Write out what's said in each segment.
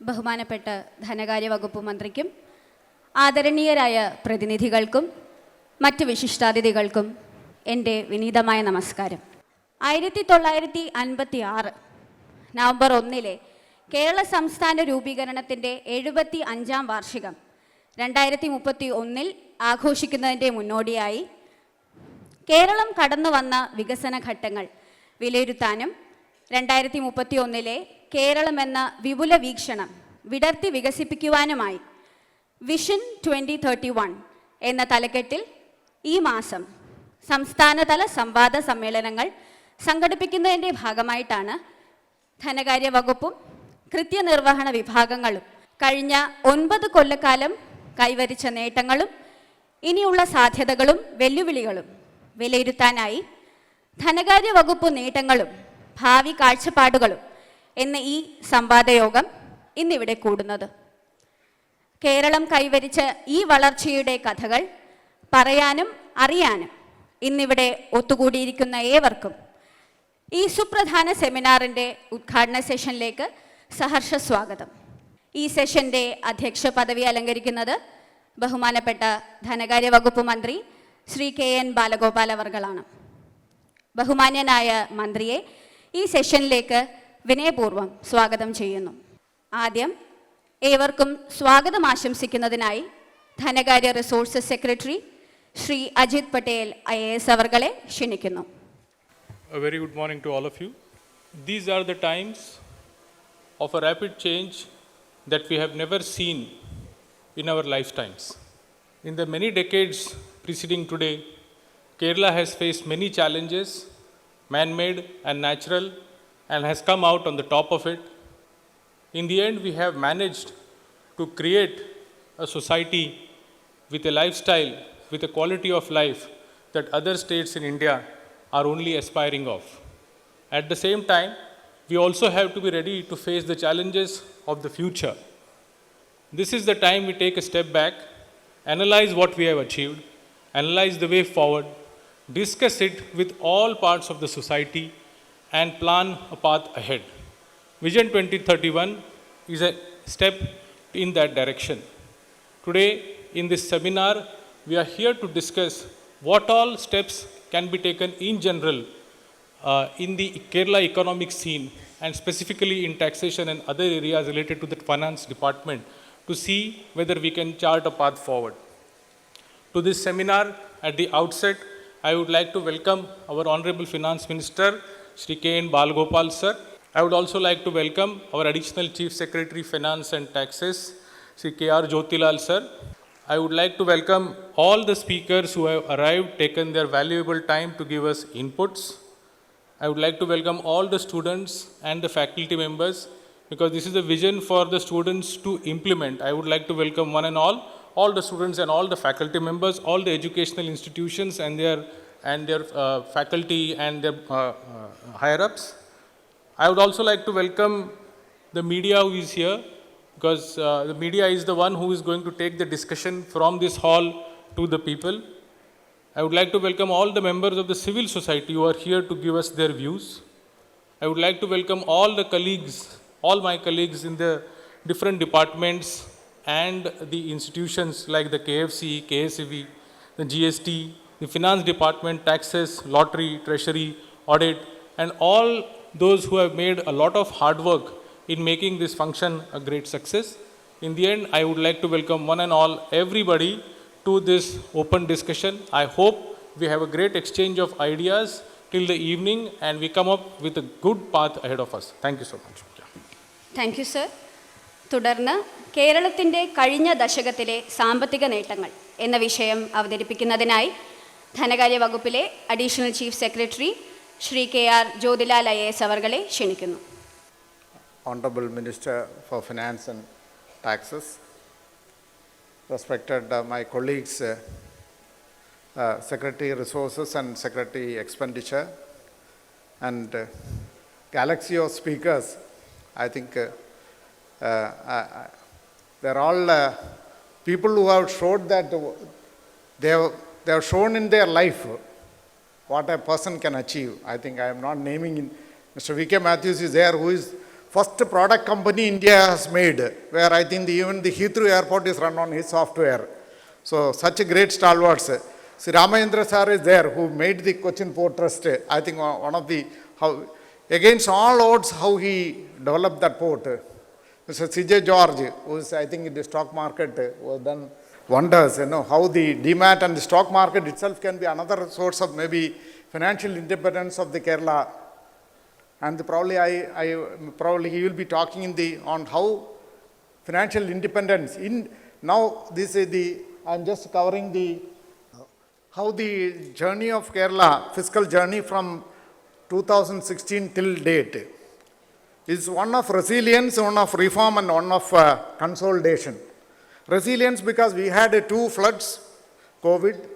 ബഹുമാനപ്പെട്ട ധനകാര്യ വകുപ്പ് മന്ത്രിക്കും ആദരണീയരായ പ്രതിനിധികൾക്കും മറ്റ് വിശിഷ്ടാതിഥികൾക്കും എൻ്റെ വിനീതമായ നമസ്കാരം. 1956 നവംബർ 1 കേരള സംസ്ഥാന രൂപീകരണത്തിൻ്റെ 75-ാം വാർഷികം 2031 ആഘോഷിക്കുന്നതിൻ്റെ മുന്നോടിയായി കേരളം കടന്നു വന്ന വികസന ഘട്ടങ്ങൾ വിലയിരുത്താനും 2031 കേരളം എന്ന വിപുല വീക്ഷണം വിടർത്തി വികസിപ്പിക്കുവാനുമായി വിഷൻ 2031 എന്ന തലക്കെട്ടിൽ ഈ മാസം സംസ്ഥാനതല സംവാദ സമ്മേളനങ്ങൾ സംഘടിപ്പിക്കുന്നതിൻ്റെ ഭാഗമായിട്ടാണ് ധനകാര്യ വകുപ്പും കൃത്യനിർവഹണ വിഭാഗങ്ങളും കഴിഞ്ഞ 9 കൊല്ലക്കാലം കൈവരിച്ച നേട്ടങ്ങളും ഇനിയുള്ള സാധ്യതകളും വെല്ലുവിളികളും വിലയിരുത്താനായി ധനകാര്യ വകുപ്പ് നേട്ടങ്ങളും ഭാവി കാഴ്ചപ്പാടുകളും എന്ന ഈ സംവാദയോഗം ഇന്നിവിടെ കൂടുന്നത്. കേരളം കൈവരിച്ച ഈ വളർച്ചയുടെ കഥകൾ പറയാനും അറിയാനും ഇന്നിവിടെ ഒത്തുകൂടിയിരിക്കുന്ന ഏവർക്കും ഈ സുപ്രധാന സെമിനാറിൻ്റെ ഉദ്ഘാടന സെഷനിലേക്ക് സഹർഷ സ്വാഗതം. ഈ സെഷൻ്റെ അധ്യക്ഷ പദവി അലങ്കരിക്കുന്നത് ബഹുമാനപ്പെട്ട ധനകാര്യ വകുപ്പ് മന്ത്രി ശ്രീ KN ബാലഗോപാൽ അവർകളാണ്. ബഹുമാന്യനായ മന്ത്രിയെ ഈ സെഷനിലേക്ക് വിനയപൂർവ്വം സ്വാഗതം ചെയ്യുന്നു. ആദ്യം ഏവർക്കും സ്വാഗതം ആശംസിക്കുന്നതിനായി ധനകാര്യ resources secretary Shri Ajit Patel IAS അവർകളെ ക്ഷണിക്കുന്നു. A very good morning to all of you. These are the times of a rapid change that we have never seen in our lifetimes. In the many decades preceding today, Kerala has faced many challenges, man-made and natural, and has come out on the top of it. In the end, we have managed to create a society with a lifestyle, with a quality of life that other states in India are only aspiring of. At the same time, we also have to be ready to face the challenges of the future. This is the time we take a step back, analyze what we have achieved, analyze the way forward, discuss it with all parts of the society, and plan a path ahead. Vision 2031 is a step in that direction. Today, in this seminar, we are here to discuss what all steps can be taken in general in the Kerala economic scene, and specifically in taxation and other areas related to the finance department, to see whether we can chart a path forward. To this seminar, at the outset, I would like to welcome our Honorable Finance Minister, Shri KN Balagopal sir. I would also like to welcome our Additional Chief Secretary Finance and Taxes, Shri KR Jyotilal sir. I would like to welcome all the speakers who have arrived, taken their valuable time to give us inputs. I would like to welcome all the students and the faculty members, because this is a vision for the students to implement. I would like to welcome one and all the students and all the faculty members, all the educational institutions and their faculty and their higher-ups. I would also like to welcome the media who is here, because the media is the one who is going to take the discussion from this hall to the people. I would like to welcome all the members of the civil society who are here to give us their views. I would like to welcome all the colleagues, all my colleagues in the different departments and the institutions like the KFC, KSEV, the GST, the finance department, taxes, lottery, treasury, audit, and all those who have made a lot of hard work in making this function a great success. In the end, I would like to welcome one and all, everybody, to this open discussion. I hope we have a great exchange of ideas till the evening and we come up with a good path ahead of us. Thank you so much. Thank you, sir. തുടർന്ന് കേരളത്തിൻ്റെ കഴിഞ്ഞ ദശകത്തിലെ സാമ്പത്തിക നേട്ടങ്ങൾ എന്ന വിഷയം അവതരിപ്പിക്കുന്നതിനായി ധനകാര്യ വകുപ്പിലെ additional chief secretary Shri KR Jyothilal IAS അവർകളെ ക്ഷണിക്കുന്നു. Honorable Minister for Finance and Taxes, respected my colleagues, Secretary Resources and Secretary Expenditure, and galaxy of speakers. I think they're all people who have showed that they have shown in their life what a person can achieve. I think I am not naming in. Mr. V.K. Matthews is there, who is first product company India has made, where I think even the Heathrow airport is run on his software. So such a great stalwarts. Sri Ramayendra sir is there, who made the Cochin Port Trust. I think one of the, how, against all odds, how he developed that port. Mr. C.J. George, who is, I think, in the stock market, who has done wonders, how the demat and the stock market itself can be another source of maybe financial independence of the Kerala. And probably he will be talking on how financial independence now this is I'm just covering how the journey of Kerala, fiscal journey from 2016 till date is one of resilience, one of reform, and one of consolidation. Resilience because we had 2 floods, COVID,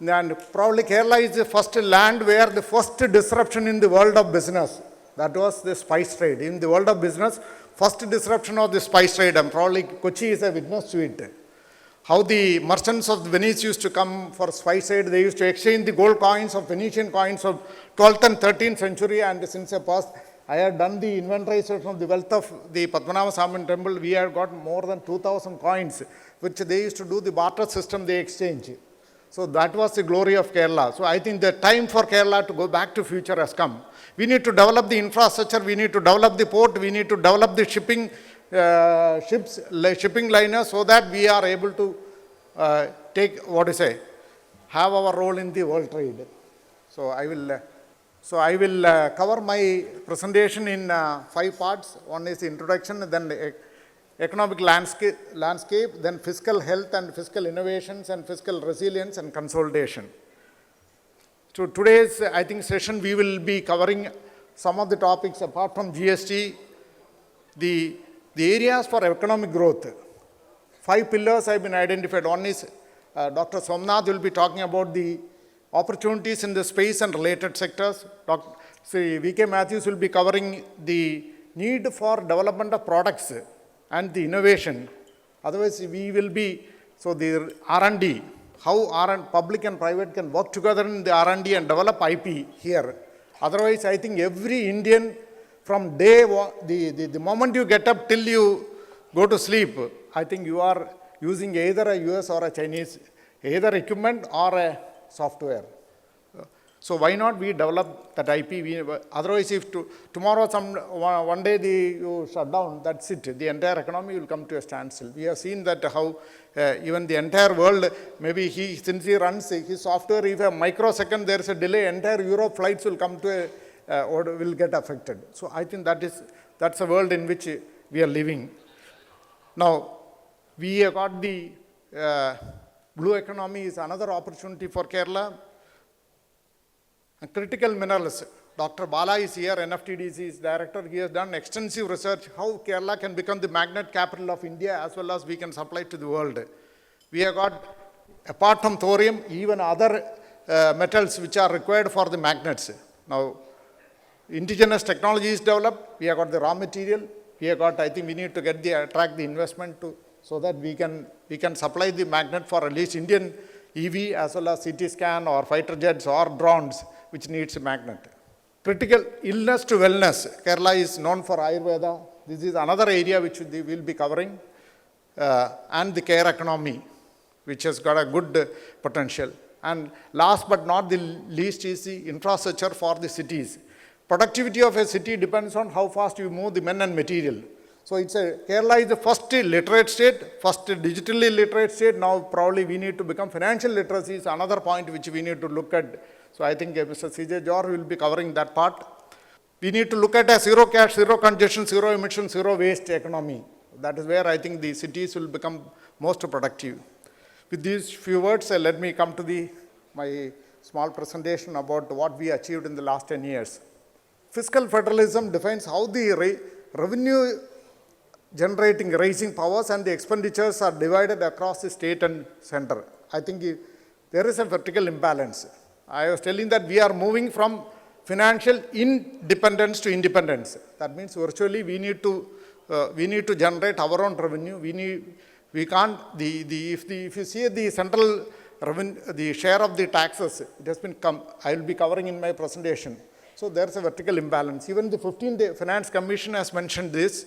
and probably Kerala is the first land where the first disruption in the world of business, that was the spice trade. In the world of business, first disruption of the spice trade, and probably Kochi is a witness to it. How the merchants of Venice used to come for spice trade, they used to exchange the gold coins of Venetian coins of 12th and 13th century, and since I passed, I had done the inventarization of the wealth of the Padmanabha Swamin temple. We had got more than 2,000 coins, which they used to do the barter system, they exchange. So that was the glory of Kerala. So I think the time for Kerala to go back to future has come. We need to develop the infrastructure, we need to develop the port, we need to develop the shipping shipping liners, so that we are able to have our role in the world trade. So I will cover my presentation in 5 parts. One is the introduction, then the economic landscape, then fiscal health and fiscal innovations, and fiscal resilience and consolidation. So today's, I think, session, we will be covering some of the topics apart from GST, the areas for economic growth. 5 pillars have been identified. One is Dr. Somnath will be talking about the opportunities in the space and related sectors. Dr. V.K. Matthews will be covering the need for development of products and the innovation. Otherwise, we will be, so the R&D, how public and private can work together in the R&D and develop IP here. Otherwise, I think every Indian, from day one, the moment you get up till you go to sleep, I think you are using either a US or a Chinese, either equipment or a software. So why not we develop that IP? Otherwise, if tomorrow one day you shut down, that's it. The entire economy will come to a standstill. We have seen that how even the entire world, maybe since he runs his software, if a microsecond there is a delay, entire Europe flights will come to or will get affected. So I think that's a world in which we are living. Now, we have got the blue economy is another opportunity for Kerala. And critical minerals. Dr. Bala is here, NFTDC is director. He has done extensive research how Kerala can become the magnet capital of India, as well as we can supply to the world. We have got, apart from thorium, even other metals which are required for the magnets. Now, indigenous technology is developed. We have got the raw material. We have got, I think we need to attract the investment so that we can supply the magnet for at least Indian EV, as well as CT scan or fighter jets or drones, which needs a magnet. Critical illness to wellness. Kerala is known for Ayurveda. This is another area which we will be covering. And the care economy, which has got a good potential. And last but not the least is the infrastructure for the cities. Productivity of a city depends on how fast you move the men and material. So Kerala is the first literate state, first digitally literate state. Now probably we need to become financial literacy is another point which we need to look at. So I think Mr. C.J. George will be covering that part. We need to look at a zero cash, zero congestion, zero emission, zero waste economy. That is where I think the cities will become most productive. With these few words, let me come to my small presentation about what we achieved in the last 10 years. Fiscal federalism defines how the revenue generating, raising powers and the expenditures are divided across the state and center. I think there is a vertical imbalance. I was telling that we are moving from financial independence to independence. That means virtually we need to generate our own revenue. We can't, if you see the central revenue, the share of the taxes, it has been I will be covering in my presentation. So there's a vertical imbalance. Even the 15th Finance Commission has mentioned this,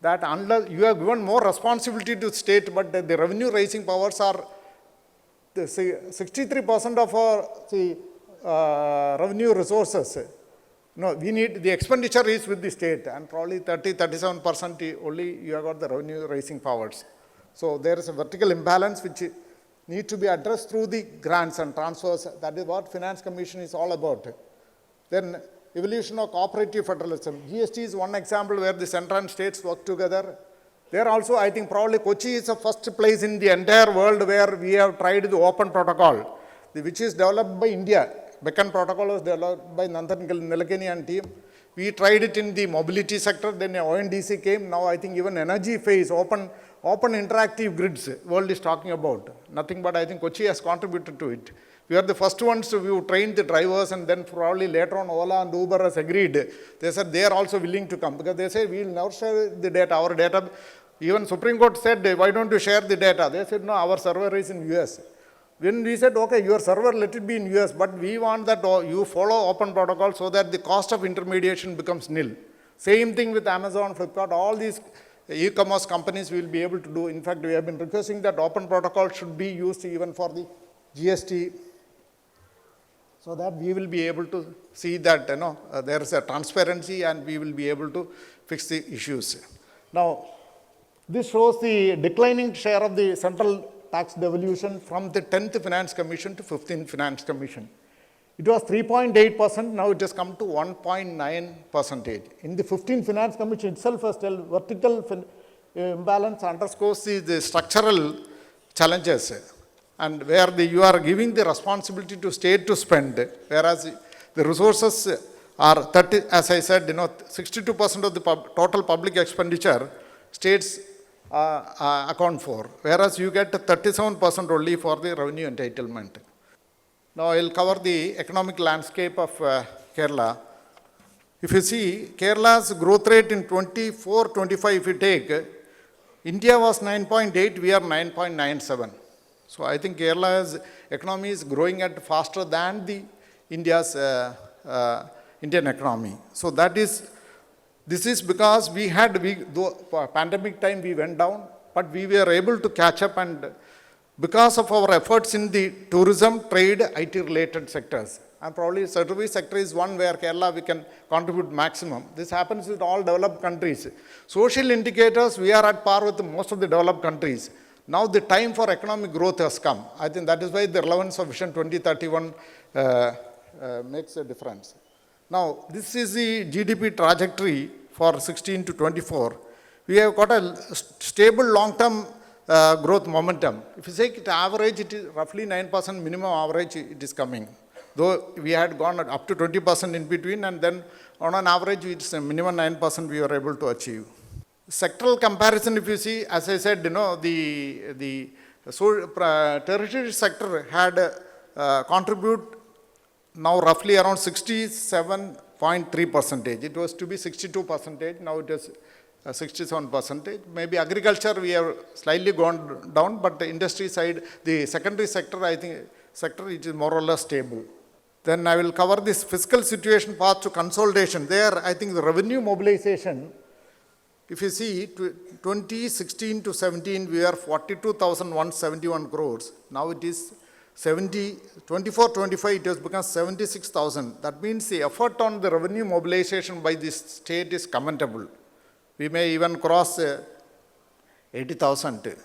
that unless you have given more responsibility to state, but the revenue raising powers are 63% of our revenue resources. No, we need, the expenditure is with the state, and probably 37% only you have got the revenue raising powers. So there is a vertical imbalance which need to be addressed through the grants and transfers. That is what Finance Commission is all about. Then evolution of cooperative federalism. GST is one example where the central and states work together. There also, I think probably Kochi is the first place in the entire world where we have tried the open protocol, which is developed by India. Beacon protocol was developed by Nandan Nilekani and team. We tried it in the mobility sector, then ONDC came. Now I think even energy phase, open interactive grids, world is talking about. Nothing but I think Kochi has contributed to it. We are the first ones who trained the drivers, and then probably later on Ola and Uber has agreed. They said they are also willing to come because they say we will never share the data, our data. Even Supreme Court said, why don't you share the data? They said, no, our server is in US. When we said, okay, your server, let it be in US, but we want that you follow open protocol so that the cost of intermediation becomes nil. Same thing with Amazon, Flipkart, all these e-commerce companies will be able to do. In fact, we have been requesting that open protocol should be used even for the GST, so that we will be able to see that there is a transparency and we will be able to fix the issues. Now, this shows the declining share of the central tax devolution from the 10th Finance Commission to 15th Finance Commission. It was 3.8%, now it has come to 1.9%. In the 15th Finance Commission itself has told vertical imbalance underscores the structural challenges, and where you are giving the responsibility to state to spend, whereas the resources are 30, as I said, 62% of the total public expenditure states account for, whereas you get 37% only for the revenue entitlement. Now I will cover the economic landscape of Kerala. If you see Kerala's growth rate in 24-25, if you take, India was 9.8, we are 9.97. So I think Kerala's economy is growing at faster than the India's Indian economy. So this is because though pandemic time we went down, but we were able to catch up, and because of our efforts in the tourism, trade, IT related sectors. And probably service sector is one where Kerala we can contribute maximum. This happens with all developed countries. Social indicators, we are at par with most of the developed countries. Now the time for economic growth has come. I think that is why the relevance of Vision 2031 makes a difference. Now, this is the GDP trajectory for 16 to 24. We have got a stable long-term growth momentum. If you take it average, it is roughly 9% minimum average it is coming. Though we had gone up to 20% in between, and then on an average, it's a minimum 9% we were able to achieve. Sectoral comparison, if you see, as I said, the tertiary sector had contribute now roughly around 67.3%. It was to be 62%, now it is 67%. Maybe agriculture we have slightly gone down, but the industry side, the secondary sector, I think it is more or less stable. Then I will cover this fiscal situation path to consolidation. There, I think the revenue mobilization, if you see 2016 to 17, we are 42,171 crores. Now it is 24-25, it has become 76,000. That means the effort on the revenue mobilization by this state is commendable. We may even cross 80,000.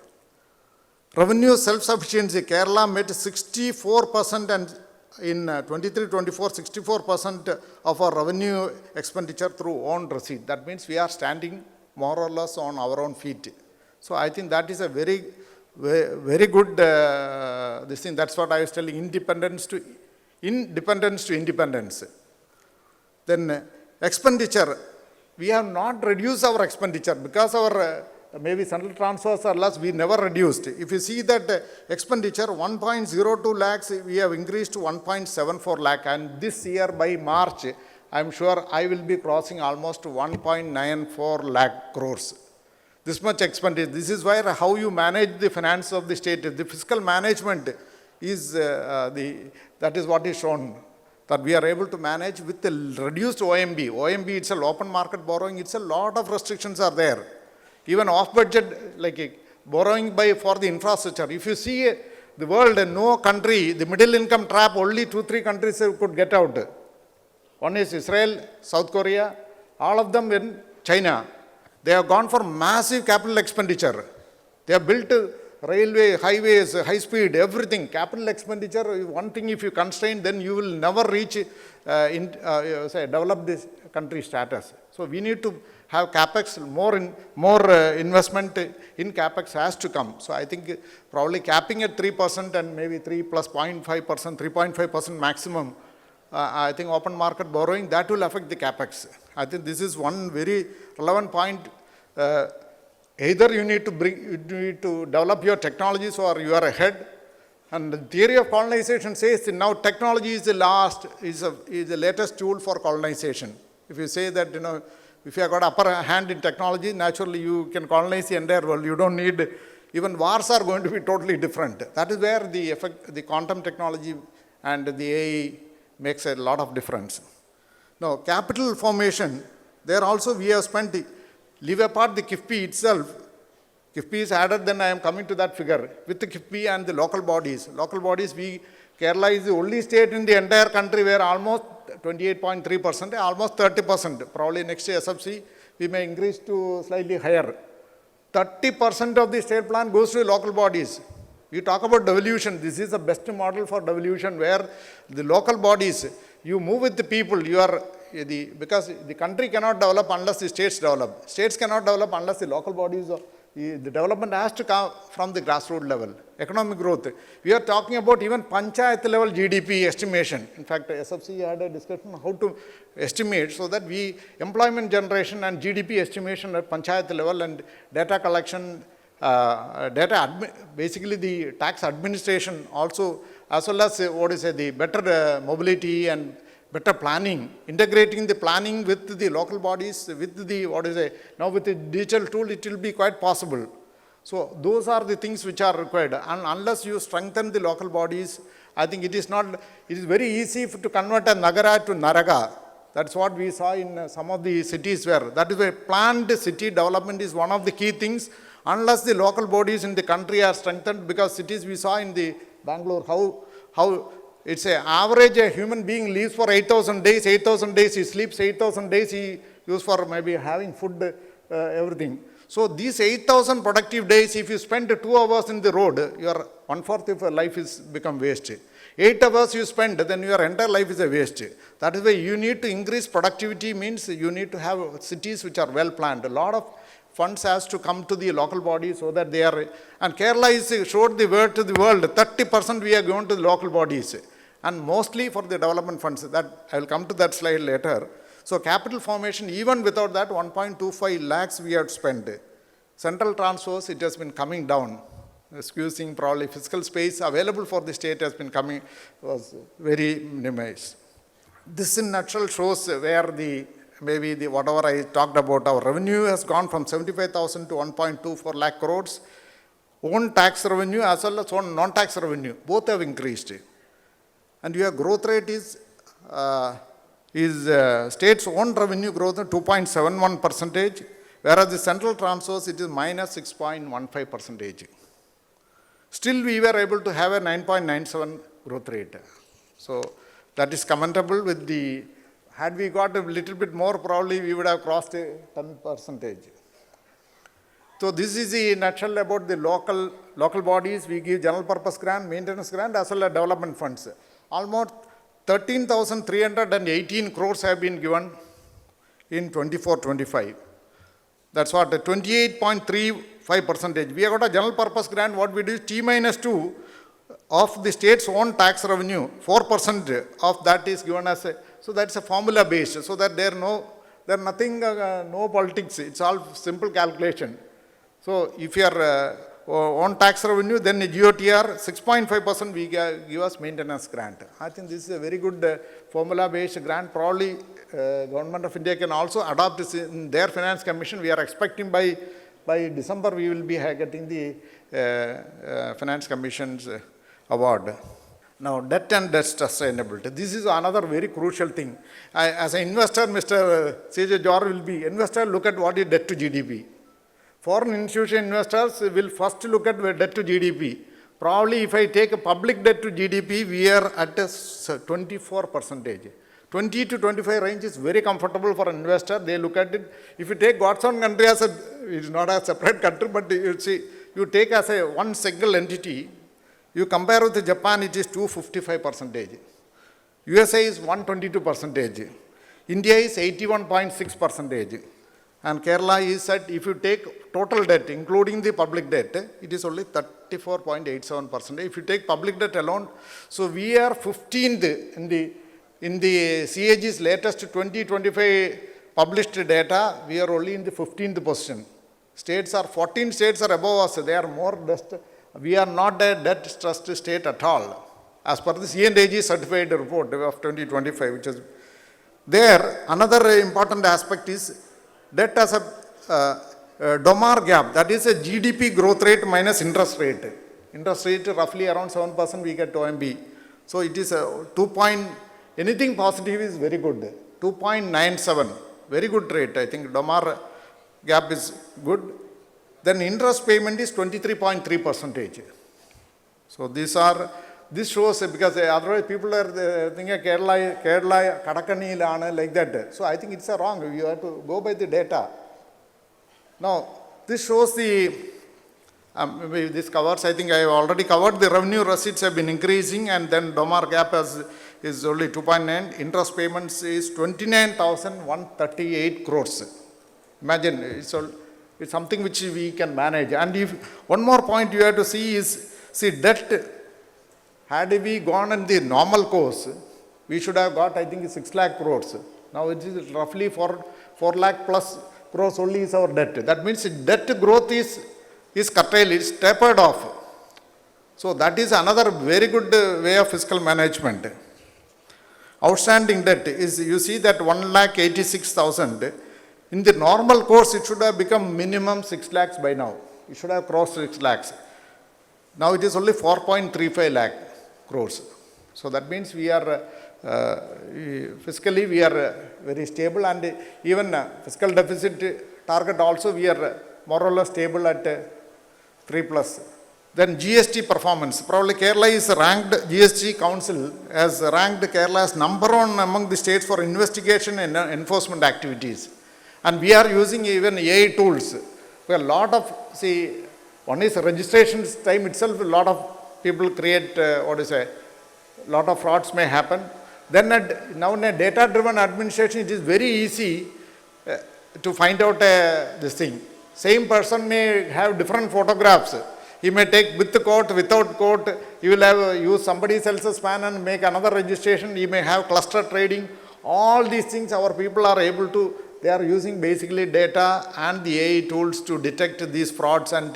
Revenue self-sufficiency, Kerala met 64%, and in 23-24, 64% of our revenue expenditure through own receipt. That means we are standing more or less on our own feet. So I think that is a very good this thing. That's what I was telling, independence to independence. Then expenditure, we have not reduced our expenditure because our maybe central transfers are less, we never reduced. If you see that expenditure, 1.02 lakhs, we have increased to 1.74 lakh, and this year by March, I'm sure I will be crossing almost 1.94 lakh crores. This much expenditure. This is why how you manage the finance of the state, the fiscal management is that is what is shown. that we are able to manage with the reduced OMB. OMB itself, open market borrowing, it's a lot of restrictions are there. Even off-budget, like borrowing for the infrastructure. If you see the world, no country, the middle income trap, only 2-3 countries could get out. One is Israel, South Korea, all of them in China. They have gone for massive capital expenditure. They have built railway, highways, high speed, everything. Capital expenditure, one thing if you constrain, then you will never reach, develop this country status. So we need to have capex, more investment in capex has to come. So I think probably capping at 3% and maybe 3 plus 0.5%, 3.5% maximum. I think open market borrowing, that will affect the capex. I think this is one very relevant point. Either you need to develop your technologies or you are ahead. And the theory of colonization says that now technology is the latest tool for colonization. If you say that, if you have got upper hand in technology, naturally you can colonize the entire world. You don't need, even wars are going to be totally different. That is where the quantum technology and the AI makes a lot of difference. Now, capital formation, there also we have spent, leave apart the KIFBI itself. KIFBI is added, then I am coming to that figure. With the KIFBI and the local bodies, Kerala is the only state in the entire country where almost 28.3%, almost 30%. Probably next year SFC, we may increase to slightly higher. 30% of the state plan goes to local bodies. We talk about devolution. This is the best model for devolution, where the local bodies, you move with the people, because the country cannot develop unless the states develop. States cannot develop unless the local bodies, the development has to come from the grassroots level. Economic growth. We are talking about even panchayat level GDP estimation. In fact, SFC had a discussion on how to estimate so that employment generation and GDP estimation at panchayat level and data collection, basically the tax administration also, as well as the better mobility and better planning, integrating the planning with the local bodies, with now with the digital tool, it will be quite possible. So those are the things which are required. And unless you strengthen the local bodies, I think it is very easy to convert a Nagara to Naraga. That's what we saw in some of the cities where, that is why planned city development is one of the key things. Unless the local bodies in the country are strengthened, because cities we saw in the Bangalore, how it's an average, a human being lives for 8,000 days, he sleeps 8,000 days, he uses for maybe having food, everything. So these 8,000 productive days, if you spend 2 hours in the road, your 1/4 of your life is become waste. 8 hours you spend, then your entire life is a waste. That is why you need to increase productivity, means you need to have cities which are well planned. A lot of funds has to come to the local body so that they are, and Kerala showed the word to the world, 30% we are going to the local bodies, and mostly for the development funds. That I will come to that slide later. So capital formation, even without that, 1.25 lakhs we have spent. Central transfers, it has been coming down. Excusing probably fiscal space available for the state has been coming, was very minimized. This in nutshell shows where whatever I talked about, our revenue has gone from 75,000 to 1.24 lakh crores. Own tax revenue as well as own non-tax revenue, both have increased. And your growth rate is state's own revenue growth of 2.71%, whereas the central transfers, it is minus 6.15%. Still, we were able to have a 9.97 growth rate. So that is commendable with the, had we got a little bit more, probably we would have crossed a 10%. So this is the nutshell about the local bodies. We give general purpose grant, maintenance grant, as well as development funds. Almost 13,318 crores have been given in 24-25. That's what, 28.35%. We have got a general purpose grant. What we do is T-2 of the state's own tax revenue, 4% of that is given as a, so that's a formula based, so that no politics, it's all simple calculation. So if you are on tax revenue, then GOTR, 6.5% we give us maintenance grant. I think this is a very good formula based grant. Probably Government of India can also adopt this in their finance commission. We are expecting by December we will be getting the finance commission's award. Now, debt and debt sustainability. This is another very crucial thing. As an investor, Mr. C.J. George will be, investor look at what is debt to GDP. Foreign institution investors will first look at debt to GDP. Probably if I take a public debt to GDP, we are at a 24%. 20 to 25 range is very comfortable for an investor. They look at it. If you take God's own country as a, it's not a separate country, but you see, you take as a one single entity, you compare with Japan, it is 255%. USA is 122%. India is 81.6%. And Kerala is at, if you take total debt, including the public debt, it is only 34.87%. If you take public debt alone, so we are 15th in the CAG's latest 2025 published data, we are only in the 15th position. 14 states are above us, they are more debt. We are not a debt stressed state at all. As per the C&AG certified report of 2025, which is there, another important aspect is debt as a DOMAR gap, that is a GDP growth rate minus interest rate. Interest rate roughly around 7% we get OMB. So it is a 2 anything positive is very good. 2.97, very good rate. I think DOMAR gap is good. Then interest payment is 23.3%. So this shows, because otherwise people are thinking Kerala Kadakaniil like that. So I think it's wrong. You have to go by the data. Now, this shows the, this covers, I think I have already covered, the revenue receipts have been increasing, and then DOMAR gap is only 2.9. Interest payments is 29,138 crores. Imagine, it's something which we can manage. And if one more point you have to see is, debt, had we gone in the normal course, we should have got, I think, 6 lakh crores. Now it is roughly 4 lakh plus crores only is our debt. That means debt growth is curtailed, it's tapered off. So that is another very good way of fiscal management. Outstanding debt is, you see that 1,86,000. In the normal course, it should have become minimum 6 lakhs by now. It should have crossed 6 lakhs. Now it is only 4.35 lakh crores. So that means we are, fiscally we are very stable, and even fiscal deficit target also we are more or less stable at 3+. Then GST performance. Probably Kerala is ranked, GST Council has ranked Kerala as number one among the states for investigation and enforcement activities. And we are using even AI tools. Where a lot of, one is registration time itself, a lot of people create, a lot of frauds may happen. Then now in a data-driven administration, it is very easy to find out this thing. Same person may have different photographs. He may take with the coat, without coat. He will have use somebody else's PAN and make another registration. He may have cluster trading. All these things our people are able to, they are using basically data and the AI tools to detect these frauds, and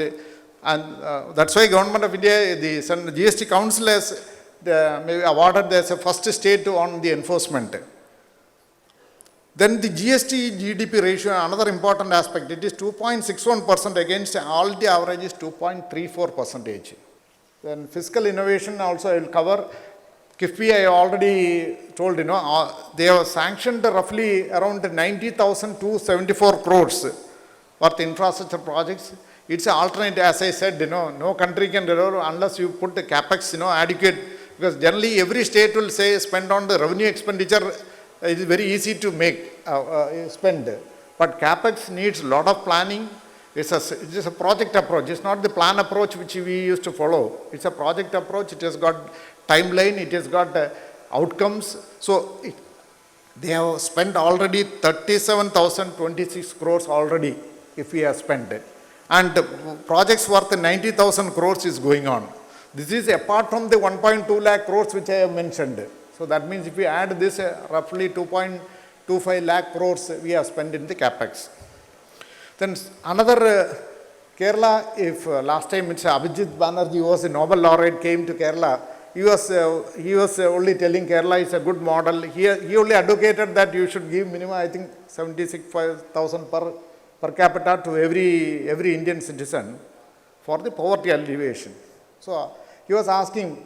that's why Government of India, the GST Council has maybe awarded as a first state on the enforcement. Then the GST GDP ratio, another important aspect, it is 2.61% against all the average is 2.34%. Then fiscal innovation also I will cover. KIFBI I already told, they have sanctioned roughly around 90,274 crores worth infrastructure projects. It's an alternative, as I said, no country can deliver unless you put the capex, adequate, because generally every state will say spend on the revenue expenditure. It is very easy to make, spend. But capex needs a lot of planning. It's a project approach. It's not the plan approach which we used to follow. It's a project approach. It has got timeline. It has got outcomes. So they have spent already 37,026 crores already if we have spent. And projects worth 90,000 crores is going on. This is apart from the 1.2 lakh crores which I have mentioned. So that means if we add this, roughly 2.25 lakh crores we have spent in the capex. Then another Kerala, if last time Mr. Abhijit Banerjee was a Nobel laureate, came to Kerala, he was only telling Kerala is a good model. He only advocated that you should give minimum, I think, 76,000 per capita to every Indian citizen for the poverty alleviation. So he was asking,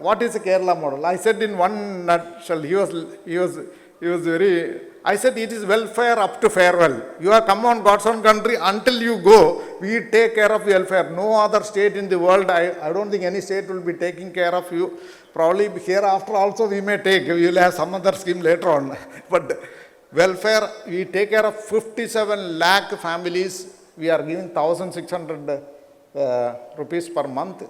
what is the Kerala model? I said in one nutshell, he was very, I said it is welfare up to farewell. You have come on God's own country, until you go, we take care of welfare. No other state in the world, I don't think any state will be taking care of you. Probably hereafter also we may take, we will have some other scheme later on. But welfare, we take care of 57 lakh families. We are giving 1,600 rupees per month.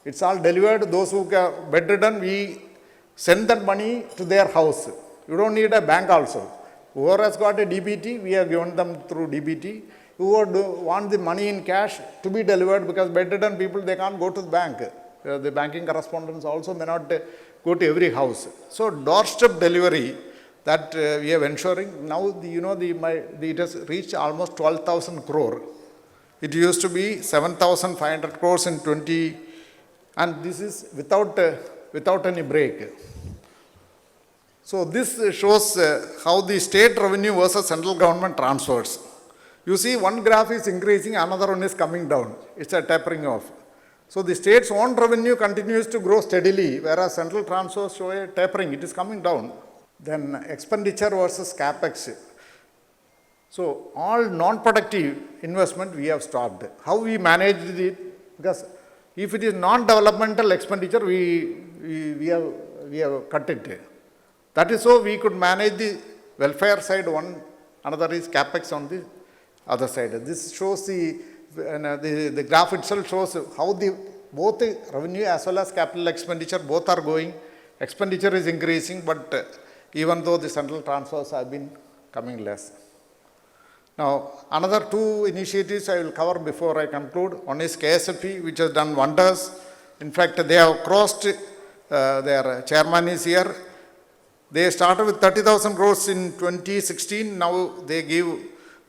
It's all delivered. Those who are bedridden, we send that money to their house. You don't need a bank also. Whoever has got a DBT, we have given them through DBT. Who would want the money in cash to be delivered, because bedridden people, they can't go to the bank. The banking correspondents also may not go to every house. So doorstep delivery, that we are ensuring. Now, it has reached almost 12,000 crore. It used to be 7,500 crores in 20, and this is without any break. So this shows how the state revenue versus central government transfers. You see, one graph is increasing, another one is coming down. It's a tapering off. So the state's own revenue continues to grow steadily, whereas central transfers show a tapering. It is coming down. Then expenditure versus capex. So all non-productive investment we have stopped. How we managed it? Because if it is non-developmental expenditure, we have cut it. That is so we could manage the welfare side one, another is capex on the other side. This shows the graph itself shows how both the revenue as well as capital expenditure both are going. Expenditure is increasing, but even though the central transfers have been coming less. Now, another two initiatives I will cover before I conclude. One is KSFE, which has done wonders. In fact, they have crossed, their chairman is here. They started with 30,000 crores in 2016. Now they give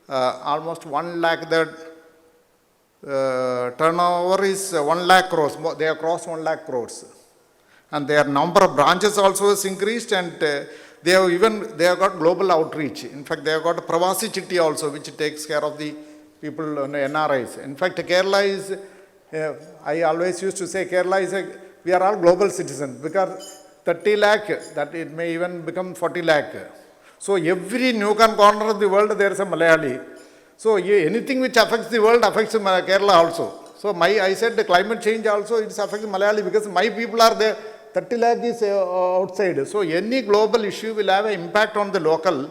almost 1 lakh. The turnover is 1 lakh crores. They have crossed 1 lakh crores. And their number of branches also has increased, and they have got global outreach. In fact, they have got a Pravasi Chitti also, which takes care of the people, NRIs. In fact, Kerala is, I always used to say, Kerala is we are all global citizens, because 30 lakh, that it may even become 40 lakh. So every nook and corner of the world, there is a Malayali. So anything which affects the world affects Kerala also. So I said the climate change also, it affects Malayali, because my people are there. 30 lakh is outside. So any global issue will have an impact on the local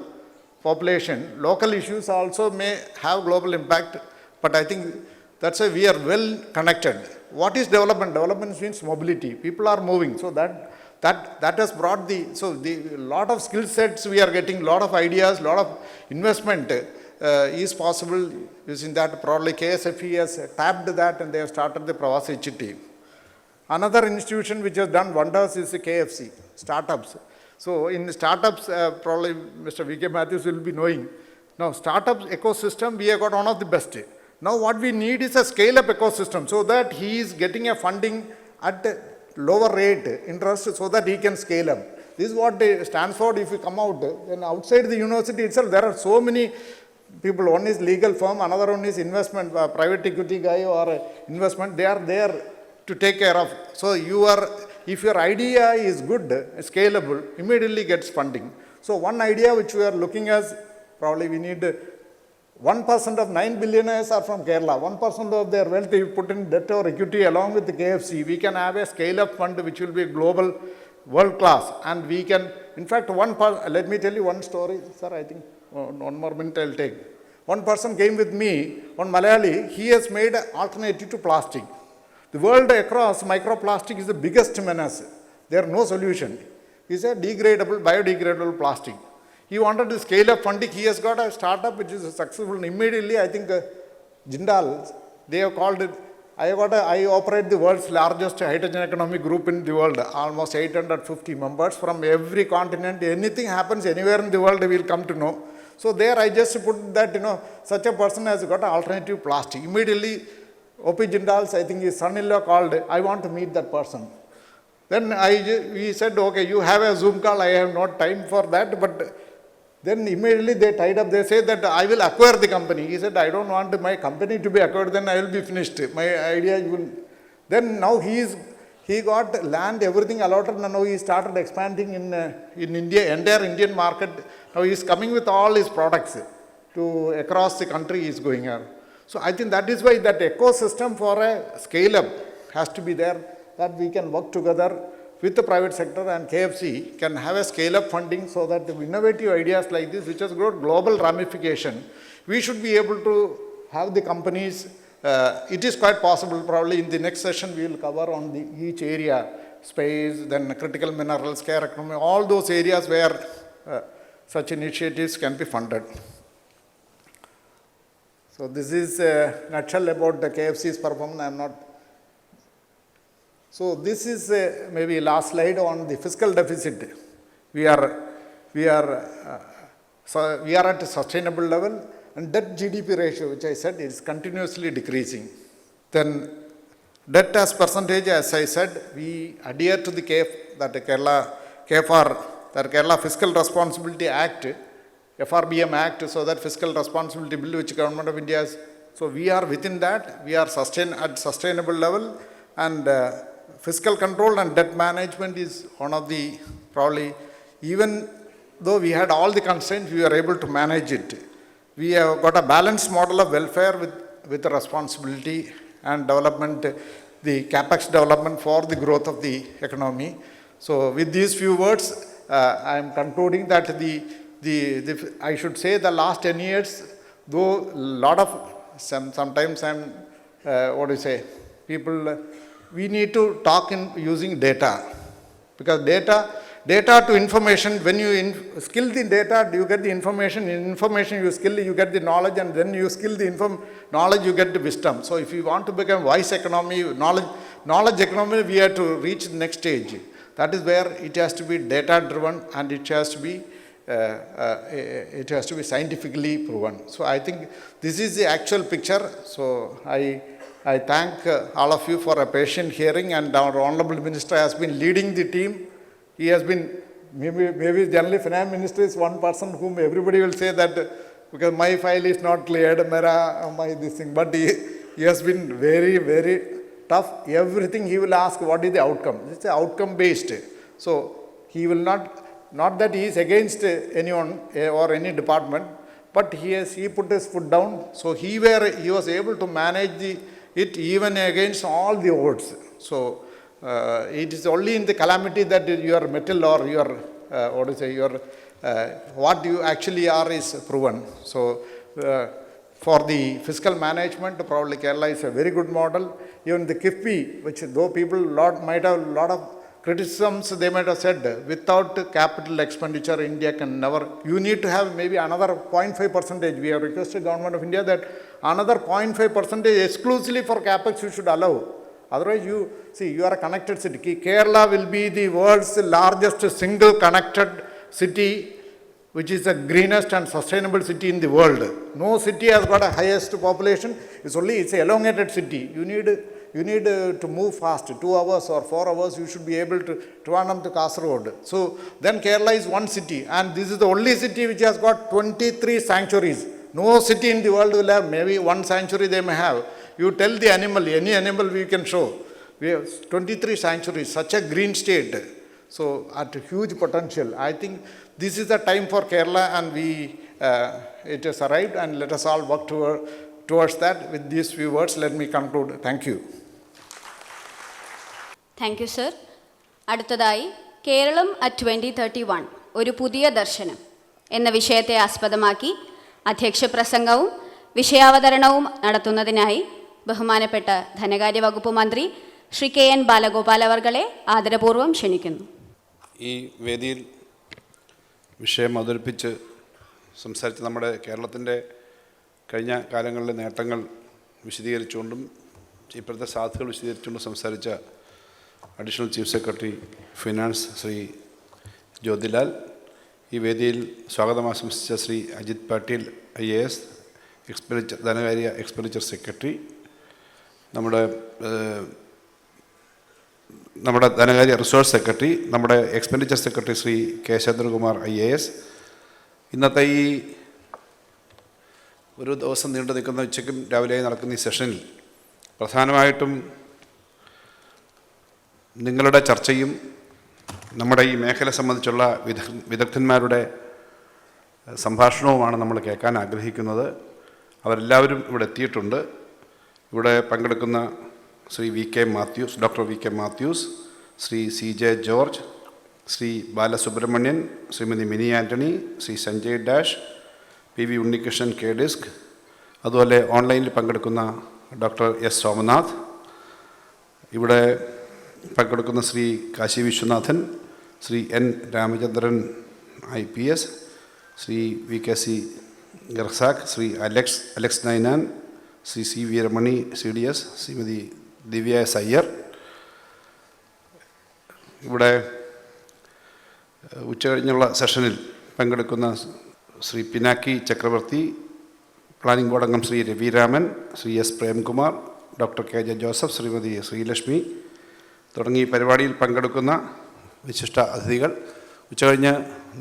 population. Local issues also may have global impact, but I think that's why we are well connected. What is development? Development means mobility. People are moving. So that has brought lot of skill sets we are getting, lot of ideas, lot of investment is possible using that. Probably KSFE has tapped that, and they have started the Pravasi Chitti. Another institution which has done wonders is the KFC, startups. So in startups, probably Mr. V.K. Matthews will be knowing. Now, startup ecosystem, we have got one of the best. Now, what we need is a scale-up ecosystem, so that he is getting a funding at a lower rate interest, so that he can scale up. This is what Stanford, if you come out, then outside the university itself, there are so many people. One is legal firm, another one is investment, private equity guy or investment. They are there to take care of. So if your idea is good, scalable, immediately gets funding. So one idea which we are looking at, probably we need 1% of 9 billionaires are from Kerala. 1% of their wealth you put in debt or equity along with the KFC. We can have a scale-up fund which will be global, world class. And we can, in fact, let me tell you one story. Sir, I think 1 more minute I'll take. One person came with me, one Malayali. He has made an alternative to plastic. The world across, microplastic is the biggest menace. There is no solution. He said biodegradable plastic. He wanted to scale up funding. He has got a startup which is successful. Immediately, I think Jindal, they have called it, I operate the world's largest hydrogen economic group in the world, almost 850 members from every continent. Anything happens anywhere in the world, we will come to know. So there I just put that, such a person has got an alternative plastic. Immediately, O.P. Jindal's, I think his son-in-law called, I want to meet that person. Then we said, okay, you have a Zoom call, I have not time for that, but then immediately they tied up, they say that I will acquire the company. He said, I don't want my company to be acquired, then I will be finished. My idea, then now he he got land, everything allotted, and now he started expanding in India, entire Indian market. Now he is coming with all his products to across the country he is going on. So I think that is why that ecosystem for a scale-up has to be there, that we can work together with the private sector, and KFC can have a scale-up funding so that the innovative ideas like this, which has got global ramification, we should be able to have the companies. It is quite possible, probably in the next session we will cover on each area, space, then critical minerals, care economy, all those areas where such initiatives can be funded. So this is a nutshell about the KFC's performance. I am not. So this is maybe last slide on the fiscal deficit. We are at a sustainable level, and debt GDP ratio, which I said, is continuously decreasing. Then debt as percentage, as I said, we adhere to the Kerala Fiscal Responsibility Act, FRBM Act, so that fiscal responsibility bill which Government of India has. So we are within that. We are at sustainable level, and fiscal control and debt management is one of the, probably, even though we had all the constraints, we were able to manage it. We have got a balanced model of welfare with the responsibility and development, the capex development for the growth of the economy. So with these few words, I am concluding that I should say the last 10 years, though a lot of, sometimes people, we need to talk in using data, because data to information, when you skill the data, you get the information. In information you skill, you get the knowledge, and then you skill the knowledge, you get the wisdom. So if you want to become wise economy, knowledge economy, we have to reach the next stage. That is where it has to be data driven, and it has to be scientifically proven. So I think this is the actual picture. So I thank all of you for a patient hearing, and our Honorable Minister has been leading the team. He has been, maybe generally Finance Minister is one person whom everybody will say that, because my file is not cleared, this thing, but he has been very, very tough. Everything he will ask, what is the outcome? It's outcome based. So he will not that he is against anyone or any department, but he put his foot down. So he was able to manage it even against all the odds. So it is only in the calamity that your mettle or your what you actually are is proven. So for the fiscal management, probably Kerala is a very good model. Even the KIFBI, which though people might have a lot of criticisms, they might have said, without capital expenditure, India can never. You need to have maybe another 0.5%. We have requested Government of India that another 0.5% exclusively for capex you should allow. Otherwise, you are a connected city. Kerala will be the world's largest single connected city, which is the greenest and sustainable city in the world. No city has got a highest population. It's an elongated city. You need to move fast. 2 hours or 4 hours, you should be able to Trivandrum to Kasaragod. So then Kerala is one city, and this is the only city which has got 23 sanctuaries. No city in the world will have, maybe one sanctuary they may have. You tell the animal, any animal we can show. We have 23 sanctuaries, such a green state. So at huge potential. I think this is the time for Kerala, and it has arrived, and let us all work towards that. With these few words, let me conclude. Thank you. Thank you, sir. അടുത്തതായി Keralam at 2031 ഒരു പുതിയ ദർശനം എന്ന വിഷയത്തെ ആസ്പദമാക്കി അധ്യക്ഷ പ്രസംഗവും വിഷയാവതരണവും നടത്തുന്നതിനായി ബഹുമാനപ്പെട്ട ധനകാര്യ വകുപ്പ് മന്ത്രി ശ്രീ KN ബാലഗോപാൽ അവർകളെ ആദരപൂർവ്വം ക്ഷണിക്കുന്നു. ഈ വേദിയിൽ വിഷയം അവതരിപ്പിച്ച് സംസാരിച്ച് നമ്മുടെ കേരളത്തിൻ്റെ കഴിഞ്ഞ കാലങ്ങളിലെ നേട്ടങ്ങൾ വിശദീകരിച്ചുകൊണ്ടും ഇപ്പോഴത്തെ സാധ്യതകൾ വിശദീകരിച്ചുകൊണ്ടും സംസാരിച്ച additional chief secretary finance Shri Jyothilal, ഈ വേദിയിൽ സ്വാഗതം ആശംസിച്ച ശ്രീ അജിത് പാട്ടീൽ IAS ധനകാര്യ എക്സ്പെൻഡിച്ചർ സെക്രട്ടറി, നമ്മുടെ ധനകാര്യ റിസോഴ്സ് സെക്രട്ടറി, നമ്മുടെ എക്സ്പെൻഡിച്ചർ സെക്രട്ടറി ശ്രീ കേശേന്ദ്രകുമാർ IAS. ഇന്നത്തെ ഈ ഒരു ദിവസം നീണ്ടു നിൽക്കുന്ന ഉച്ചയ്ക്കും രാവിലെയായി നടക്കുന്ന ഈ സെഷനിൽ പ്രധാനമായിട്ടും നിങ്ങളുടെ ചർച്ചയും നമ്മുടെ ഈ മേഖല സംബന്ധിച്ചുള്ള വിദഗ്ധന്മാരുടെ സംഭാഷണവുമാണ് നമ്മൾ കേൾക്കാൻ ആഗ്രഹിക്കുന്നത്. അവരെല്ലാവരും ഇവിടെ എത്തിയിട്ടുണ്ട്. ഇവിടെ പങ്കെടുക്കുന്ന Shri doctor V K Mathews, Shri CJ George, Shri Balasubramanian, Shrimati Mini Antony, Shri Sanjay Dash, PV Unnikrishnan KDISC, അതുപോലെ ഓൺലൈനിൽ പങ്കെടുക്കുന്ന ഡോക്ടർ S സോമനാഥ്, ഇവിടെ പങ്കെടുക്കുന്ന Shri Kashi Viswanathan, Shri N Ramachandran IPS, Shri VKC ഗർസാഖ്, Shri Alex Ninan, Shri CV Ramani CDS, Shrimati Divya S Iyer. ഇവിടെ ഉച്ചകഴിഞ്ഞുള്ള സെഷനിൽ പങ്കെടുക്കുന്ന ശ്രീ പിനാക്കി ചക്രവർത്തി, പ്ലാനിംഗ് ബോർഡ് അംഗം Shri Ravi Raman, Shri S Premkumar, doctor KJ Joseph, Shrimati Sreelakshmi തുടങ്ങി പരിപാടിയിൽ പങ്കെടുക്കുന്ന വിശിഷ്ട അതിഥികൾ. ഉച്ചകഴിഞ്ഞ്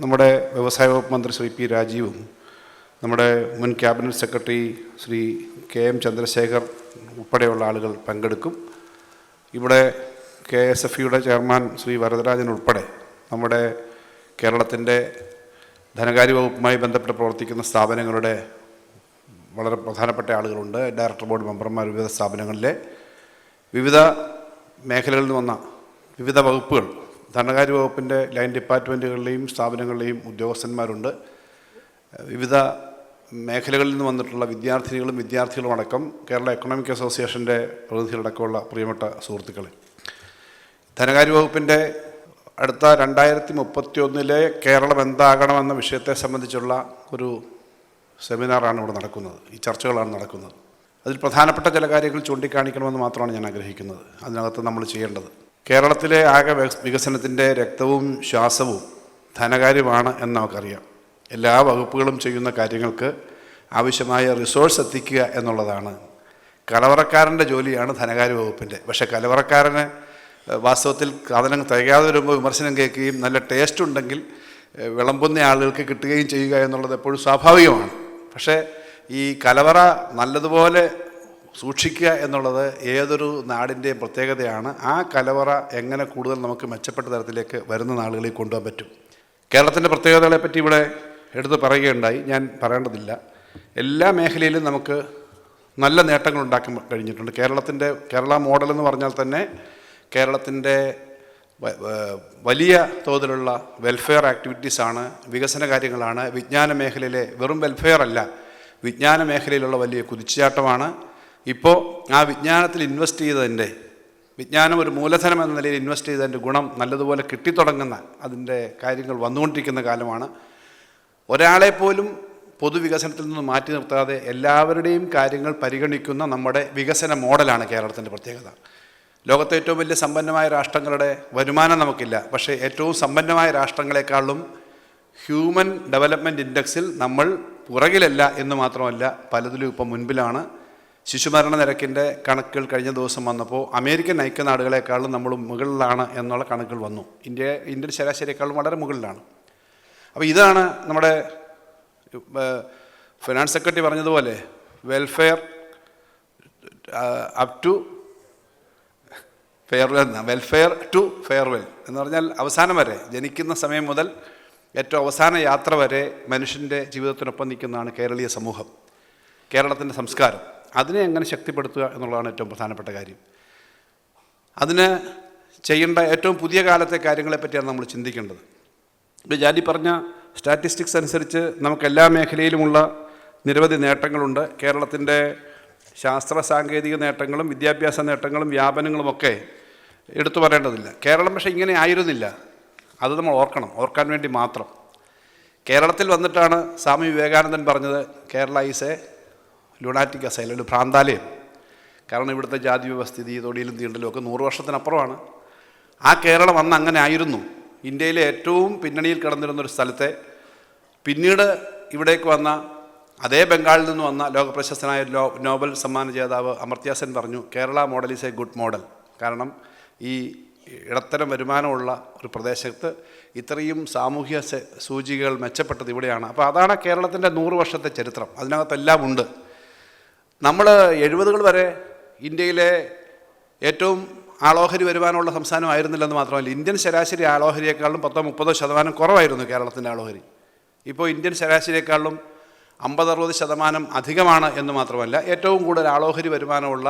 നമ്മുടെ വ്യവസായ വകുപ്പ് മന്ത്രി ശ്രീ P രാജീവും നമ്മുടെ മുൻ cabinet secretary Shri KM Chandrashekhar ഉൾപ്പെടെയുള്ള ആളുകൾ പങ്കെടുക്കും. ഇവിടെ KSFEയുടെ ചെയർമാൻ ശ്രീ വരദരാജൻ ഉൾപ്പെടെ നമ്മുടെ കേരളത്തിൻ്റെ ധനകാര്യ വകുപ്പുമായി ബന്ധപ്പെട്ട് പ്രവർത്തിക്കുന്ന സ്ഥാപനങ്ങളുടെ വളരെ പ്രധാനപ്പെട്ട ആളുകളുണ്ട്. ഡയറക്ടർ ബോർഡ് മെമ്പർമാർ, വിവിധ സ്ഥാപനങ്ങളിലെ വിവിധ മേഖലകളിൽ നിന്ന് വന്ന വിവിധ വകുപ്പുകൾ, ധനകാര്യ വകുപ്പിൻ്റെ ലൈൻ ഡിപ്പാർട്ട്മെൻറ്റുകളിലെയും സ്ഥാപനങ്ങളിലെയും ഉദ്യോഗസ്ഥന്മാരുണ്ട്. വിവിധ മേഖലകളിൽ നിന്ന് വന്നിട്ടുള്ള വിദ്യാർത്ഥികളും അടക്കം കേരള എക്കണോമിക് അസോസിയേഷൻ്റെ പ്രതിനിധികളടക്കമുള്ള പ്രിയപ്പെട്ട സുഹൃത്തുക്കളെ, ധനകാര്യ വകുപ്പിൻ്റെ അടുത്ത 2031 കേരളം എന്താകണമെന്ന വിഷയത്തെ സംബന്ധിച്ചുള്ള ഒരു സെമിനാറാണ് ഇവിടെ നടക്കുന്നത്. ഈ ചർച്ചകളാണ് നടക്കുന്നത്. അതിൽ പ്രധാനപ്പെട്ട ചില കാര്യങ്ങൾ ചൂണ്ടിക്കാണിക്കണമെന്ന് മാത്രമാണ് ഞാൻ ആഗ്രഹിക്കുന്നത്. അതിനകത്ത് നമ്മൾ ചെയ്യേണ്ടത്, കേരളത്തിലെ ആകെ വികസനത്തിൻ്റെ രക്തവും ശ്വാസവും ധനകാര്യമാണ് എന്ന് നമുക്കറിയാം. എല്ലാ വകുപ്പുകളും ചെയ്യുന്ന കാര്യങ്ങൾക്ക് ആവശ്യമായ റിസോഴ്സ് എത്തിക്കുക എന്നുള്ളതാണ് കലവറക്കാരൻ്റെ ജോലിയാണ് ധനകാര്യ വകുപ്പിൻ്റെ. പക്ഷേ കലവറക്കാരന് വാസ്തവത്തിൽ സാധനം തികയാതെ വരുമ്പോൾ വിമർശനം കേൾക്കുകയും നല്ല ടേസ്റ്റ് ഉണ്ടെങ്കിൽ വിളമ്പുന്ന ആളുകൾക്ക് കിട്ടുകയും ചെയ്യുക എന്നുള്ളത് എപ്പോഴും സ്വാഭാവികമാണ്. പക്ഷേ ഈ കലവറ നല്ലതുപോലെ സൂക്ഷിക്കുക എന്നുള്ളത് ഏതൊരു നാടിൻ്റെയും പ്രത്യേകതയാണ്. ആ കലവറ എങ്ങനെ കൂടുതൽ നമുക്ക് മെച്ചപ്പെട്ട തരത്തിലേക്ക് വരുന്ന നാളുകളിൽ കൊണ്ടുപോകാൻ പറ്റും. കേരളത്തിൻ്റെ പ്രത്യേകതകളെപ്പറ്റി ഇവിടെ എടുത്ത് പറയുകയുണ്ടായി, ഞാൻ പറയേണ്ടതില്ല. എല്ലാ മേഖലയിലും നമുക്ക് നല്ല നേട്ടങ്ങൾ ഉണ്ടാക്കാൻ കഴിഞ്ഞിട്ടുണ്ട്. കേരള മോഡൽ എന്ന് പറഞ്ഞാൽ തന്നെ കേരളത്തിൻ്റെ വലിയ തോതിലുള്ള വെൽഫെയർ ആക്ടിവിറ്റീസാണ്, വികസന കാര്യങ്ങളാണ്. വിജ്ഞാന മേഖലയിലെ വെറും വെൽഫെയർ അല്ല, വിജ്ഞാന മേഖലയിലുള്ള വലിയ കുതിച്ചുചാട്ടമാണ്. ഇപ്പോൾ ആ വിജ്ഞാനത്തിൽ ഇൻവെസ്റ്റ് ചെയ്തതിൻ്റെ, വിജ്ഞാനം ഒരു മൂലധനം എന്ന നിലയിൽ ഇൻവെസ്റ്റ് ചെയ്തതിൻ്റെ ഗുണം നല്ലതുപോലെ കിട്ടിത്തുടങ്ങുന്ന അതിൻ്റെ കാര്യങ്ങൾ വന്നുകൊണ്ടിരിക്കുന്ന കാലമാണ്. ഒരാളെപ്പോലും പൊതുവികസനത്തിൽ നിന്ന് മാറ്റി നിർത്താതെ എല്ലാവരുടെയും കാര്യങ്ങൾ പരിഗണിക്കുന്ന നമ്മുടെ വികസന മോഡലാണ് കേരളത്തിൻ്റെ പ്രത്യേകത. ലോകത്തെ ഏറ്റവും വലിയ സമ്പന്നമായ രാഷ്ട്രങ്ങളുടെ വരുമാനം നമുക്കില്ല, പക്ഷേ ഏറ്റവും സമ്പന്നമായ രാഷ്ട്രങ്ങളെക്കാളും ഹ്യൂമൻ ഡെവലപ്മെൻറ്റ് ഇൻഡെക്സിൽ നമ്മൾ പുറകിലല്ല എന്ന് മാത്രമല്ല, പലതിലും ഇപ്പം മുൻപിലാണ്. ശിശുമരണ നിരക്കിൻ്റെ കണക്കുകൾ കഴിഞ്ഞ ദിവസം വന്നപ്പോൾ അമേരിക്കൻ ഐക്യനാടുകളെക്കാളും നമ്മൾ മുകളിലാണ് എന്നുള്ള കണക്കുകൾ വന്നു. ഇന്ത്യൻ ശരാശരിയേക്കാളും വളരെ മുകളിലാണ്. അപ്പോൾ ഇതാണ് നമ്മുടെ ഫിനാൻസ് സെക്രട്ടറി പറഞ്ഞതുപോലെ welfare up to farewell, welfare to farewell എന്ന് പറഞ്ഞാൽ അവസാനം വരെ, ജനിക്കുന്ന സമയം മുതൽ ഏറ്റവും അവസാന യാത്ര വരെ മനുഷ്യൻ്റെ ജീവിതത്തിനൊപ്പം നിൽക്കുന്നതാണ് കേരളീയ സമൂഹം, കേരളത്തിൻ്റെ സംസ്കാരം. അതിനെ എങ്ങനെ ശക്തിപ്പെടുത്തുക എന്നുള്ളതാണ് ഏറ്റവും പ്രധാനപ്പെട്ട കാര്യം. അതിന് ചെയ്യേണ്ട ഏറ്റവും പുതിയ കാലത്തെ കാര്യങ്ങളെപ്പറ്റിയാണ് നമ്മൾ ചിന്തിക്കേണ്ടത്. ഇപ്പോൾ ജാലി പറഞ്ഞ സ്റ്റാറ്റിസ്റ്റിക്സ് അനുസരിച്ച് നമുക്ക് എല്ലാ മേഖലയിലുമുള്ള നിരവധി നേട്ടങ്ങളുണ്ട്. കേരളത്തിൻ്റെ ശാസ്ത്ര സാങ്കേതിക നേട്ടങ്ങളും വിദ്യാഭ്യാസ നേട്ടങ്ങളും വ്യാപനങ്ങളുമൊക്കെ എടുത്തു പറയേണ്ടതില്ല. കേരളം പക്ഷേ ഇങ്ങനെ ആയിരുന്നില്ല, അത് നമ്മൾ ഓർക്കാൻ വേണ്ടി മാത്രം. കേരളത്തിൽ വന്നിട്ടാണ് സ്വാമി വിവേകാനന്ദൻ പറഞ്ഞത് Kerala is A lunatic asylum, ഒരു ഭ്രാന്താലയം. കാരണം ഇവിടുത്തെ ജാതി വ്യവസ്ഥിതി, തൊടിയിലും തീണ്ടലും ഒക്കെ 100 വർഷത്തിനപ്പുറമാണ്. ആ കേരളം അന്ന് അങ്ങനെ ആയിരുന്നു. ഇന്ത്യയിലെ ഏറ്റവും പിന്നണിയിൽ കിടന്നിരുന്നൊരു സ്ഥലത്തെ പിന്നീട് ഇവിടേക്ക് വന്ന അതേ ബംഗാളിൽ നിന്ന് വന്ന ലോകപ്രശസ്തനായ നോബൽ സമ്മാന ജേതാവ് അമർത്യ സെൻ പറഞ്ഞു Kerala model is A good model. കാരണം ഈ ഇടത്തരം വരുമാനമുള്ള ഒരു പ്രദേശത്ത് ഇത്രയും സാമൂഹ്യ സൂചികകൾ മെച്ചപ്പെട്ടത് ഇവിടെയാണ്. അപ്പോൾ അതാണ് കേരളത്തിൻ്റെ 100 വർഷത്തെ ചരിത്രം, അതിനകത്തെല്ലാം ഉണ്ട്. നമ്മൾ 70കൾ വരെ ഇന്ത്യയിലെ ഏറ്റവും ആളോഹരി വരുമാനമുള്ള സംസ്ഥാനമായിരുന്നില്ലെന്ന് മാത്രമല്ല, ഇന്ത്യൻ ശരാശരി ആളോഹരിയേക്കാളും 10-30% കുറവായിരുന്നു കേരളത്തിൻ്റെ ആളോഹരി. ഇപ്പോൾ ഇന്ത്യൻ ശരാശരിയേക്കാളും 50-60% അധികമാണ് എന്ന് മാത്രമല്ല, ഏറ്റവും കൂടുതൽ ആളോഹരി വരുമാനമുള്ള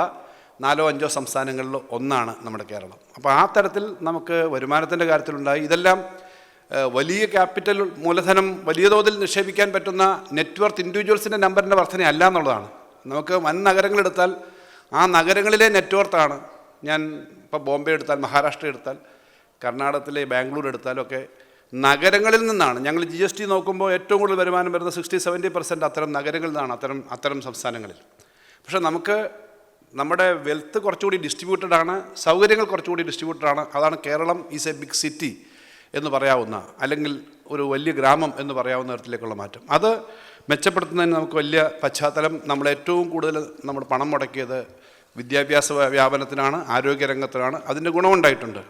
4-5 സംസ്ഥാനങ്ങളിൽ ഒന്നാണ് നമ്മുടെ കേരളം. അപ്പോൾ ആ തരത്തിൽ നമുക്ക് വരുമാനത്തിൻ്റെ കാര്യത്തിലുണ്ടായി. ഇതെല്ലാം വലിയ ക്യാപിറ്റൽ മൂലധനം വലിയ തോതിൽ നിക്ഷേപിക്കാൻ പറ്റുന്ന നെറ്റ്വർത്ത് ഇൻഡിവിജ്വൽസിൻ്റെ നമ്പറിൻ്റെ വർധനയല്ല എന്നുള്ളതാണ്. നമുക്ക് വൻ നഗരങ്ങളെടുത്താൽ ആ നഗരങ്ങളിലെ നെറ്റ്വർത്താണ്. ഞാൻ ഇപ്പോൾ ബോംബെ എടുത്താൽ, മഹാരാഷ്ട്ര എടുത്താൽ, കർണാടകത്തിലെ ബാംഗ്ലൂർ എടുത്താലൊക്കെ നഗരങ്ങളിൽ നിന്നാണ്. ഞങ്ങൾ GST നോക്കുമ്പോൾ ഏറ്റവും കൂടുതൽ വരുമാനം വരുന്നത് 60-70% അത്തരം നഗരങ്ങളിൽ നിന്നാണ്, അത്തരം സംസ്ഥാനങ്ങളിൽ. പക്ഷേ നമുക്ക് നമ്മുടെ വെൽത്ത് കുറച്ചുകൂടി ഡിസ്ട്രിബ്യൂട്ടഡ് ആണ്, സൗകര്യങ്ങൾ കുറച്ചുകൂടി ഡിസ്ട്രിബ്യൂട്ടഡ് ആണ്. അതാണ് Keralam is a big city എന്ന് പറയാവുന്ന, അല്ലെങ്കിൽ ഒരു വലിയ ഗ്രാമം എന്ന് പറയാവുന്ന തരത്തിലേക്കുള്ള മാറ്റം. അത് മെച്ചപ്പെടുത്തുന്നതിന് നമുക്ക് വലിയ പശ്ചാത്തലം, നമ്മൾ ഏറ്റവും കൂടുതൽ നമ്മൾ പണം മുടക്കിയത് വിദ്യാഭ്യാസ വ്യാപനത്തിനാണ്, ആരോഗ്യരംഗത്തിനാണ്. അതിൻ്റെ ഗുണമുണ്ടായിട്ടുണ്ട്.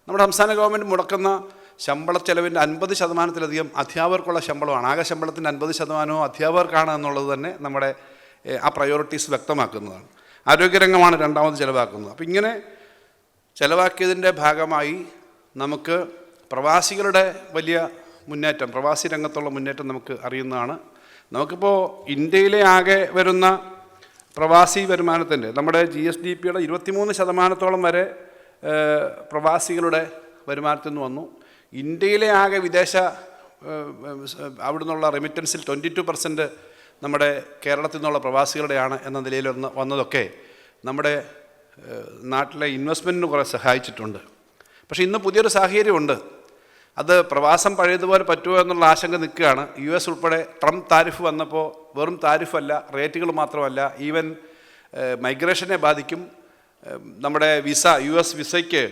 നമ്മുടെ സംസ്ഥാന ഗവൺമെൻറ് മുടക്കുന്ന ശമ്പള ചെലവിൻ്റെ 50%-ലധികം അധ്യാപകർക്കുള്ള ശമ്പളമാണ്. ആകെ ശമ്പളത്തിൻ്റെ 50% അധ്യാപകർക്കാണ് എന്നുള്ളത് തന്നെ നമ്മുടെ ആ പ്രയോറിറ്റീസ് വ്യക്തമാക്കുന്നതാണ്. ആരോഗ്യരംഗമാണ് രണ്ടാമത് ചിലവാക്കുന്നത്. അപ്പോൾ ഇങ്ങനെ ചിലവാക്കിയതിൻ്റെ ഭാഗമായി നമുക്ക് പ്രവാസികളുടെ വലിയ മുന്നേറ്റം, പ്രവാസി രംഗത്തുള്ള മുന്നേറ്റം നമുക്ക് അറിയുന്നതാണ്. നമുക്കിപ്പോൾ ഇന്ത്യയിലെ ആകെ വരുന്ന പ്രവാസി വരുമാനത്തിൻ്റെ നമ്മുടെ GSDPയുടെ 23% വരെ പ്രവാസികളുടെ വരുമാനത്തിൽ നിന്ന് വന്നു. ഇന്ത്യയിലെ ആകെ വിദേശ അവിടെ നിന്നുള്ള റെമിറ്റൻസിൽ 22% നമ്മുടെ കേരളത്തിൽ നിന്നുള്ള പ്രവാസികളുടെയാണ് എന്ന നിലയിൽ വന്നതൊക്കെ നമ്മുടെ നാട്ടിലെ ഇൻവെസ്റ്റ്മെൻറ്റിന് കുറേ സഹായിച്ചിട്ടുണ്ട്. പക്ഷേ ഇന്ന് പുതിയൊരു സാഹചര്യമുണ്ട്. അത് പ്രവാസം പഴയതുപോലെ പറ്റുമോ എന്നുള്ള ആശങ്ക നിൽക്കുകയാണ്. US ഉൾപ്പെടെ ട്രംപ് താരിഫ് വന്നപ്പോൾ വെറും താരിഫല്ല, റേറ്റുകൾ മാത്രമല്ല, ഈവൻ മൈഗ്രേഷനെ ബാധിക്കും. നമ്മുടെ US വിസയ്ക്ക്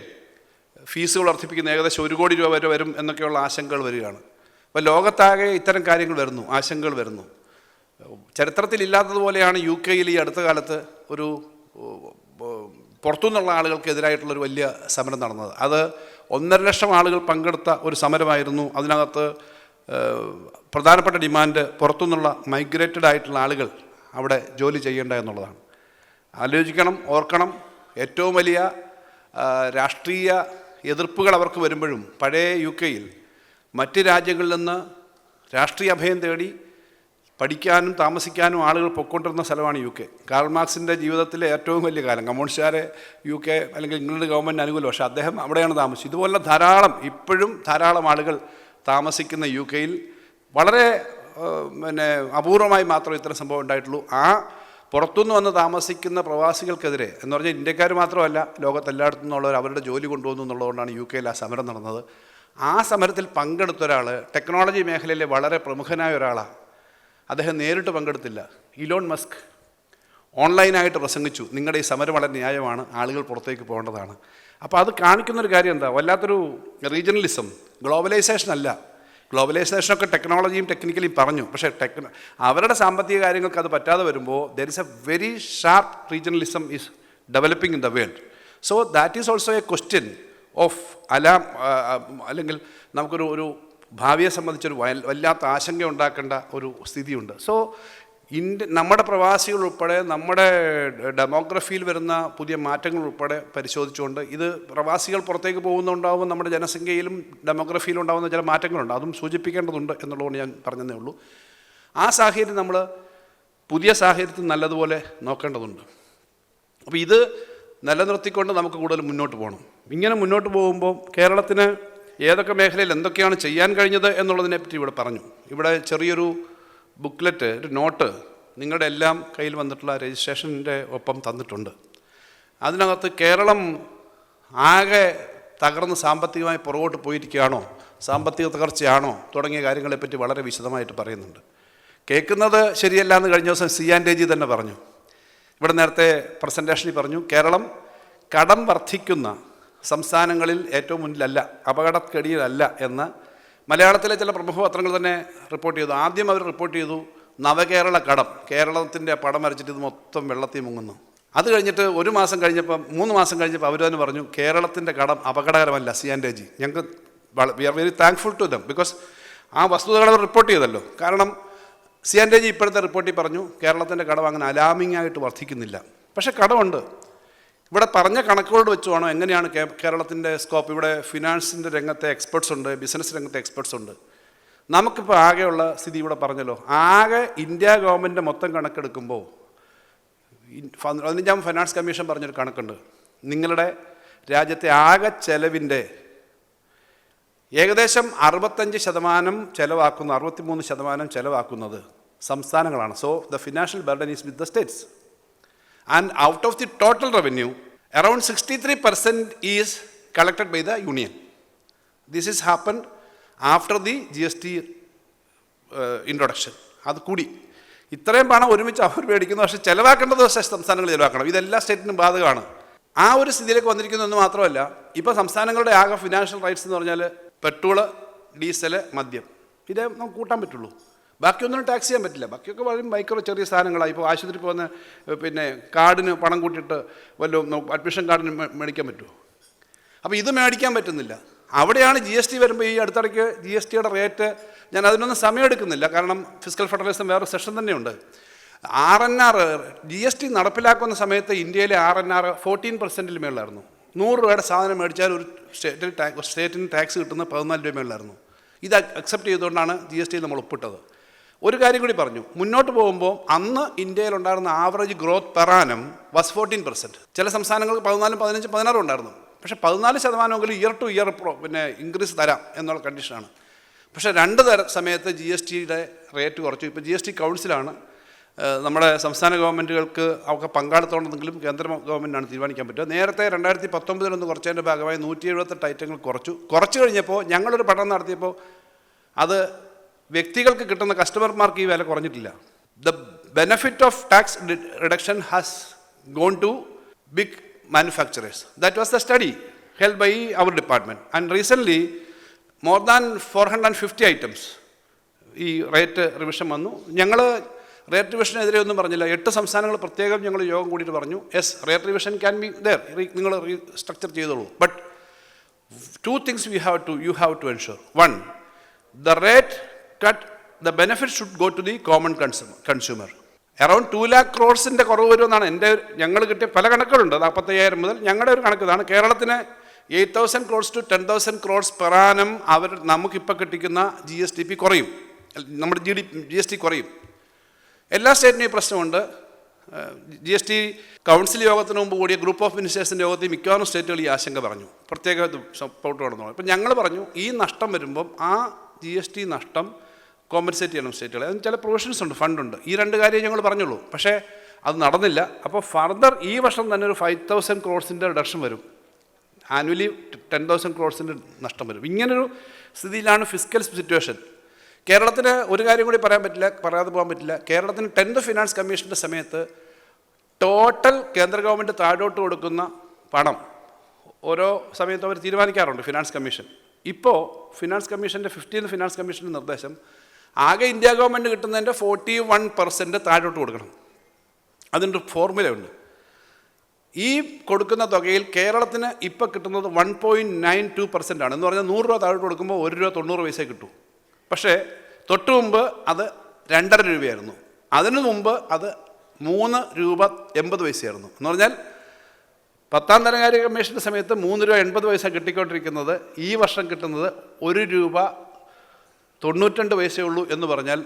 ഫീസുകൾ വർദ്ധിപ്പിക്കുന്ന ഏകദേശം 1 കോടി രൂപ വരെ വരും എന്നൊക്കെയുള്ള ആശങ്കകൾ വരികയാണ്. അപ്പോൾ ലോകത്താകെ ഇത്തരം കാര്യങ്ങൾ വരുന്നു, ആശങ്കകൾ വരുന്നു. ചരിത്രത്തിലില്ലാത്തതുപോലെയാണ് UK ഈ അടുത്ത കാലത്ത് ഒരു പുറത്തുനിന്നുള്ള ആളുകൾക്കെതിരായിട്ടുള്ളൊരു വലിയ സമരം നടന്നത്. അത് 1.5 ലക്ഷം ആളുകൾ പങ്കെടുത്ത ഒരു സമരമായിരുന്നു. അതിനകത്ത് പ്രധാനപ്പെട്ട ഡിമാൻഡ് പുറത്തുനിന്നുള്ള മൈഗ്രേറ്റഡ് ആയിട്ടുള്ള ആളുകൾ അവിടെ ജോലി ചെയ്യേണ്ട എന്നുള്ളതാണ്. ആലോചിക്കണം, ഓർക്കണം, ഏറ്റവും വലിയ രാഷ്ട്രീയ എതിർപ്പുകൾ അവർക്ക് വരുമ്പോഴും പഴയ UK മറ്റ് രാജ്യങ്ങളിൽ നിന്ന് രാഷ്ട്രീയ അഭയം തേടി പഠിക്കാനും താമസിക്കാനും ആളുകൾ പൊയ്ക്കൊണ്ടിരുന്ന സ്ഥലമാണ് UK. കാൾ മാർക്സിൻ്റെ ജീവിതത്തിലെ ഏറ്റവും വലിയ കാലം. കമ്മ്യൂണിസ്റ്റുകാരെ UK അല്ലെങ്കിൽ ഇംഗ്ലണ്ട് ഗവൺമെൻറ് അനുകൂലം, പക്ഷേ അദ്ദേഹം അവിടെയാണ് താമസിച്ചത്. ഇതുപോലെ ഇപ്പോഴും ധാരാളം ആളുകൾ താമസിക്കുന്ന UK വളരെ അപൂർവമായി മാത്രമേ ഇത്തരം സംഭവം ഉണ്ടായിട്ടുള്ളൂ. ആ പുറത്തുനിന്ന് വന്ന് താമസിക്കുന്ന പ്രവാസികൾക്കെതിരെ എന്ന് പറഞ്ഞാൽ ഇന്ത്യക്കാർ മാത്രമല്ല, ലോകത്തെല്ലായിടത്തു നിന്നുള്ളവർ അവരുടെ ജോലി കൊണ്ടുപോകുന്നു എന്നുള്ളതുകൊണ്ടാണ് UK ആ സമരം നടന്നത്. ആ സമരത്തിൽ പങ്കെടുത്ത ഒരാൾ ടെക്നോളജി മേഖലയിലെ വളരെ പ്രമുഖനായ ഒരാളാണ്. അദ്ദേഹം നേരിട്ട് പങ്കെടുത്തില്ല. ഇലോൺ മസ്ക് ഓൺലൈനായിട്ട് പ്രസംഗിച്ചു, നിങ്ങളുടെ ഈ സമരം വളരെ ന്യായമാണ്, ആളുകൾ പുറത്തേക്ക് പോകേണ്ടതാണ്. അപ്പോൾ അത് കാണിക്കുന്നൊരു കാര്യം എന്താ, വല്ലാത്തൊരു റീജിയണലിസം, ഗ്ലോബലൈസേഷൻ അല്ല. ഗ്ലോബലൈസേഷനൊക്കെ ടെക്നോളജിയും ടെക്നിക്കലിയും പറഞ്ഞു, പക്ഷേ അവരുടെ സാമ്പത്തിക കാര്യങ്ങൾക്ക് അത് പറ്റാതെ വരുമ്പോൾ there is A very sharp regionalism is developing in the world. So that is also A question of അല്ലെങ്കിൽ നമുക്കൊരു ഭാവിയെ സംബന്ധിച്ചൊരു വല്ലാത്ത ആശങ്ക ഉണ്ടാക്കേണ്ട ഒരു സ്ഥിതിയുണ്ട്. സോ നമ്മുടെ പ്രവാസികൾ ഉൾപ്പെടെ നമ്മുടെ ഡെമോഗ്രഫിയിൽ വരുന്ന പുതിയ മാറ്റങ്ങൾ ഉൾപ്പെടെ പരിശോധിച്ചുകൊണ്ട് ഇത് പ്രവാസികൾ പുറത്തേക്ക് പോകുന്നുണ്ടാകുമ്പോൾ നമ്മുടെ ജനസംഖ്യയിലും ഡെമോഗ്രഫിയിലും ഉണ്ടാകുന്ന ചില മാറ്റങ്ങളുണ്ട്, അതും സൂചിപ്പിക്കേണ്ടതുണ്ട് എന്നുള്ളതുകൊണ്ട് ഞാൻ പറഞ്ഞതേ ഉള്ളൂ. ആ സാഹചര്യം നമ്മൾ പുതിയ സാഹചര്യത്തിൽ നല്ലതുപോലെ നോക്കേണ്ടതുണ്ട്. അപ്പോൾ ഇത് നിലനിർത്തിക്കൊണ്ട് നമുക്ക് കൂടുതൽ മുന്നോട്ട് പോകണം. ഇങ്ങനെ മുന്നോട്ട് പോകുമ്പോൾ കേരളത്തിന് ഏതൊക്കെ മേഖലയിൽ എന്തൊക്കെയാണ് ചെയ്യാൻ കഴിഞ്ഞത് എന്നുള്ളതിനെപ്പറ്റി ഇവിടെ പറഞ്ഞു. ഇവിടെ ചെറിയൊരു ബുക്ക്ലെറ്റ്, ഒരു നോട്ട് നിങ്ങളുടെ എല്ലാം കയ്യിൽ വന്നിട്ടുള്ള രജിസ്ട്രേഷൻ്റെ ഒപ്പം തന്നിട്ടുണ്ട്. അതിനകത്ത് കേരളം ആകെ തകർന്ന് സാമ്പത്തികമായി പുറകോട്ട് പോയിരിക്കുകയാണോ, സാമ്പത്തിക തകർച്ചയാണോ തുടങ്ങിയ കാര്യങ്ങളെപ്പറ്റി വളരെ വിശദമായിട്ട് പറയുന്നുണ്ട്. കേൾക്കുന്നത് ശരിയല്ല എന്ന് കഴിഞ്ഞ ദിവസം CNTG തന്നെ പറഞ്ഞു. ഇവിടെ നേരത്തെ പ്രസൻറ്റേഷനിൽ പറഞ്ഞു കേരളം കടം വർദ്ധിക്കുന്ന സംസ്ഥാനങ്ങളിൽ ഏറ്റവും മുന്നിലല്ല, അപകടക്കെടിയിലല്ല എന്ന് മലയാളത്തിലെ ചില പ്രമുഖ പത്രങ്ങൾ തന്നെ റിപ്പോർട്ട് ചെയ്തു. ആദ്യം അവർ റിപ്പോർട്ട് ചെയ്തു നവകേരള കടം, കേരളത്തിൻ്റെ പടം വരച്ചിട്ട് ഇത് മൊത്തം വെള്ളത്തിൽ മുങ്ങുന്നു. അത് കഴിഞ്ഞിട്ട് 3 മാസം കഴിഞ്ഞപ്പോൾ അവർ തന്നെ പറഞ്ഞു കേരളത്തിൻ്റെ കടം അപകടകരമല്ല. CNTG ഞങ്ങൾക്ക് we are very thankful to them, because ആ വസ്തുതകൾ അവർ റിപ്പോർട്ട് ചെയ്തല്ലോ. കാരണം CNTG ഇപ്പോഴത്തെ റിപ്പോർട്ടിൽ പറഞ്ഞു കേരളത്തിൻ്റെ കടം അങ്ങനെ അലാമിംഗ് ആയിട്ട് വർദ്ധിക്കുന്നില്ല. പക്ഷേ കടമുണ്ട്. ഇവിടെ പറഞ്ഞ കണക്കുകളോട് വെച്ച് വേണം എങ്ങനെയാണ് കേരളത്തിൻ്റെ സ്കോപ്പ്. ഇവിടെ ഫിനാൻസിൻ്റെ രംഗത്തെ എക്സ്പെർട്സ് ഉണ്ട്, ബിസിനസ് രംഗത്തെ എക്സ്പെർട്സ് ഉണ്ട്. നമുക്കിപ്പോൾ ആകെയുള്ള സ്ഥിതി ഇവിടെ പറഞ്ഞല്ലോ. ആകെ ഇന്ത്യ ഗവൺമെൻറ് മൊത്തം കണക്കെടുക്കുമ്പോൾ ഞാൻ ഫിനാൻസ് കമ്മീഷൻ പറഞ്ഞൊരു കണക്കുണ്ട്. നിങ്ങളുടെ രാജ്യത്തെ ആകെ ചെലവിൻ്റെ ഏകദേശം 65% ചിലവാക്കുന്ന 63% ചിലവാക്കുന്നത് സംസ്ഥാനങ്ങളാണ്. So the financial burden is with the states. And out of the total revenue, around 63% is collected by the union. This has happened after the GST introduction. അത് കൂടി ഇത്രയും പണം ഒരുമിച്ച് അവർ മേടിക്കുന്നു, പക്ഷേ ചിലവാക്കേണ്ടത് സംസ്ഥാനങ്ങൾ ചിലവാക്കണം. ഇതെല്ലാ സ്റ്റേറ്റിനും ബാധകമാണ്. ആ ഒരു സ്ഥിതിയിലേക്ക് വന്നിരിക്കുന്നതെന്ന് മാത്രമല്ല, ഇപ്പോൾ സംസ്ഥാനങ്ങളുടെ ആകെ ഫിനാൻഷ്യൽ റൈറ്റ്സ് എന്ന് പറഞ്ഞാൽ പെട്രോള്, ഡീസല്, മദ്യം, ഇതേ നമുക്ക് കൂട്ടാൻ പറ്റുള്ളൂ. ബാക്കിയൊന്നും ടാക്സ് ചെയ്യാൻ പറ്റില്ല. ബാക്കിയൊക്കെ വളരെ മൈക്രോ ചെറിയ സാധനങ്ങളാണ്. ഇപ്പോൾ ആശുപത്രി പോകുന്ന പിന്നെ കാർഡിന് പണം കൂട്ടിയിട്ട് വല്ലതും അഡ്മിഷൻ കാർഡിന് മേടിക്കാൻ പറ്റുമോ? അപ്പോൾ ഇത് മേടിക്കാൻ പറ്റുന്നില്ല. അവിടെയാണ് GST വരുമ്പോൾ ഈ അടുത്തിടയ്ക്ക് GSTയുടെ റേറ്റ്, ഞാൻ അതിനൊന്നും സമയമെടുക്കുന്നില്ല, കാരണം ഫിസിക്കൽ ഫെഡറലിസം വേറെ സെഷൻ തന്നെയുണ്ട്. RNR GST നടപ്പിലാക്കുന്ന സമയത്ത് ഇന്ത്യയിലെ RNR 14% മേളിലായിരുന്നു. 100 രൂപയുടെ സാധനം മേടിച്ചാൽ ഒരു സ്റ്റേറ്റിന് ടാക്സ് കിട്ടുന്നത് 14 രൂപ മേളിലായിരുന്നു. ഇത് അക്സെപ്റ്റ് ചെയ്തുകൊണ്ടാണ് GST നമ്മൾ ഒപ്പിട്ടത്. ഒരു കാര്യം കൂടി പറഞ്ഞു, മുന്നോട്ട് പോകുമ്പോൾ അന്ന് ഇന്ത്യയിലുണ്ടായിരുന്ന average growth per annum was 14%. ചില സംസ്ഥാനങ്ങൾക്ക് 14, 15, 16 ഉണ്ടായിരുന്നു. പക്ഷേ 14% ഇയർ ടു ഇയർ പിന്നെ ഇൻക്രീസ് തരാം എന്നുള്ള കണ്ടീഷനാണ്. പക്ഷേ 2 സമയത്ത് GSTയുടെ റേറ്റ് കുറച്ചു. ഇപ്പോൾ GST കൗൺസിലാണ് നമ്മുടെ സംസ്ഥാന ഗവൺമെൻറ്റുകൾക്ക് അവർക്ക് പങ്കാളിത്തമുണ്ടെങ്കിലും കേന്ദ്ര ഗവൺമെൻറ്റാണ് തീരുമാനിക്കാൻ പറ്റുക. നേരത്തെ 2019 കുറച്ചതിൻ്റെ ഭാഗമായി 178 ഐറ്റങ്ങൾ കുറച്ചു കഴിഞ്ഞപ്പോൾ ഞങ്ങളൊരു പഠനം നടത്തിയപ്പോൾ അത് വ്യക്തികൾക്ക് കിട്ടുന്ന കസ്റ്റമർമാർക്ക് ഈ വില കുറഞ്ഞിട്ടില്ല. The benefit of tax reduction has gone to big manufacturers. That was the study held by our department. And recently more than 450 items ഈ റേറ്റ് റിവിഷൻ വന്നു. ഞങ്ങൾ റേറ്റ് റിവിഷനെതിരെ ഒന്നും പറഞ്ഞില്ല. 8 സംസ്ഥാനങ്ങൾ പ്രത്യേകം ഞങ്ങൾ യോഗം കൂടിയിട്ട് പറഞ്ഞു, yes rate revision can be there, നിങ്ങൾ റീസ്ട്രക്ചർ ചെയ്തോളൂ. But 2 things you have to ensure. One, the rate cut, the benefit should go to the common consumer. Around 2 lakh crores കുറവ് വരുമെന്നാണ് ഞങ്ങൾ കിട്ടിയ പല കണക്കുകളുണ്ട്. 45,000 മുതൽ ഞങ്ങളുടെ ഒരു കണക്ക് ഇതാണ്. കേരളത്തിന് 8,000 crores to 10,000 crores per annum നമുക്കിപ്പോൾ കിട്ടിക്കുന്ന GSTP കുറയും, നമ്മുടെ GST കുറയും. എല്ലാ സ്റ്റേറ്റിനും ഈ പ്രശ്നമുണ്ട്. GST കൗൺസിൽ യോഗത്തിന് മുമ്പ് കൂടിയ ഗ്രൂപ്പ് ഓഫ് മിനിസ്റ്റേഴ്സിൻ്റെ യോഗത്തിൽ മിക്കവാറും സ്റ്റേറ്റുകൾ ഈ ആശങ്ക പറഞ്ഞു, പ്രത്യേക സപ്പോർട്ട് വേണമെന്ന് പറഞ്ഞു. അപ്പം ഞങ്ങൾ പറഞ്ഞു ഈ നഷ്ടം വരുമ്പം ആ GST നഷ്ടം കോമ്പൻസേറ്റ് ചെയ്യണം സ്റ്റേറ്റുകൾ. അതിന് ചില പ്രൊവിഷൻസ് ഉണ്ട്, ഫണ്ടുണ്ട്. ഈ 2 കാര്യം ഞങ്ങൾ പറഞ്ഞുള്ളൂ. പക്ഷേ അത് നടന്നില്ല. അപ്പോൾ ഫർദർ ഈ വർഷം തന്നെ ഒരു 5,000 crores റിഡക്ഷൻ വരും. ആനുവലി 10,000 crores നഷ്ടം വരും. ഇങ്ങനൊരു സ്ഥിതിയിലാണ് ഫിസിക്കൽ സിറ്റുവേഷൻ. കേരളത്തിന് ഒരു കാര്യം കൂടി പറയാതെ പോകാൻ പറ്റില്ല. കേരളത്തിന് 10th ഫിനാൻസ് കമ്മീഷൻ്റെ സമയത്ത് ടോട്ടൽ കേന്ദ്ര ഗവൺമെൻറ് താഴോട്ട് കൊടുക്കുന്ന പണം ഓരോ സമയത്തും അവർ തീരുമാനിക്കാറുണ്ട് ഫിനാൻസ് കമ്മീഷൻ. ഇപ്പോൾ ഫിനാൻസ് കമ്മീഷൻ്റെ 15th ഫിനാൻസ് കമ്മീഷൻ്റെ നിർദ്ദേശം ആകെ ഇന്ത്യ ഗവൺമെൻറ് കിട്ടുന്നതിൻ്റെ 41% താഴോട്ട് കൊടുക്കണം. അതിൻ്റെ ഫോർമുലയുണ്ട്. ഈ കൊടുക്കുന്ന തുകയിൽ കേരളത്തിന് ഇപ്പോൾ കിട്ടുന്നത് 1.92% ആണ്. എന്ന് പറഞ്ഞാൽ 100 രൂപ താഴോട്ട് കൊടുക്കുമ്പോൾ 1 രൂപ 90 പൈസ കിട്ടും. പക്ഷേ തൊട്ട് മുമ്പ് അത് 2.5 രൂപയായിരുന്നു. അതിനു മുമ്പ് അത് 3 രൂപ 80 പൈസയായിരുന്നു. എന്ന് പറഞ്ഞാൽ 10ാം ധനകാര്യ കമ്മീഷൻ്റെ സമയത്ത് 3 രൂപ 80 പൈസ കിട്ടിക്കൊണ്ടിരിക്കുന്നത് ഈ വർഷം കിട്ടുന്നത് 1 രൂപ 92 പൈസയേ ഉള്ളൂ. എന്ന് പറഞ്ഞാൽ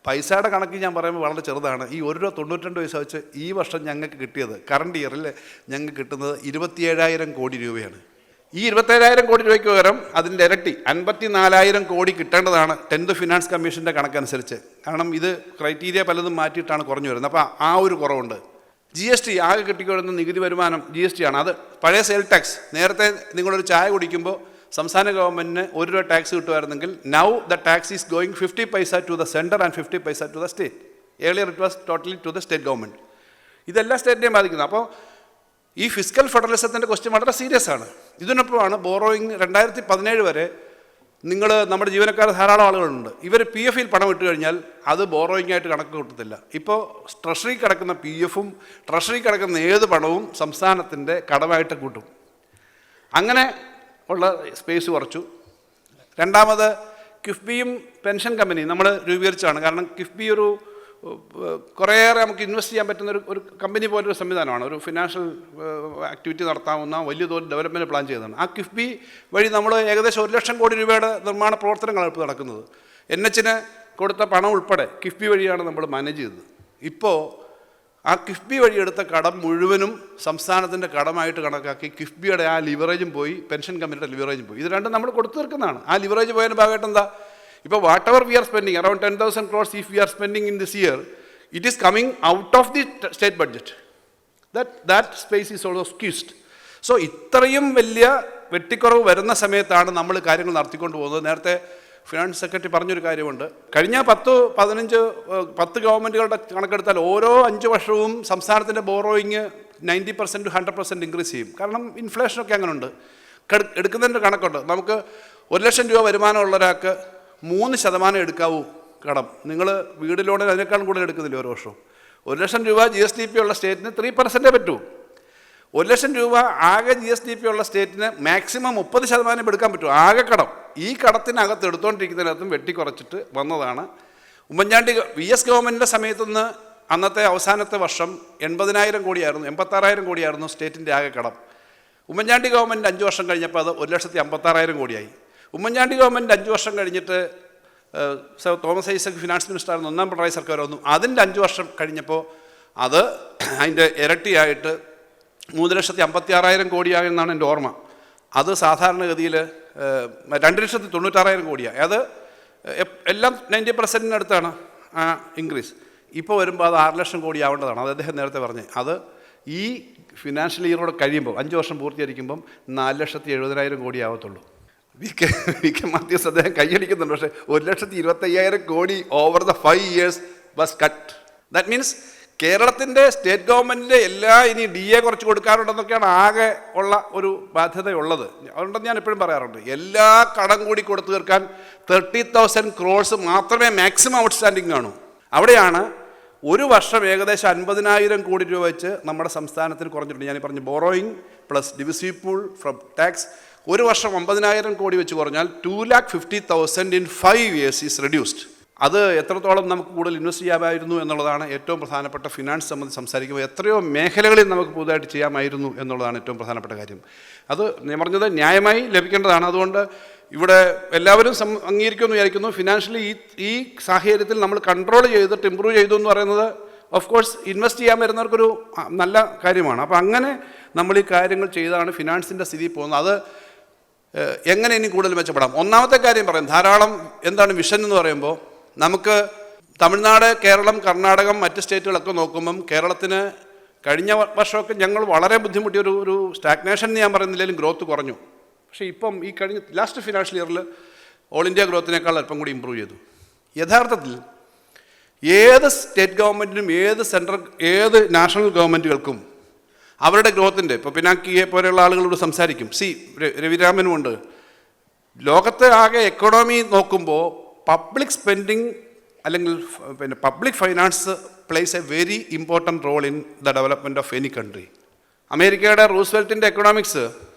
പൈസയുടെ കണക്ക് ഞാൻ പറയുമ്പോൾ വളരെ ചെറുതാണ്. ഈ 1 രൂപ 92 പൈസ വെച്ച് ഈ വർഷം ഞങ്ങൾക്ക് കിട്ടിയത് കറണ്ട് ഇയറിൽ ഞങ്ങൾക്ക് കിട്ടുന്നത് 27,000 കോടി രൂപയാണ്. ഈ 27,000 കോടി രൂപയ്ക്ക് പകരം അതിൻ്റെ ഇരട്ടി 54,000 കോടി കിട്ടേണ്ടതാണ് 10th ഫിനാൻസ് കമ്മീഷൻ്റെ കണക്കനുസരിച്ച്. കാരണം ഇത് ക്രൈറ്റീരിയ പലതും മാറ്റിയിട്ടാണ് കുറഞ്ഞു വരുന്നത്. അപ്പോൾ ആ ഒരു കുറവുണ്ട്. GST ആകെ കിട്ടിക്കൊള്ളുന്ന നികുതി വരുമാനം GST ആണ്. അത് പഴയ സെയിൽ ടാക്സ്. നേരത്തെ നിങ്ങളൊരു ചായ കുടിക്കുമ്പോൾ സംസ്ഥാന ഗവൺമെൻറ്റിന് 1 രൂപ ടാക്സ് കിട്ടുമായിരുന്നെങ്കിൽ now the tax is going 50 paisa to the centre and 50 paisa to the state. Earlier it was totally to the state government. ഇതെല്ലാ സ്റ്റേറ്റിനെയും ബാധിക്കുന്നത്. അപ്പോൾ ഈ ഫിസിക്കൽ ഫെഡറലിസത്തിൻ്റെ ക്വസ്റ്റ്യൻ വളരെ സീരിയസ് ആണ്. ഇതിനൊപ്പമാണ് ബോറോയിങ്. 2017 വരെ നമ്മുടെ ജീവനക്കാർ ധാരാളം ആളുകളുണ്ട്. ഇവർ PF-ൽ പണം ഇട്ട് കഴിഞ്ഞാൽ അത് ബോറോയിങ് ആയിട്ട് കണക്ക് കിട്ടത്തില്ല. ഇപ്പോൾ ട്രഷറി കിടക്കുന്ന PF-ഉം ട്രഷറി കിടക്കുന്ന ഏത് പണവും സംസ്ഥാനത്തിൻ്റെ കടമായിട്ട് കൂട്ടും. അങ്ങനെ ഉള്ള സ്പേസ് കുറച്ചു. രണ്ടാമത് കിഫ്ബിയും പെൻഷൻ കമ്പനി നമ്മൾ രൂപീകരിച്ചാണ്. കാരണം കിഫ്ബി കുറേയേറെ നമുക്ക് ഇൻവെസ്റ്റ് ചെയ്യാൻ പറ്റുന്ന ഒരു കമ്പനി പോലൊരു സംവിധാനമാണ്. ഒരു ഫിനാൻഷ്യൽ ആക്ടിവിറ്റി നടത്താവുന്ന വലിയ തോതിൽ ഡെവലപ്മെൻറ്റ് പ്ലാൻ ചെയ്തതാണ്. ആ കിഫ്ബി വഴി നമ്മൾ ഏകദേശം 1 ലക്ഷം കോടി രൂപയുടെ നിർമ്മാണ പ്രവർത്തനങ്ങളാണ് ഇപ്പോൾ നടക്കുന്നത്. NH-ന് കൊടുത്ത പണം ഉൾപ്പെടെ കിഫ്ബി വഴിയാണ് നമ്മൾ മാനേജ് ചെയ്തത്. ഇപ്പോൾ ആ കിഫ്ബി വഴി എടുത്ത കടം മുഴുവനും സംസ്ഥാനത്തിൻ്റെ കടമായിട്ട് കണക്കാക്കി കിഫ്ബിയുടെ ആ ലിവറേജും പോയി, പെൻഷൻ കമ്പനിയുടെ ലിവറേജും പോയി. ഇത് രണ്ടും നമ്മൾ കൊടുത്തു തീർക്കുന്നതാണ്. ആ ലിവറേജ് പോയതിൻ്റെ ഭാഗമായിട്ട് എന്താ, ഇപ്പോൾ whatever we are spending around 10,000 crores if we are spending in this year, it is coming out of the state budget. That space is also squeezed. So ഇത്രയും വലിയ വെട്ടിക്കുറവ് വരുന്ന സമയത്താണ് നമ്മൾ കാര്യങ്ങൾ നടത്തിക്കൊണ്ട് പോകുന്നത്. നേരത്തെ ഫിനാൻസ് സെക്രട്ടറി പറഞ്ഞൊരു കാര്യമുണ്ട്. കഴിഞ്ഞ 10 ഗവൺമെൻറ്റുകളുടെ കണക്കെടുത്താൽ ഓരോ 5 വർഷവും സംസ്ഥാനത്തിൻ്റെ ബോറോയിങ് 90% to 100% ഇൻക്രീസ് ചെയ്യും. കാരണം ഇൻഫ്ലേഷനൊക്കെ അങ്ങനെ ഉണ്ട്. എടുക്കുന്നതിൻ്റെ കണക്കുണ്ട്. നമുക്ക് 1 ലക്ഷം രൂപ വരുമാനമുള്ള ഒരാൾക്ക് 3% എടുക്കാവൂ കടം. നിങ്ങൾ വീട് ലോണിന് അതിനേക്കാളും കൂടുതൽ എടുക്കുന്നില്ല ഓരോ വർഷവും. 1 ലക്ഷം രൂപ GSDP ഉള്ള സ്റ്റേറ്റിന് 3% പറ്റൂ. 1 ലക്ഷം രൂപ ആകെ GSDP ഉള്ള സ്റ്റേറ്റിന് മാക്സിമം 30% എടുക്കാൻ പറ്റും ആകെ കടം. ഈ കടത്തിനകത്ത് എടുത്തുകൊണ്ടിരിക്കുന്നതിനകത്തും വെട്ടിക്കുറച്ചിട്ട് വന്നതാണ്. ഉമ്മൻചാണ്ടി VS ഗവൺമെൻറ്റിൻ്റെ സമയത്തുനിന്ന് അന്നത്തെ അവസാനത്തെ വർഷം 80,000 കോടിയായിരുന്നു, 86,000 കോടിയായിരുന്നു സ്റ്റേറ്റിൻ്റെ ആകെ കടം. ഉമ്മൻചാണ്ടി ഗവൺമെൻറ് 5 വർഷം കഴിഞ്ഞപ്പോൾ അത് 1,56,000 കോടിയായി. ഉമ്മൻചാണ്ടി ഗവൺമെൻറ് 5 വർഷം കഴിഞ്ഞിട്ട് തോമസ് ഐസക് ഫിനാൻസ് മിനിസ്റ്ററായിരുന്നു, 1ാം പിണറായി സർക്കാർ വന്നു. അതിൻ്റെ 5 വർഷം കഴിഞ്ഞപ്പോൾ അത് അതിൻ്റെ ഇരട്ടിയായിട്ട് 3,56,000 കോടിയായെന്നാണ് എൻ്റെ ഓർമ്മ. അത് സാധാരണഗതിയിൽ 2,96,000 കോടിയാണ്. അത് എല്ലാം 90% അടുത്താണ് ആ ഇൻക്രീസ്. ഇപ്പോൾ വരുമ്പോൾ അത് 6 ലക്ഷം കോടി ആവേണ്ടതാണ്. അത് അദ്ദേഹം നേരത്തെ പറഞ്ഞത്. അത് ഈ ഫിനാൻഷ്യൽ ഇയറോടെ കഴിയുമ്പോൾ 5 വർഷം പൂർത്തീകരിക്കുമ്പം 4,70,000 കോടി ആവത്തുള്ളൂ. വി കെ മാത്യൂസ് അദ്ദേഹം കൈയടിക്കുന്നുണ്ട്. പക്ഷേ 1,25,000 കോടി over the 5 years was cut. That means കേരളത്തിൻ്റെ സ്റ്റേറ്റ് ഗവൺമെൻറ്റിൻ്റെ എല്ലാ ഇനി DA കുറച്ച് കൊടുക്കാറുണ്ടെന്നൊക്കെയാണ് ആകെ ഉള്ള ഒരു ബാധ്യതയുള്ളത്. അതുകൊണ്ടെന്ന് ഞാൻ എപ്പോഴും പറയാറുണ്ട്, എല്ലാ കടം കൂടി കൊടുത്തു തീർക്കാൻ 30,000 crores മാത്രമേ മാക്സിമം ഔട്ട്സ്റ്റാൻഡിങ് കാണൂ. അവിടെയാണ് ഒരു വർഷം ഏകദേശം 50,000 കോടി രൂപ വെച്ച് നമ്മുടെ സംസ്ഥാനത്തിന് കുറഞ്ഞിട്ടുണ്ട്. ഞാൻ പറഞ്ഞു borrowing plus divisive pool from tax ഒരു വർഷം 50,000 കോടി വെച്ച് കുറഞ്ഞാൽ 2,50,000 in 5 years ഈസ് റെഡ്യൂസ്ഡ്. അത് എത്രത്തോളം നമുക്ക് കൂടുതൽ ഇൻവെസ്റ്റ് ചെയ്യാമായിരുന്നു എന്നുള്ളതാണ് ഏറ്റവും പ്രധാനപ്പെട്ട. ഫിനാൻസ് സംബന്ധിച്ച് സംസാരിക്കുമ്പോൾ എത്രയോ മേഖലകളിൽ നമുക്ക് പുതുതായിട്ട് ചെയ്യാമായിരുന്നു എന്നുള്ളതാണ് ഏറ്റവും പ്രധാനപ്പെട്ട കാര്യം. അത് ഞാൻ പറഞ്ഞത് ന്യായമായി ലഭിക്കേണ്ടതാണ്. അതുകൊണ്ട് ഇവിടെ എല്ലാവരും അംഗീകരിക്കുമെന്ന് വിചാരിക്കുന്നു. ഫിനാൻഷ്യലി ഈ സാഹചര്യത്തിൽ നമ്മൾ കൺട്രോൾ ചെയ്തിട്ട് ഇമ്പ്രൂവ് ചെയ്തു എന്ന് പറയുന്നത് ഓഫ് കോഴ്സ് ഇൻവെസ്റ്റ് ചെയ്യാൻ വരുന്നവർക്കൊരു നല്ല കാര്യമാണ്. അപ്പോൾ അങ്ങനെ നമ്മൾ ഈ കാര്യങ്ങൾ ചെയ്താണ് ഫിനാൻസിൻ്റെ സ്ഥിതി പോകുന്നത്. അത് എങ്ങനെ ഇനി കൂടുതൽ മെച്ചപ്പെടാം? ഒന്നാമത്തെ കാര്യം പറയാം, ധാരാളം എന്താണ് വിഷൻ എന്ന് പറയുമ്പോൾ, നമുക്ക് തമിഴ്നാട്, കേരളം, കർണാടകം, മറ്റ് സ്റ്റേറ്റുകളൊക്കെ നോക്കുമ്പം കേരളത്തിന് കഴിഞ്ഞ വർഷമൊക്കെ ഞങ്ങൾ വളരെ ബുദ്ധിമുട്ടിയ ഒരു സ്റ്റാഗ്നേഷൻ എന്ന് ഞാൻ പറയുന്നില്ലെങ്കിലും ഗ്രോത്ത് കുറഞ്ഞു. പക്ഷേ ഇപ്പം ഈ കഴിഞ്ഞ ലാസ്റ്റ് ഫിനാൻഷ്യൽ ഇയറിൽ ഓൾ ഇന്ത്യ ഗ്രോത്തിനേക്കാൾ അല്പം കൂടി ഇമ്പ്രൂവ് ചെയ്തു. യഥാർത്ഥത്തിൽ ഏത് സ്റ്റേറ്റ് ഗവൺമെൻറ്റിനും ഏത് നാഷണൽ ഗവൺമെൻറ്റുകൾക്കും അവരുടെ ഗ്രോത്തിൻ്റെ, ഇപ്പോൾ പിനാക്കിയെ പോലെയുള്ള ആളുകളോട് സംസാരിക്കും. രവിരാമനുമുണ്ട്. ലോകത്തെ ആകെ എക്കോണമി നോക്കുമ്പോൾ പബ്ലിക് സ്പെൻഡിങ് അല്ലെങ്കിൽ public finance plays a very important role in the development of any country. അമേരിക്കയുടെ റൂസ്വെൽറ്റിൻ്റെ എക്കണോമിക്സ്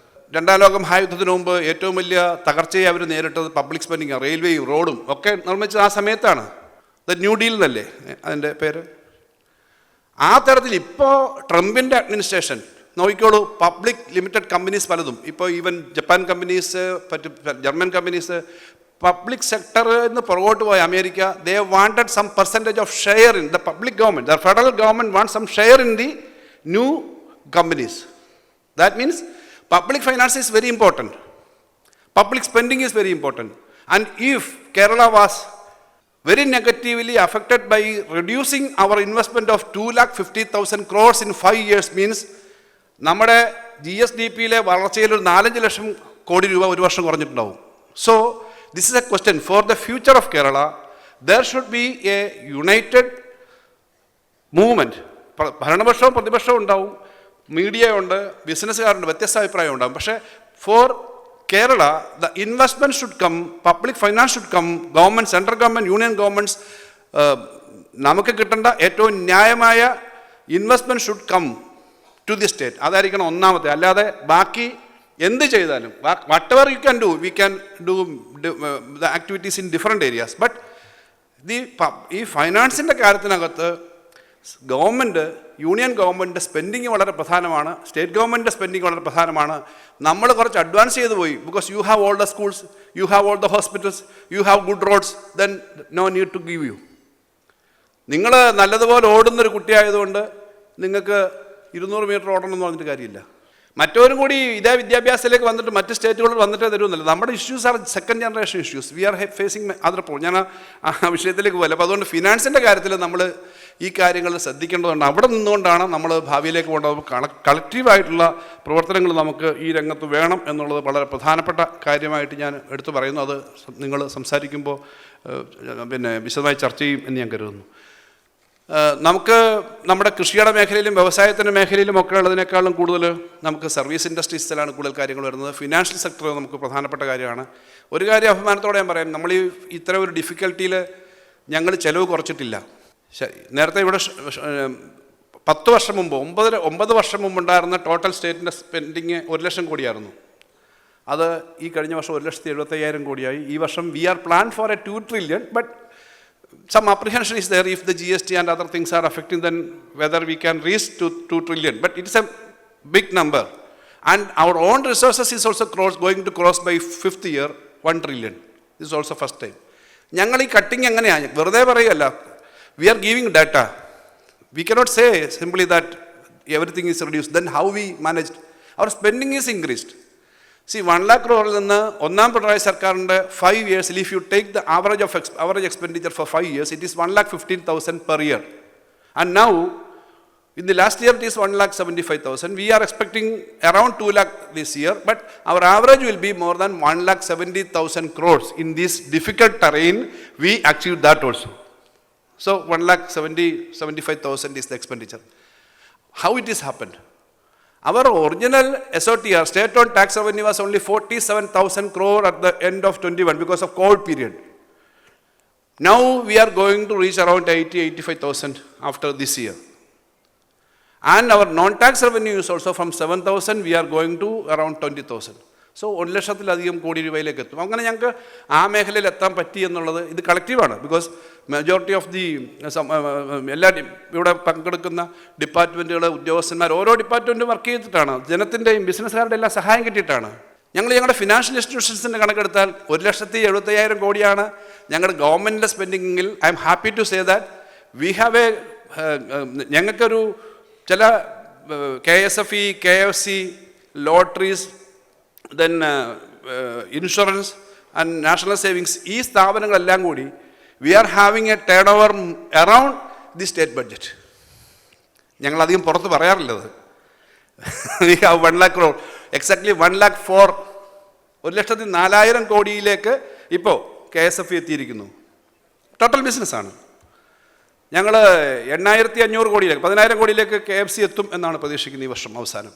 2ാം ലോക മഹായുദ്ധത്തിന് മുമ്പ് ഏറ്റവും വലിയ തകർച്ചയെ അവർ നേരിട്ടത് പബ്ലിക് സ്പെൻഡിങ്, റെയിൽവേയും റോഡും ഒക്കെ നിർമ്മിച്ചത് ആ സമയത്താണ്. ദ ന്യൂ ഡീൽ എന്നല്ലേ അതിൻ്റെ പേര്. ആ തരത്തിൽ ഇപ്പോൾ ട്രംപിൻ്റെ അഡ്മിനിസ്ട്രേഷൻ നോക്കിക്കോളൂ, പബ്ലിക് ലിമിറ്റഡ് കമ്പനീസ് പലതും, ഇപ്പോൾ even Japan companies, German companies, public സെക്ടറിൽ നിന്ന് പുറകോട്ട് പോയ America, they wanted some percentage of share in the public government. The federal government want some share in the new companies. That means public finance is very important. Public spending is very important. And if Kerala was very negatively affected by reducing our investment of 2,50,000 crores in 5 years means നമ്മുടെ GSDPയിലെ വളർച്ചയിൽ ഒരു 4-5 ലക്ഷം കോടി രൂപ ഒരു വർഷം കുറഞ്ഞിട്ടുണ്ടാവും. So this is a question for the future of Kerala. There should be a united movement. ഭരണപക്ഷവും പ്രതിപക്ഷവും ഉണ്ടാവും, media ഉണ്ട്, ബിസിനസ്സുകാരുണ്ട്, വ്യത്യസ്ത അഭിപ്രായം ഉണ്ടാകും. പക്ഷേ for Kerala the investment should come, public finance should come, government, central government, union governments നമുക്ക് കിട്ടേണ്ട ഏറ്റവും ന്യായമായ investment should come to the state. അതായിരിക്കണം ഒന്നാമത്തെ. അല്ലാതെ ബാക്കി എന്ത് ചെയ്താലും whatever you can do, we can do the activities in different areas, but ഈ ഫൈനാൻസിൻ്റെ കാര്യത്തിനകത്ത് ഗവൺമെൻറ്, യൂണിയൻ ഗവൺമെൻറ് സ്പെൻഡിങ് വളരെ പ്രധാനമാണ്, സ്റ്റേറ്റ് ഗവൺമെൻറ്റിൻ്റെ സ്പെൻഡിങ് വളരെ പ്രധാനമാണ്. നമ്മൾ കുറച്ച് അഡ്വാൻസ് ചെയ്തു പോയി. Because you have all the schools, you have all the hospitals, you have good roads, then no need to give you. നിങ്ങൾ നല്ലതുപോലെ ഓടുന്നൊരു കുട്ടിയായതുകൊണ്ട് നിങ്ങൾക്ക് 200 മീറ്റർ ഓടണം എന്ന് പറഞ്ഞിട്ട് കാര്യമില്ല. മറ്റവരും കൂടി ഇതേ വിദ്യാഭ്യാസത്തിലേക്ക് വന്നിട്ട് മറ്റ് സ്റ്റേറ്റുകളിൽ വന്നിട്ടേ തരുമെന്നില്ല. നമ്മുടെ issues are second generation issues. We are facing other pole. ഞാൻ ആ വിഷയത്തിലേക്ക് പോകില്ല. അപ്പോൾ അതുകൊണ്ട് ഫിനാൻസിൻ്റെ കാര്യത്തിൽ നമ്മൾ ഈ കാര്യങ്ങൾ ശ്രദ്ധിക്കേണ്ടതുണ്ട്. അവിടെ നിന്നുകൊണ്ടാണ് നമ്മൾ ഭാവിയിലേക്ക് പോകേണ്ടത്. കളക്റ്റീവായിട്ടുള്ള പ്രവർത്തനങ്ങൾ നമുക്ക് ഈ രംഗത്ത് വേണം എന്നുള്ളത് വളരെ പ്രധാനപ്പെട്ട കാര്യമായിട്ട് ഞാൻ എടുത്തു പറയുന്നു. അത് നിങ്ങൾ സംസാരിക്കുമ്പോൾ വിശദമായി ചർച്ച ചെയ്യും എന്ന് ഞാൻ കരുതുന്നു. നമുക്ക് നമ്മുടെ കൃഷിയുടെ മേഖലയിലും വ്യവസായത്തിൻ്റെ മേഖലയിലും ഒക്കെ ഉള്ളതിനേക്കാളും കൂടുതൽ നമുക്ക് സർവീസ് ഇൻഡസ്ട്രീസിലാണ് കൂടുതൽ കാര്യങ്ങൾ വരുന്നത്. ഫിനാൻഷ്യൽ സെക്ടർ നമുക്ക് പ്രധാനപ്പെട്ട കാര്യമാണ്. ഒരു കാര്യം അഭിമാനത്തോടെ ഞാൻ പറയാം, നമ്മൾ ഇത്തരം ഒരു ഡിഫിക്കൽട്ടിയിൽ ഞങ്ങൾ ചിലവ് കുറച്ചിട്ടില്ല. നേരത്തെ ഇവിടെ 10 വർഷം മുമ്പ് 9 വർഷം മുമ്പുണ്ടായിരുന്ന ടോട്ടൽ സ്റ്റേറ്റിൻ്റെ സ്പെൻഡിങ് 1 ലക്ഷം കോടിയായിരുന്നു. അത് ഈ കഴിഞ്ഞ വർഷം 1,75,000 കോടിയായി. ഈ വർഷം we are plan for a 2 trillion, but some apprehension is there if the GST and other things are affecting, then whether we can reach to 2 trillion. But it is a big number. And our own resources is also going to cross by 5th year 1 trillion. This is also first time. ഞങ്ങൾ ഈ cutting എങ്ങനെയാണ്? വെറുതെ പറയുകയല്ല. We are giving data. We cannot say simply that everything is reduced. Then how we managed? Our spending is increased. See, 1 lakh crore നിന്ന് ഒന്നാം പിണറായി സർക്കാരിൻ്റെ 5 years, if you take the average expenditure for 5 years, it is 1,15,000 per year. And now, in the last year, it is 1,75,000. We are expecting around 2 lakh this year, but our average will be more than 1,70,000 crores. In this difficult terrain, we achieved that also. So, 1,75,000 is the expenditure. How it has happened? Our original SOTR, state-owned tax revenue, was only 47,000 crore at the end of 21 because of COVID period. Now we are going to reach around 80,000-85,000 after this year. And our non-tax revenue is also from 7,000, we are going to around 20,000. So 1 ലക്ഷത്തിലധികം കോടി രൂപയിലേക്ക് എത്തും. അങ്ങനെ ഞങ്ങൾക്ക് ആ മേഖലയിൽ എത്താൻ പറ്റി എന്നുള്ളത് ഇത് കളക്റ്റീവാണ്. ബിക്കോസ് മെജോറിറ്റി ഓഫ് ദി എല്ലാ ഇവിടെ പങ്കെടുക്കുന്ന ഡിപ്പാർട്ട്മെൻറ്റുകൾ, ഉദ്യോഗസ്ഥന്മാർ, ഓരോ ഡിപ്പാർട്ട്മെൻറ്റും വർക്ക് ചെയ്തിട്ടാണ്. ജനത്തിൻ്റെയും ബിസിനസ്സുകാരുടെ എല്ലാം സഹായം കിട്ടിയിട്ടാണ്. ഞങ്ങളുടെ ഫിനാൻഷ്യൽ ഇൻസ്റ്റിറ്റ്യൂഷൻസിൻ്റെ കണക്കെടുത്താൽ 1,70,000 കോടിയാണ് ഞങ്ങളുടെ ഗവൺമെൻറ്റിൻ്റെ സ്പെൻഡിങ്ങിൽ. I am happy to say that we have ഞങ്ങൾക്കൊരു ചില KSFE, KFC, lotteries, then insurance and national savings, ഈ സ്ഥാപനങ്ങളെല്ലാം കൂടി we are having a turnover around the state budget. ഞങ്ങളധികം പുറത്ത് പറയാറില്ലത്. We have 1 lakh crore, exactly 1,04,000, 1,04,000 കോടിയിലേക്ക് ഇപ്പോൾ KSFE എത്തിയിരിക്കുന്നു. Total ബിസിനസ്സാണ്. ഞങ്ങൾ 8,500 കോടിയിലേക്ക് 10,000 കോടിയിലേക്ക് KFC എത്തും എന്നാണ് പ്രതീക്ഷിക്കുന്നത് ഈ വർഷം അവസാനം.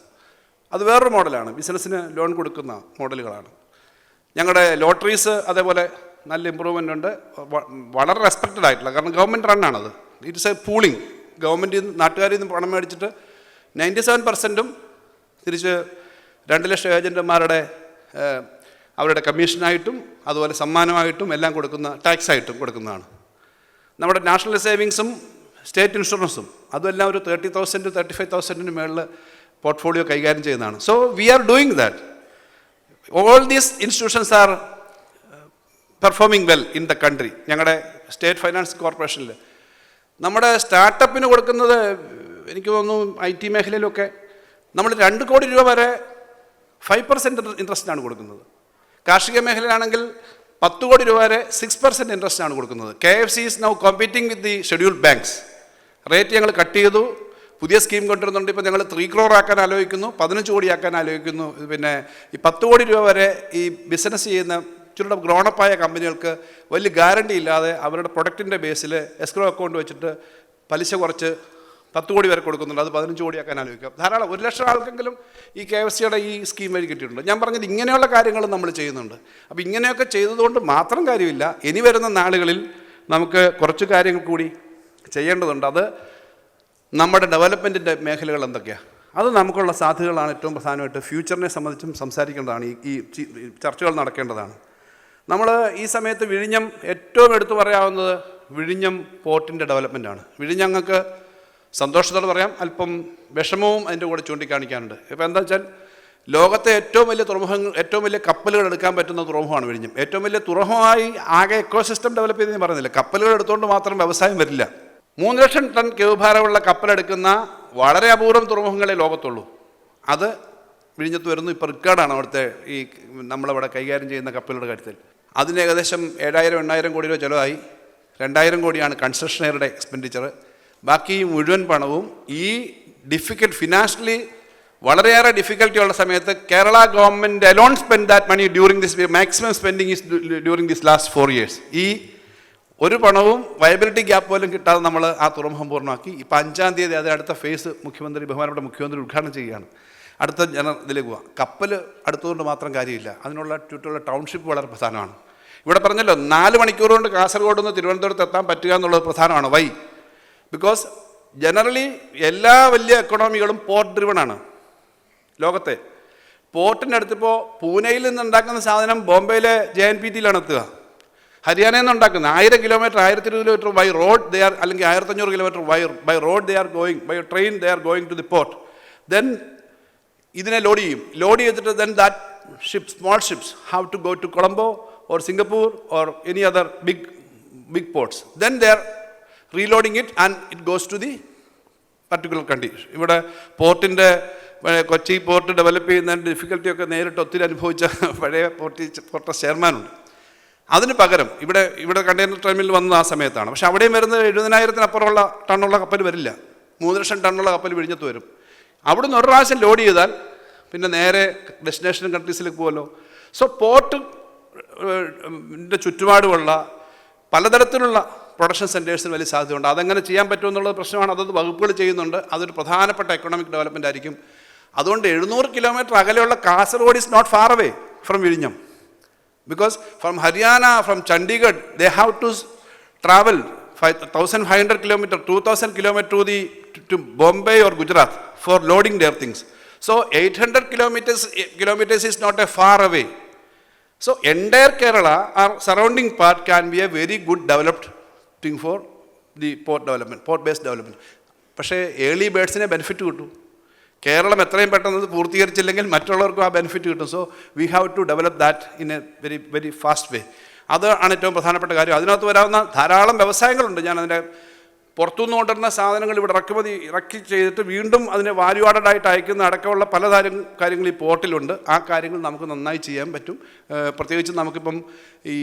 അത് വേറൊരു മോഡലാണ്, ബിസിനസ്സിന് ലോൺ കൊടുക്കുന്ന മോഡലുകളാണ്. ഞങ്ങളുടെ ലോട്ടറീസ് അതേപോലെ നല്ല ഇമ്പ്രൂവ്മെൻ്റ് ഉണ്ട്. വളരെ റെസ്പെക്റ്റഡ് ആയിട്ടുള്ള, കാരണം ഗവൺമെൻറ് റണ്ണാണത്. It's a pooling. ഗവൺമെൻറ് നാട്ടുകാരിൽ നിന്ന് പണം മേടിച്ചിട്ട് 97% തിരിച്ച് 2 ലക്ഷം ഏജൻറ്റുമാരുടെ അവരുടെ കമ്മീഷനായിട്ടും അതുപോലെ സമ്മാനമായിട്ടും എല്ലാം കൊടുക്കുന്ന, ടാക്സായിട്ടും കൊടുക്കുന്നതാണ്. നമ്മുടെ നാഷണൽ സേവിങ്സും സ്റ്റേറ്റ് ഇൻഷുറൻസും അതുമെല്ലാം ഒരു 30,000-35,000 മേളിൽ പോർട്ട്ഫോളിയോ കൈകാര്യം ചെയ്യുന്നതാണ്. So we are doing that. All these institutions R performing well in the country. ഞങ്ങളുടെ സ്റ്റേറ്റ് ഫൈനാൻസ് കോർപ്പറേഷനിൽ നമ്മുടെ സ്റ്റാർട്ടപ്പിന് കൊടുക്കുന്നത്, എനിക്ക് തോന്നുന്നു IT മേഖലയിലൊക്കെ നമ്മൾ 2 കോടി രൂപ വരെ 5% ഇൻട്രസ്റ്റാണ് കൊടുക്കുന്നത്. കാർഷിക മേഖലയിലാണെങ്കിൽ 10 കോടി രൂപ വരെ 6% ഇൻട്രസ്റ്റാണ് കൊടുക്കുന്നത്. KFC is now competing with the scheduled banks. Rate ഞങ്ങൾ കട്ട് ചെയ്തു, പുതിയ സ്കീം കൊണ്ടുവരുന്നുണ്ട്. ഇപ്പോൾ ഞങ്ങൾ 3 crore ആക്കാൻ ആലോചിക്കുന്നു, 15 കോടി ആക്കാൻ ആലോചിക്കുന്നു. പിന്നെ ഈ 10 കോടി രൂപ വരെ ഈ ബിസിനസ് ചെയ്യുന്ന ഇച്ചിരി ഗ്രോണപ്പായ കമ്പനികൾക്ക് വലിയ ഗ്യാരണ്ടി ഇല്ലാതെ അവരുടെ പ്രൊഡക്റ്റിൻ്റെ ബേസിൽ എസ്ക്രോ അക്കൗണ്ട് വെച്ചിട്ട് പലിശ കുറച്ച് 10 കോടി വരെ കൊടുക്കുന്നുണ്ട്. അത് 15 കോടി ആക്കാൻ ആലോചിക്കാം. ധാരാളം 1 ലക്ഷം ആൾക്കെങ്കിലും ഈ KFCയുടെ ഈ സ്കീം വഴി കിട്ടിയിട്ടുണ്ട്. ഞാൻ പറഞ്ഞത് ഇങ്ങനെയുള്ള കാര്യങ്ങൾ നമ്മൾ ചെയ്യുന്നുണ്ട്. അപ്പോൾ ഇങ്ങനെയൊക്കെ ചെയ്തതുകൊണ്ട് മാത്രം കാര്യമില്ല. ഇനി വരുന്ന നാളുകളിൽ നമുക്ക് കുറച്ച് കാര്യങ്ങൾ കൂടി ചെയ്യേണ്ടതുണ്ട്. അത് നമ്മുടെ ഡെവലപ്മെൻറ്റിൻ്റെ മേഖലകൾ എന്തൊക്കെയാണ്, അത് നമുക്കുള്ള സാധ്യതകളാണ് ഏറ്റവും പ്രധാനമായിട്ട് ഫ്യൂച്ചറിനെ സംബന്ധിച്ചും സംസാരിക്കേണ്ടതാണ്. ഈ ചർച്ചകൾ നടക്കേണ്ടതാണ്. നമ്മൾ ഈ സമയത്ത് വിഴിഞ്ഞം ഏറ്റവും എടുത്തു പറയാവുന്നത് വിഴിഞ്ഞം പോർട്ടിൻ്റെ ഡെവലപ്മെൻറ്റാണ്. വിഴിഞ്ഞങ്ങൾക്ക് സന്തോഷത്തോടെ പറയാം, അല്പം വിഷമവും അതിൻ്റെ കൂടെ ചൂണ്ടിക്കാണിക്കാനുണ്ട്. ഇപ്പോൾ എന്താ വെച്ചാൽ ലോകത്തെ ഏറ്റവും വലിയ തുറമുഖങ്ങൾ, ഏറ്റവും വലിയ കപ്പലുകൾ എടുക്കാൻ പറ്റുന്ന തുറമുഖമാണ് വിഴിഞ്ഞം. ഏറ്റവും വലിയ തുറമുഖമായി ആകെ എക്കോസിസ്റ്റം ഡെവലപ്പ് ചെയ്തെന്ന് പറയുന്നില്ല, കപ്പലുകൾ എടുത്തുകൊണ്ട് മാത്രം വ്യവസായം വരില്ല. 3 ലക്ഷം ടൺ ഭാരമുള്ള കപ്പലെടുക്കുന്ന വളരെ അപൂർവം തുറമുഖങ്ങളെ ലോകത്തുള്ളൂ. അത് വിഴിഞ്ഞത്ത് വരുന്നു. ഇപ്പോൾ റിക്കാർഡാണ് അവിടുത്തെ ഈ നമ്മളവിടെ കൈകാര്യം ചെയ്യുന്ന കപ്പലുകളുടെ കാര്യത്തിൽ. അതിന് ഏകദേശം 7,000-8,000 കോടി രൂപ ചിലവായി. 2,000 കോടിയാണ് കൺസെഷനറുടെ എക്സ്പെൻഡിച്ചർ. ബാക്കി മുഴുവൻ പണവും ഈ ഫിനാൻഷ്യലി വളരെയേറെ ഡിഫിക്കൽറ്റി ഉള്ള സമയത്ത് Kerala government alone spend that money during this maximum spending is during this last 4 years. ഈ ഒരു പണവും വയബിലിറ്റി ഗ്യാപ്പ് പോലും കിട്ടാതെ നമ്മൾ ആ തുറമുഖം പൂർണ്ണമാക്കി. ഇപ്പോൾ 5-ാം തീയതി അത് അടുത്ത ഫേസ് ബഹുമാനപ്പെട്ട മുഖ്യമന്ത്രി ഉദ്ഘാടനം ചെയ്യുകയാണ്. അടുത്ത ഇതിലേക്ക് പോവാം. കപ്പൽ അടുത്തുകൊണ്ട് മാത്രം കാര്യമില്ല, അതിനുള്ള ചുറ്റുള്ള ടൗൺഷിപ്പ് വളരെ പ്രധാനമാണ്. ഇവിടെ പറഞ്ഞല്ലോ 4 മണിക്കൂർ കൊണ്ട് കാസർഗോഡ് നിന്ന് തിരുവനന്തപുരത്ത് എത്താൻ പറ്റുക എന്നുള്ളത് പ്രധാനമാണ്. വൈ? ബിക്കോസ് ജനറലി എല്ലാ വലിയ എക്കണോമികളും പോർട്ട് ഡ്രിവണാണ് ലോകത്തെ. പോർട്ടിൻ്റെ അടുത്തിപ്പോൾ പൂനെയിൽ നിന്ന് ഉണ്ടാക്കുന്ന സാധനം ബോംബെയിലെ JNPTയിലാണ് എത്തുക. ഹരിയാനയിൽ നിന്ന് ഉണ്ടാക്കുന്ന 1000 kilometre 1020 kilometre by road they are, അല്ലെങ്കിൽ 1500 kilometre by road they are going, by train they are going to the port. Then ഇതിനെ ലോഡ് ചെയ്തിട്ട് then that ship, small ships have to go to Colombo or Singapore or any other big ports. Then they are reloading it and it goes to the particular country. ഇവിടെ പോർട്ടിൻ്റെ Kochi port develop ചെയ്യുന്നതിൻ്റെ ഡിഫിക്കൽറ്റിയൊക്കെ നേരിട്ട് ഒത്തിരി അനുഭവിച്ച പഴയ port ചെയർമാനുണ്ട്. അതിന് പകരം ഇവിടെ കണ്ടെയ്നർ ടെർമിനൽ വന്നത് ആ സമയത്താണ്. പക്ഷേ അവിടെയും വരുന്നത് 70,000-അപ്പുറമുള്ള ടണ്ണുള്ള കപ്പൽ വരില്ല. 3 ലക്ഷം ടണ്ണുള്ള കപ്പൽ വിഴിഞ്ഞത്ത് വരും. അവിടുന്ന് ഒരു പ്രാവശ്യം ലോഡ് ചെയ്താൽ പിന്നെ നേരെ ഡെസ്റ്റിനേഷൻ കൺട്രീസിലേക്ക് പോകുമല്ലോ. സോ പോർട്ടിൻ്റെ ചുറ്റുപാടുമുള്ള പലതരത്തിലുള്ള പ്രൊഡക്ഷൻ സെൻറ്റേഴ്സിന് വലിയ സാധ്യതയുണ്ട്. അതെങ്ങനെ ചെയ്യാൻ പറ്റുമെന്നുള്ളത് പ്രശ്നമാണ്. അതത് വകുപ്പുകൾ ചെയ്യുന്നുണ്ട്. അതൊരു പ്രധാനപ്പെട്ട എക്കണോമിക് ഡെവലപ്മെൻ്റ് ആയിരിക്കും. അതുകൊണ്ട് 700 കിലോമീറ്റർ അകലെയുള്ള Kasaragod is not far away from വിഴിഞ്ഞം. Because from Haryana, from Chandigarh, they have to travel 1,500 kilometers, 2,000 kilometers to Bombay or Gujarat for loading their things. So 800 kilometers is not a far away. So entire Kerala or surrounding part can be a very good developed thing for the port-based development. പക്ഷേ early ബേഡ്സിനെ benefit കിട്ടും. കേരളം എത്രയും പെട്ടെന്ന് പൂർത്തീകരിച്ചില്ലെങ്കിൽ മറ്റുള്ളവർക്കും ആ benefit കിട്ടും. So we have to develop that in a very fast way. അതാണ് ഏറ്റവും പ്രധാനപ്പെട്ട കാര്യം. അതിനകത്ത് വരാവുന്ന ധാരാളം വ്യവസായങ്ങളുണ്ട്. ഞാൻ അതിൻ്റെ പുറത്തുനിന്ന് കൊണ്ടുവരുന്ന സാധനങ്ങൾ ഇവിടെ ഇറക്കി ചെയ്തിട്ട് വീണ്ടും അതിനെ വാല്യൂ ആഡഡ് ആയിട്ട് അയക്കുന്ന അടക്കമുള്ള പല കാര്യങ്ങൾ ഈ പോർട്ടിലുണ്ട്. ആ കാര്യങ്ങൾ നമുക്ക് നന്നായി ചെയ്യാൻ പറ്റും. പ്രത്യേകിച്ച് നമുക്കിപ്പം ഈ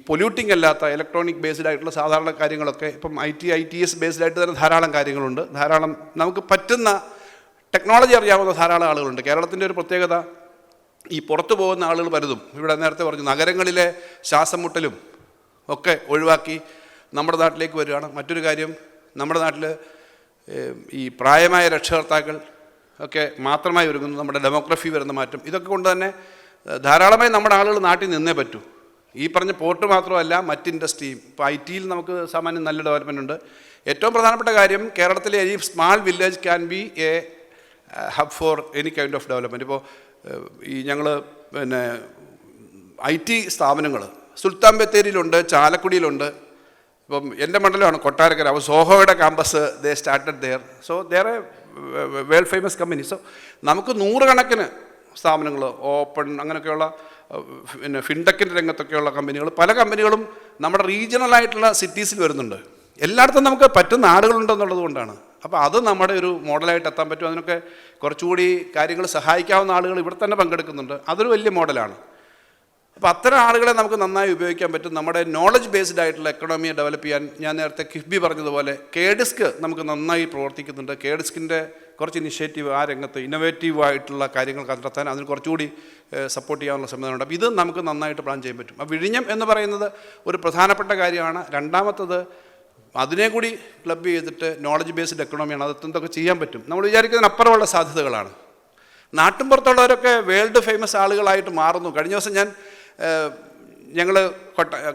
പൊല്യൂട്ടിംഗ് അല്ലാത്ത ഇലക്ട്രോണിക് ബേസ്ഡ് ആയിട്ടുള്ള സാധാരണ കാര്യങ്ങളൊക്കെ ഇപ്പം ITS ബേസ്ഡ് ആയിട്ട് തന്നെ ധാരാളം കാര്യങ്ങളുണ്ട്. ധാരാളം നമുക്ക് പറ്റുന്ന ടെക്നോളജി അറിയാവുന്ന ധാരാളം ആളുകളുണ്ട്. കേരളത്തിൻ്റെ ഒരു പ്രത്യേകത, ഈ പുറത്തു പോകുന്ന ആളുകൾ പലതും ഇവിടെ നേരത്തെ പറഞ്ഞു നഗരങ്ങളിലെ ശ്വാസം മുട്ടലും ഒക്കെ ഒഴിവാക്കി നമ്മുടെ നാട്ടിലേക്ക് വരികയാണ്. മറ്റൊരു കാര്യം, നമ്മുടെ നാട്ടിൽ ഈ പ്രായമായ രക്ഷകർത്താക്കൾ ഒക്കെ മാത്രമായി ഒരുങ്ങുന്നു. നമ്മുടെ ഡെമോഗ്രഫി വരുന്ന മാറ്റം, ഇതൊക്കെ കൊണ്ട് തന്നെ ധാരാളമായി നമ്മുടെ ആളുകൾ നാട്ടിൽ നിന്നേ പറ്റൂ. ഈ പറഞ്ഞ പോർട്ട് മാത്രമല്ല, മറ്റ് ഇൻഡസ്ട്രിയും. ഇപ്പോൾ IT-യിൽ നമുക്ക് സാമാന്യം നല്ല ഡെവലപ്മെൻ്റ് ഉണ്ട്. ഏറ്റവും പ്രധാനപ്പെട്ട കാര്യം, കേരളത്തിലെ ഈ small village can be A hub for any kind of development. ഇപ്പോൾ ഈ ഞങ്ങൾ പിന്നെ IT സ്ഥാപനങ്ങൾ സുൽത്താൻ ബത്തേരിയിലുണ്ട്, ചാലക്കുടിയിലുണ്ട്. ഇപ്പം എൻ്റെ മണ്ഡലമാണ് കൊട്ടാരക്കര. അപ്പോൾ സോഹോയുടെ campus they started there. So they're a world famous company. So നമുക്ക് 100 കണക്കിന് സ്ഥാപനങ്ങൾ, ഓപ്പൺ അങ്ങനെയൊക്കെയുള്ള പിന്നെ ഫിൻടെക്കിൻ്റെ രംഗത്തൊക്കെയുള്ള കമ്പനികൾ, പല കമ്പനികളും നമ്മുടെ റീജിയണലായിട്ടുള്ള സിറ്റീസിൽ വരുന്നുണ്ട്. എല്ലായിടത്തും നമുക്ക് പറ്റുന്ന ആളുകളുണ്ടെന്നുള്ളത് കൊണ്ടാണ്. അപ്പോൾ അത് നമ്മുടെ ഒരു മോഡലായിട്ട് എത്താൻ പറ്റും. അതിനൊക്കെ കുറച്ചുകൂടി കാര്യങ്ങൾ സഹായിക്കാവുന്ന ആളുകൾ ഇവിടെ തന്നെ പങ്കെടുക്കുന്നുണ്ട്. അതൊരു വലിയ മോഡലാണ്. അപ്പോൾ അത്തരം ആളുകളെ നമുക്ക് നന്നായി ഉപയോഗിക്കാൻ പറ്റും. നമ്മുടെ നോളജ് ബേസ്ഡ് ആയിട്ടുള്ള എക്കണോമിയെ ഡെവലപ്പ് ചെയ്യാൻ ഞാൻ നേരത്തെ കിഫ്ബി പറഞ്ഞതുപോലെ KDISC നമുക്ക് നന്നായി പ്രവർത്തിക്കുന്നുണ്ട്. KDISCിൻ്റെ കുറച്ച് ഇനിഷ്യേറ്റീവ് ആ രംഗത്ത് ഇന്നോവേറ്റീവ് ആയിട്ടുള്ള കാര്യങ്ങൾ കണ്ടെത്താൻ അതിന് കുറച്ചുകൂടി സപ്പോർട്ട് ചെയ്യാനുള്ള സംവിധാനമുണ്ട്. അപ്പോൾ ഇത് നമുക്ക് നന്നായിട്ട് പ്ലാൻ ചെയ്യാൻ പറ്റും. അപ്പോൾ വിഴിഞ്ഞം എന്ന് പറയുന്നത് ഒരു പ്രധാനപ്പെട്ട കാര്യമാണ്. രണ്ടാമത്തത്, അതിനെ കൂടി ക്ലബ് ചെയ്തിട്ട് നോളജ് ബേസ്ഡ് എക്കണോമിയാണ്. അത് എന്തൊക്കെ ചെയ്യാൻ പറ്റും. നമ്മൾ വിചാരിക്കുന്നതിനപ്പുറമുള്ള സാധ്യതകളാണ്. നാട്ടും പുറത്തുള്ളവരൊക്കെ വേൾഡ് ഫേമസ് ആളുകളായിട്ട് മാറുന്നു. കഴിഞ്ഞ ദിവസം ഞങ്ങൾ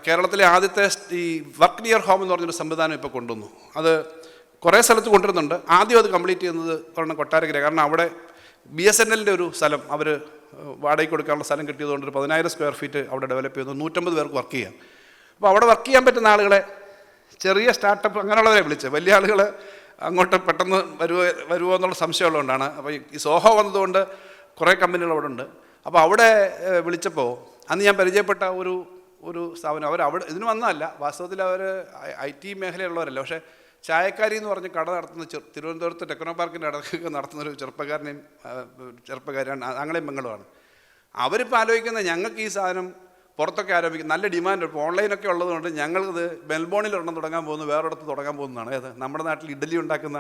കേരളത്തിലെ ആദ്യത്തെ ഈ വർക്ക് നിയർ ഹോം എന്ന് പറഞ്ഞൊരു സംവിധാനം ഇപ്പോൾ കൊണ്ടുവന്നു. അത് കുറേ സ്ഥലത്ത് കൊണ്ടുവരുന്നുണ്ട്. ആദ്യം അത് കംപ്ലീറ്റ് ചെയ്യുന്നത് കൊട്ടാരക്കര. കാരണം അവിടെ BSNLൻ്റെ ഒരു സ്ഥലം അവർ വാടകയ്ക്ക് കൊടുക്കാനുള്ള സ്ഥലം കിട്ടിയതുകൊണ്ട് ഒരു 10,000 സ്ക്വയർ ഫീറ്റ് അവിടെ ഡെവലപ്പ് ചെയ്യുന്നു. 150 പേർക്ക് വർക്ക് ചെയ്യാം. അപ്പോൾ അവിടെ വർക്ക് ചെയ്യാൻ പറ്റുന്ന ആളുകളെ ചെറിയ സ്റ്റാർട്ടപ്പ് അങ്ങനെയുള്ളവരെ വിളിച്ചത്. വലിയ ആളുകൾ അങ്ങോട്ട് പെട്ടെന്ന് വരുമോ എന്നുള്ള സംശയമുള്ളതുകൊണ്ടാണ്. അപ്പോൾ ഈ സോഹോ വന്നതുകൊണ്ട് കുറേ കമ്പനികൾ അവിടെ ഉണ്ട്. അപ്പോൾ അവിടെ വിളിച്ചപ്പോൾ അന്ന് ഞാൻ പരിചയപ്പെട്ട ഒരു സ്ഥാപനം, അവിടെ ഇതിന് വന്നതല്ല, വാസ്തവത്തിൽ അവർ IT മേഖലയുള്ളവരല്ല, പക്ഷേ ചായക്കാരി എന്ന് പറഞ്ഞ് കട നടത്തുന്ന തിരുവനന്തപുരത്ത് ടെക്നോ പാർക്കിൻ്റെ ഇടയ്ക്കൊക്കെ നടത്തുന്നൊരു ചെറുപ്പക്കാരാണ്, ആങ്ങളെയും പെങ്ങളുമാണ്. അവരിപ്പോൾ ആലോചിക്കുന്നത് ഞങ്ങൾക്ക് ഈ സാധനം പുറത്തൊക്കെ ആരോപിക്കും, നല്ല ഡിമാൻഡ്. ഇപ്പോൾ ഓൺലൈനൊക്കെ ഉള്ളതുകൊണ്ട് ഞങ്ങളിത് മെൽബോണിൽ ഒരെണ്ണം തുടങ്ങാൻ പോകുന്നു, വേറൊരിടത്ത് തുടങ്ങാൻ പോകുന്നതാണ്. ഏത് നമ്മുടെ നാട്ടിൽ ഇഡ്ഡലി ഉണ്ടാക്കുന്ന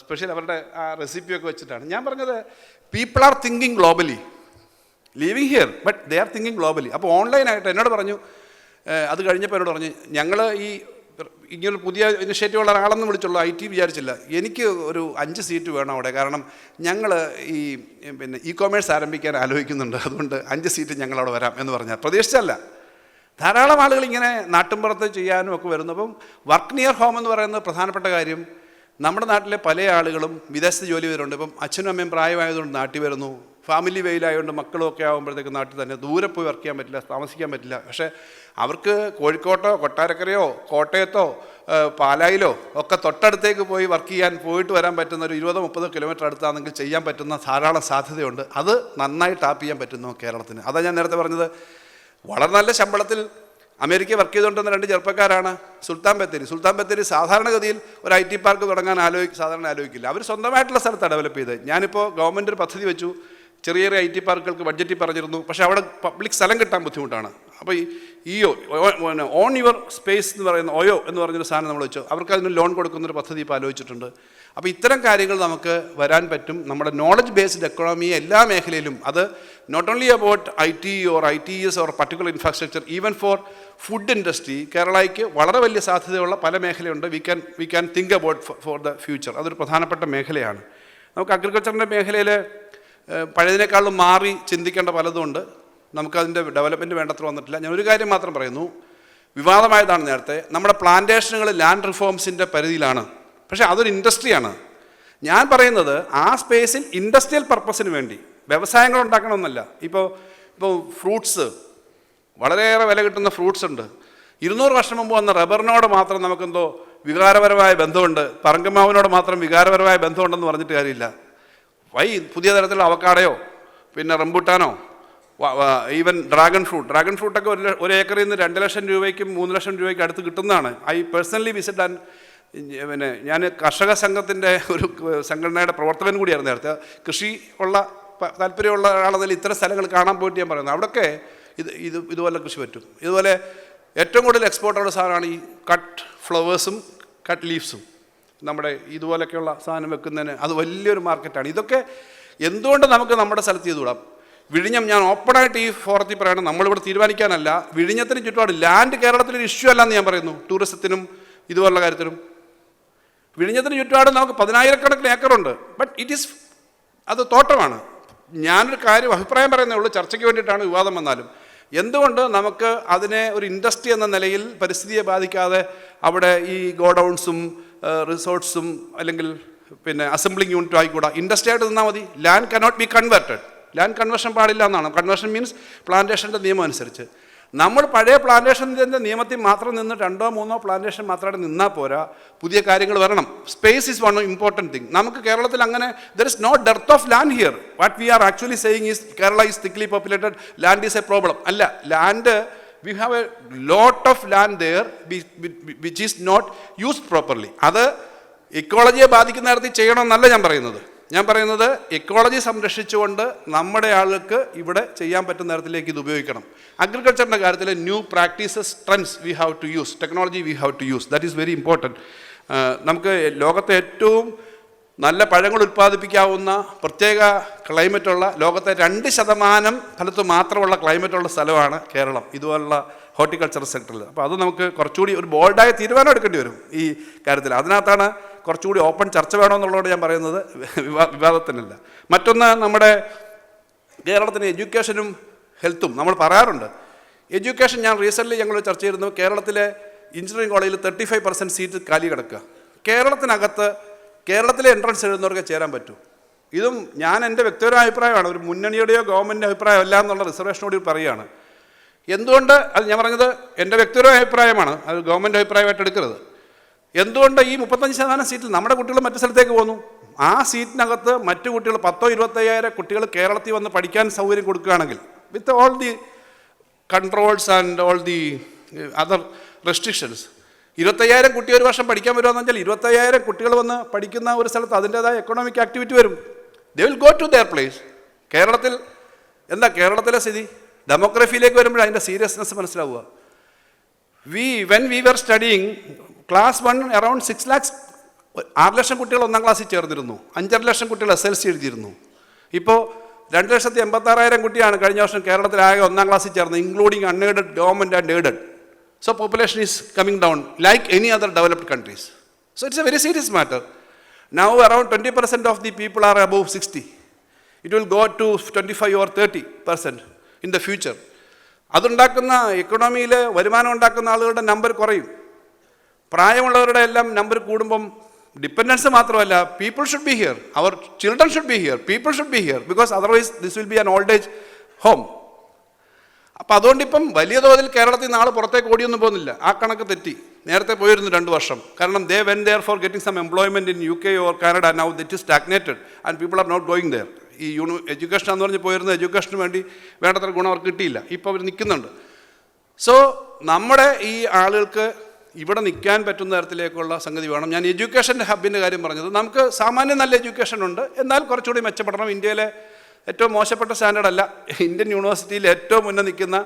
സ്പെഷ്യൽ അവരുടെ ആ റെസിപ്പിയൊക്കെ വെച്ചിട്ടാണ്. ഞാൻ പറഞ്ഞത് people are thinking globally, living here, but they are thinking globally. അപ്പോൾ ഓൺലൈനായിട്ട് എന്നോട് പറഞ്ഞു, അത് കഴിഞ്ഞപ്പോൾ എന്നോട് പറഞ്ഞു, ഞങ്ങൾ ഈ ഇങ്ങനൊരു പുതിയ ഇനിഷ്യേറ്റീവുള്ള ഒരാളെന്ന് വിളിച്ചുള്ളൂ, IT വിചാരിച്ചില്ല, എനിക്ക് ഒരു 5 സീറ്റ് വേണം അവിടെ, കാരണം ഞങ്ങൾ ഈ ഇ-കൊമേഴ്സ് ആരംഭിക്കാൻ ആലോചിക്കുന്നുണ്ട്, അതുകൊണ്ട് 5 സീറ്റ് ഞങ്ങളവിടെ വരാം എന്ന് പറഞ്ഞാൽ പ്രതീക്ഷിച്ചല്ല. ധാരാളം ആളുകൾ ഇങ്ങനെ നാട്ടിൻപുറത്ത് ചെയ്യാനും ഒക്കെ വരുന്നു. അപ്പം വർക്ക് നിയർ ഹോം എന്ന് പറയുന്നത് പ്രധാനപ്പെട്ട കാര്യം. നമ്മുടെ നാട്ടിലെ പല ആളുകളും വിദേശത്ത് ജോലി വരുന്നുണ്ട്. ഇപ്പം അച്ഛനും അമ്മയും പ്രായമായതുകൊണ്ട് നാട്ടിൽ വരുന്നു, ഫാമിലി വെയിലായതുകൊണ്ട് മക്കളും ഒക്കെ ആകുമ്പോഴത്തേക്ക് നാട്ടിൽ തന്നെ, ദൂരെ പോയി വർക്ക് ചെയ്യാൻ പറ്റില്ല, താമസിക്കാൻ പറ്റില്ല. പക്ഷേ അവർക്ക് കോഴിക്കോട്ടോ കൊട്ടാരക്കരയോ കോട്ടയത്തോ പാലായിലോ ഒക്കെ തൊട്ടടുത്തേക്ക് പോയി വർക്ക് ചെയ്യാൻ പോയിട്ട് വരാൻ പറ്റുന്ന ഒരു 20-30 കിലോമീറ്റർ അടുത്താണെങ്കിൽ ചെയ്യാൻ പറ്റുന്ന ധാരാളം സാധ്യതയുണ്ട്. അത് നന്നായി ടാപ്പ് ചെയ്യാൻ പറ്റുന്നു കേരളത്തിന്. അതാണ് ഞാൻ നേരത്തെ പറഞ്ഞത്. വളരെ നല്ല ശമ്പളത്തിൽ അമേരിക്ക വർക്ക് ചെയ്തുകൊണ്ടിരുന്ന 2 ചെറുപ്പക്കാരാണ് സുൽത്താൻ ബത്തേരി. സാധാരണഗതിയിൽ ഒരു IT പാർക്ക് തുടങ്ങാൻ സാധാരണ ആലോചിക്കില്ല. അവർ സ്വന്തമായിട്ടുള്ള സ്ഥലത്താണ് ഡെവലപ്പ് ചെയ്തത്. ഞാനിപ്പോൾ ഗവൺമെൻറ് ഒരു പദ്ധതി വെച്ചു, ചെറിയ IT പാർക്കുകൾക്ക് ബഡ്ജറ്റിൽ പറഞ്ഞിരുന്നു, പക്ഷേ അവിടെ പബ്ലിക് സ്ഥലം കിട്ടാൻ ബുദ്ധിമുട്ടാണ്. അപ്പോൾ ഈ ഓൺ യുവർ സ്പേസ് എന്ന് പറയുന്ന OYO എന്ന് പറഞ്ഞൊരു സാധനം നമ്മൾ വെച്ചു. അവർക്ക് അതിന് ലോൺ കൊടുക്കുന്നൊരു പദ്ധതി ഇപ്പോൾ ആലോചിച്ചിട്ടുണ്ട്. അപ്പോൾ ഇത്തരം കാര്യങ്ങൾ നമുക്ക് വരാൻ പറ്റും. നമ്മുടെ നോളജ് ബേസ്ഡ് എക്കോണമിയെ എല്ലാ മേഖലയിലും, അത് not only about IT or ITES or particular infrastructure, even for food industry കേരളയ്ക്ക് വളരെ വലിയ സാധ്യതയുള്ള പല മേഖലയുണ്ട്. We can think about for the future. അതൊരു പ്രധാനപ്പെട്ട മേഖലയാണ്. നമുക്ക് അഗ്രികൾച്ചറിൻ്റെ മേഖലയിൽ പഴയതിനേക്കാളും മാറി ചിന്തിക്കേണ്ട പലതുമുണ്ട്. നമുക്കതിൻ്റെ ഡെവലപ്മെൻറ്റ് വേണ്ടത്ര വന്നിട്ടില്ല. ഞാൻ ഒരു കാര്യം മാത്രം പറയുന്നു, വിവാദമായതാണ് നേരത്തെ, നമ്മുടെ പ്ലാന്റേഷനുകൾ ലാൻഡ് റിഫോംസിൻ്റെ പരിധിയിലാണ്, പക്ഷേ അതൊരു ഇൻഡസ്ട്രിയാണ്. ഞാൻ പറയുന്നത് ആ സ്പേസിൽ ഇൻഡസ്ട്രിയൽ പർപ്പസിന് വേണ്ടി വ്യവസായങ്ങൾ ഉണ്ടാക്കണമെന്നല്ല. ഇപ്പോൾ ഫ്രൂട്ട്സ്, വളരെയേറെ വില കിട്ടുന്ന ഫ്രൂട്ട്സ് ഉണ്ട്. 200 വർഷം മുമ്പ് വന്ന റബ്ബറിനോട് മാത്രം നമുക്കെന്തോ വികാരപരമായ ബന്ധമുണ്ട്, പറങ്കമാവിനോട് മാത്രം വികാരപരമായ ബന്ധമുണ്ടെന്ന് പറഞ്ഞിട്ട് കാര്യമില്ല. പുതിയ തരത്തിലുള്ള അവക്കാടയോ പിന്നെ റംബൂട്ടാനോ, ഈവൻ ഡ്രാഗൺ ഫ്രൂട്ടൊക്കെ ഒരു ഏക്കറിൽ നിന്ന് 2 ലക്ഷം രൂപയ്ക്കും 3 ലക്ഷം രൂപയ്ക്കും അടുത്ത് കിട്ടുന്നതാണ്. ഐ പേഴ്സണലി വിസിറ്റ് ആൻഡ് ഞാൻ കർഷക സംഘത്തിൻ്റെ ഒരു സംഘടനയുടെ പ്രവർത്തകൻ കൂടിയായിരുന്നു നേരത്തെ. കൃഷി ഉള്ള താല്പര്യമുള്ള ഒരാളെന്നതിൽ ഇത്തരം സ്ഥലങ്ങൾ കാണാൻ പോയിട്ട് ഞാൻ പറയുന്നത്, അവിടെയൊക്കെ ഇതുപോലെ കൃഷി പറ്റും. ഇതുപോലെ ഏറ്റവും കൂടുതൽ എക്സ്പോർട്ടുള്ള സാധനമാണ് ഈ കട്ട് ഫ്ലവേഴ്സും കട്ട് ലീവ്സും. നമ്മുടെ ഇതുപോലൊക്കെയുള്ള സാധനം വെക്കുന്നതിന് അത് വലിയൊരു മാർക്കറ്റാണ്. ഇതൊക്കെ എന്തുകൊണ്ട് നമുക്ക് നമ്മുടെ സ്ഥലത്ത് ചെയ്തുകൂടാം? വിഴിഞ്ഞം, ഞാൻ ഓപ്പണായിട്ട് ഈ ഫോറത്തിൽ പറയണം, നമ്മളിവിടെ തീരുമാനിക്കാനല്ല, വിഴിഞ്ഞത്തിന് ചുറ്റുപാട് ലാൻഡ് കേരളത്തിലൊരു ഇഷ്യൂ അല്ലെന്ന് ഞാൻ പറയുന്നു. ടൂറിസത്തിനും ഇതുപോലുള്ള കാര്യത്തിനും വിഴിഞ്ഞത്തിന് ചുറ്റുപാട് നമുക്ക് 10,000-കണക്കിന് ഏക്കറുണ്ട്. ബട്ട് അത് തോട്ടമാണ്. ഞാനൊരു അഭിപ്രായം പറയുന്നേ ഉള്ളൂ, ചർച്ചയ്ക്ക് വേണ്ടിയിട്ടാണ് വിവാദം വന്നാലും. എന്തുകൊണ്ട് നമുക്ക് അതിനെ ഒരു ഇൻഡസ്ട്രി എന്ന നിലയിൽ പരിസ്ഥിതിയെ ബാധിക്കാതെ അവിടെ ഈ ഗോഡൗൺസും റിസോർട്ട്സും അല്ലെങ്കിൽ പിന്നെ അസംബ്ലിംഗ് യൂണിറ്റും ആയിക്കൂടാ, ഇൻഡസ്ട്രി ആയിട്ട് നിന്നാൽ മതി. Land cannot be converted. Land conversion പാടില്ല എന്നാണ്. കൺവേർഷൻ മീൻസ് പ്ലാന്റേഷൻ്റെ നിയമം അനുസരിച്ച്. നമ്മൾ പഴയ പ്ലാന്റേഷൻ്റെ നിയമത്തിൽ മാത്രം നിന്ന് 2-3 പ്ലാന്റേഷൻ മാത്രമായിട്ട് നിന്നാൽ പോരാ, പുതിയ കാര്യങ്ങൾ വരണം. Space is one important thing. നമുക്ക് കേരളത്തിൽ അങ്ങനെ there is no dearth of land here. What we are actually saying is Kerala is thickly populated, land is a problem. അല്ല, land we have a lot of land there which is not used properly. അത് ഇക്കോളജിയെ ബാധിക്കുന്ന തരത്തിൽ ചെയ്യണമെന്നല്ല ഞാൻ പറയുന്നത് ecology സംരക്ഷിച്ചുകൊണ്ട് നമ്മുടെ ആളുകൾക്ക് ഇവിടെ ചെയ്യാൻ പറ്റുന്ന തരത്തിലേക്ക് ഇത് ഉപയോഗിക്കണം. അഗ്രികൾച്ചറിൻ്റെ കാര്യത്തിൽ new practices, trends we have to use, technology we have to use. That is very important. നമുക്ക് ലോകത്തെ ഏറ്റവും നല്ല പഴങ്ങൾ ഉൽപ്പാദിപ്പിക്കാവുന്ന പ്രത്യേക ക്ലൈമറ്റുള്ള, ലോകത്തെ 2% ഫലത്ത് മാത്രമുള്ള ക്ലൈമറ്റുള്ള സ്ഥലമാണ് കേരളം, ഇതുപോലുള്ള ഹോർട്ടിക്കൾച്ചർ സെക്ടറിൽ. അപ്പോൾ അത് നമുക്ക് കുറച്ചുകൂടി ഒരു ബോൾഡായ തീരുമാനം എടുക്കേണ്ടി വരും ഈ കാര്യത്തിൽ. അതിനകത്താണ് കുറച്ചുകൂടി ഓപ്പൺ ചർച്ച വേണമെന്നുള്ളതോട് ഞാൻ പറയുന്നത്, വിവാദത്തിനല്ല. മറ്റൊന്ന്, നമ്മുടെ കേരളത്തിന് എഡ്യൂക്കേഷനും ഹെൽത്തും നമ്മൾ പറയാറുണ്ട്. എഡ്യൂക്കേഷൻ, ഞാൻ റീസെൻ്റ്ലി ഞങ്ങൾ ചർച്ച ചെയ്തിരുന്നു, കേരളത്തിലെ എഞ്ചിനീയറിംഗ് കോളേജിൽ 35% സീറ്റ് കാലി കിടക്കുക. കേരളത്തിലെ എൻട്രൻസ് എഴുതുന്നവർക്ക് ചേരാൻ പറ്റും. ഇതും ഞാൻ എൻ്റെ വ്യക്തിപരമായ അഭിപ്രായമാണ്, ഒരു മുന്നണിയുടെയോ ഗവൺമെൻറ്റിൻ്റെ അഭിപ്രായമല്ല എന്നുള്ള റിസർവേഷനോട് പറയുകയാണ്. എന്തുകൊണ്ട്, അത് ഞാൻ പറഞ്ഞത് എൻ്റെ വ്യക്തിപരമായ അഭിപ്രായമാണ്, അത് ഗവൺമെൻറ് അഭിപ്രായമായിട്ട് എടുക്കരുത്. എന്തുകൊണ്ട് ഈ 35% സീറ്റിൽ നമ്മുടെ കുട്ടികൾ മറ്റു സ്ഥലത്തേക്ക് പോകുന്നു? ആ സീറ്റിനകത്ത് മറ്റു കുട്ടികൾ 10,000-25,000 കുട്ടികൾ കേരളത്തിൽ വന്ന് പഠിക്കാൻ സൗകര്യം കൊടുക്കുകയാണെങ്കിൽ, with all the controls and all the other restrictions, 25,000 കുട്ടി ഒരു വർഷം പഠിക്കാൻ വരുവാന്ന് വെച്ചാൽ 25,000 കുട്ടികൾ വന്ന് പഠിക്കുന്ന ഒരു സ്ഥലത്ത് അതിൻ്റേതായ എക്കണോമിക് ആക്ടിവിറ്റി വരും. They will go to their place. കേരളത്തിൽ എന്താ കേരളത്തിലെ സ്ഥിതി? ഡെമോഗ്രഫിയിലേക്ക് വരുമ്പോൾ അതിൻ്റെ സീരിയസ്നെസ് മനസ്സിലാവുക. When we were studying class 1 around 6 lakhs, 6 ലക്ഷം കുട്ടികൾ 1ാം ക്ലാസ്സിൽ ചേർന്നിരുന്നു, 5.5 ലക്ഷം കുട്ടികൾ SLC എഴുതിയിരുന്നു. ഇപ്പോൾ 2,86,000 കുട്ടിയാണ് കഴിഞ്ഞ വർഷം കേരളത്തിലാകെ 1ാം ക്ലാസ്സിൽ ചേർന്നത്, including unaided, government and aided. So population is coming down like any other developed countries. So it's a very serious matter. Now around 20% of the people are above 60. It will go to 25 or 30% in the future. അതുണ്ടാക്കുന്ന എക്കണോമിയിൽ വരുമാനം ഉണ്ടാക്കുന്ന ആളുകളുടെ number കുറയും. പ്രായമുള്ളവരുടെ എല്ലാം number കൂടുമ്പം dependence മാത്രമല്ല, people should be here, our children should be here, people should be here, because otherwise this will be an old age home. അപ്പോൾ അതുകൊണ്ടിപ്പം വലിയ തോതിൽ കേരളത്തിൽ നാളെ പുറത്തേക്ക് ഓടിയൊന്നും പോകുന്നില്ല. ആ കണക്ക് തെറ്റി. നേരത്തെ പോയിരുന്നു 2 വർഷം. കാരണം they went there for getting some employment in UK or Canada. Now that is stagnated and people are not going there. ഈ എഡ്യൂക്കേഷൻ എന്ന് പറഞ്ഞ് പോയിരുന്ന എഡ്യൂക്കേഷന് വേണ്ടി വേണ്ടത്ര ഗുണം അവർക്ക് കിട്ടിയില്ല. ഇപ്പോൾ അവർ നിൽക്കുന്നുണ്ട്. സോ നമ്മുടെ ഈ ആളുകൾക്ക് ഇവിടെ നിൽക്കാൻ പറ്റുന്ന തരത്തിലേക്കുള്ള സംഗതി വേണം. ഞാൻ എഡ്യൂക്കേഷൻ്റെ ഹബിൻ്റെ കാര്യം പറഞ്ഞത്, നമുക്ക് സാമാന്യം നല്ല എഡ്യൂക്കേഷൻ ഉണ്ട്, എന്നാൽ കുറച്ചുകൂടി മെച്ചപ്പെടണം. ഇന്ത്യയിലെ ഏറ്റവും മോശപ്പെട്ട സ്റ്റാൻഡേർഡ് അല്ല, ഇന്ത്യൻ യൂണിവേഴ്സിറ്റിയിൽ ഏറ്റവും മുന്നേ നിൽക്കുന്ന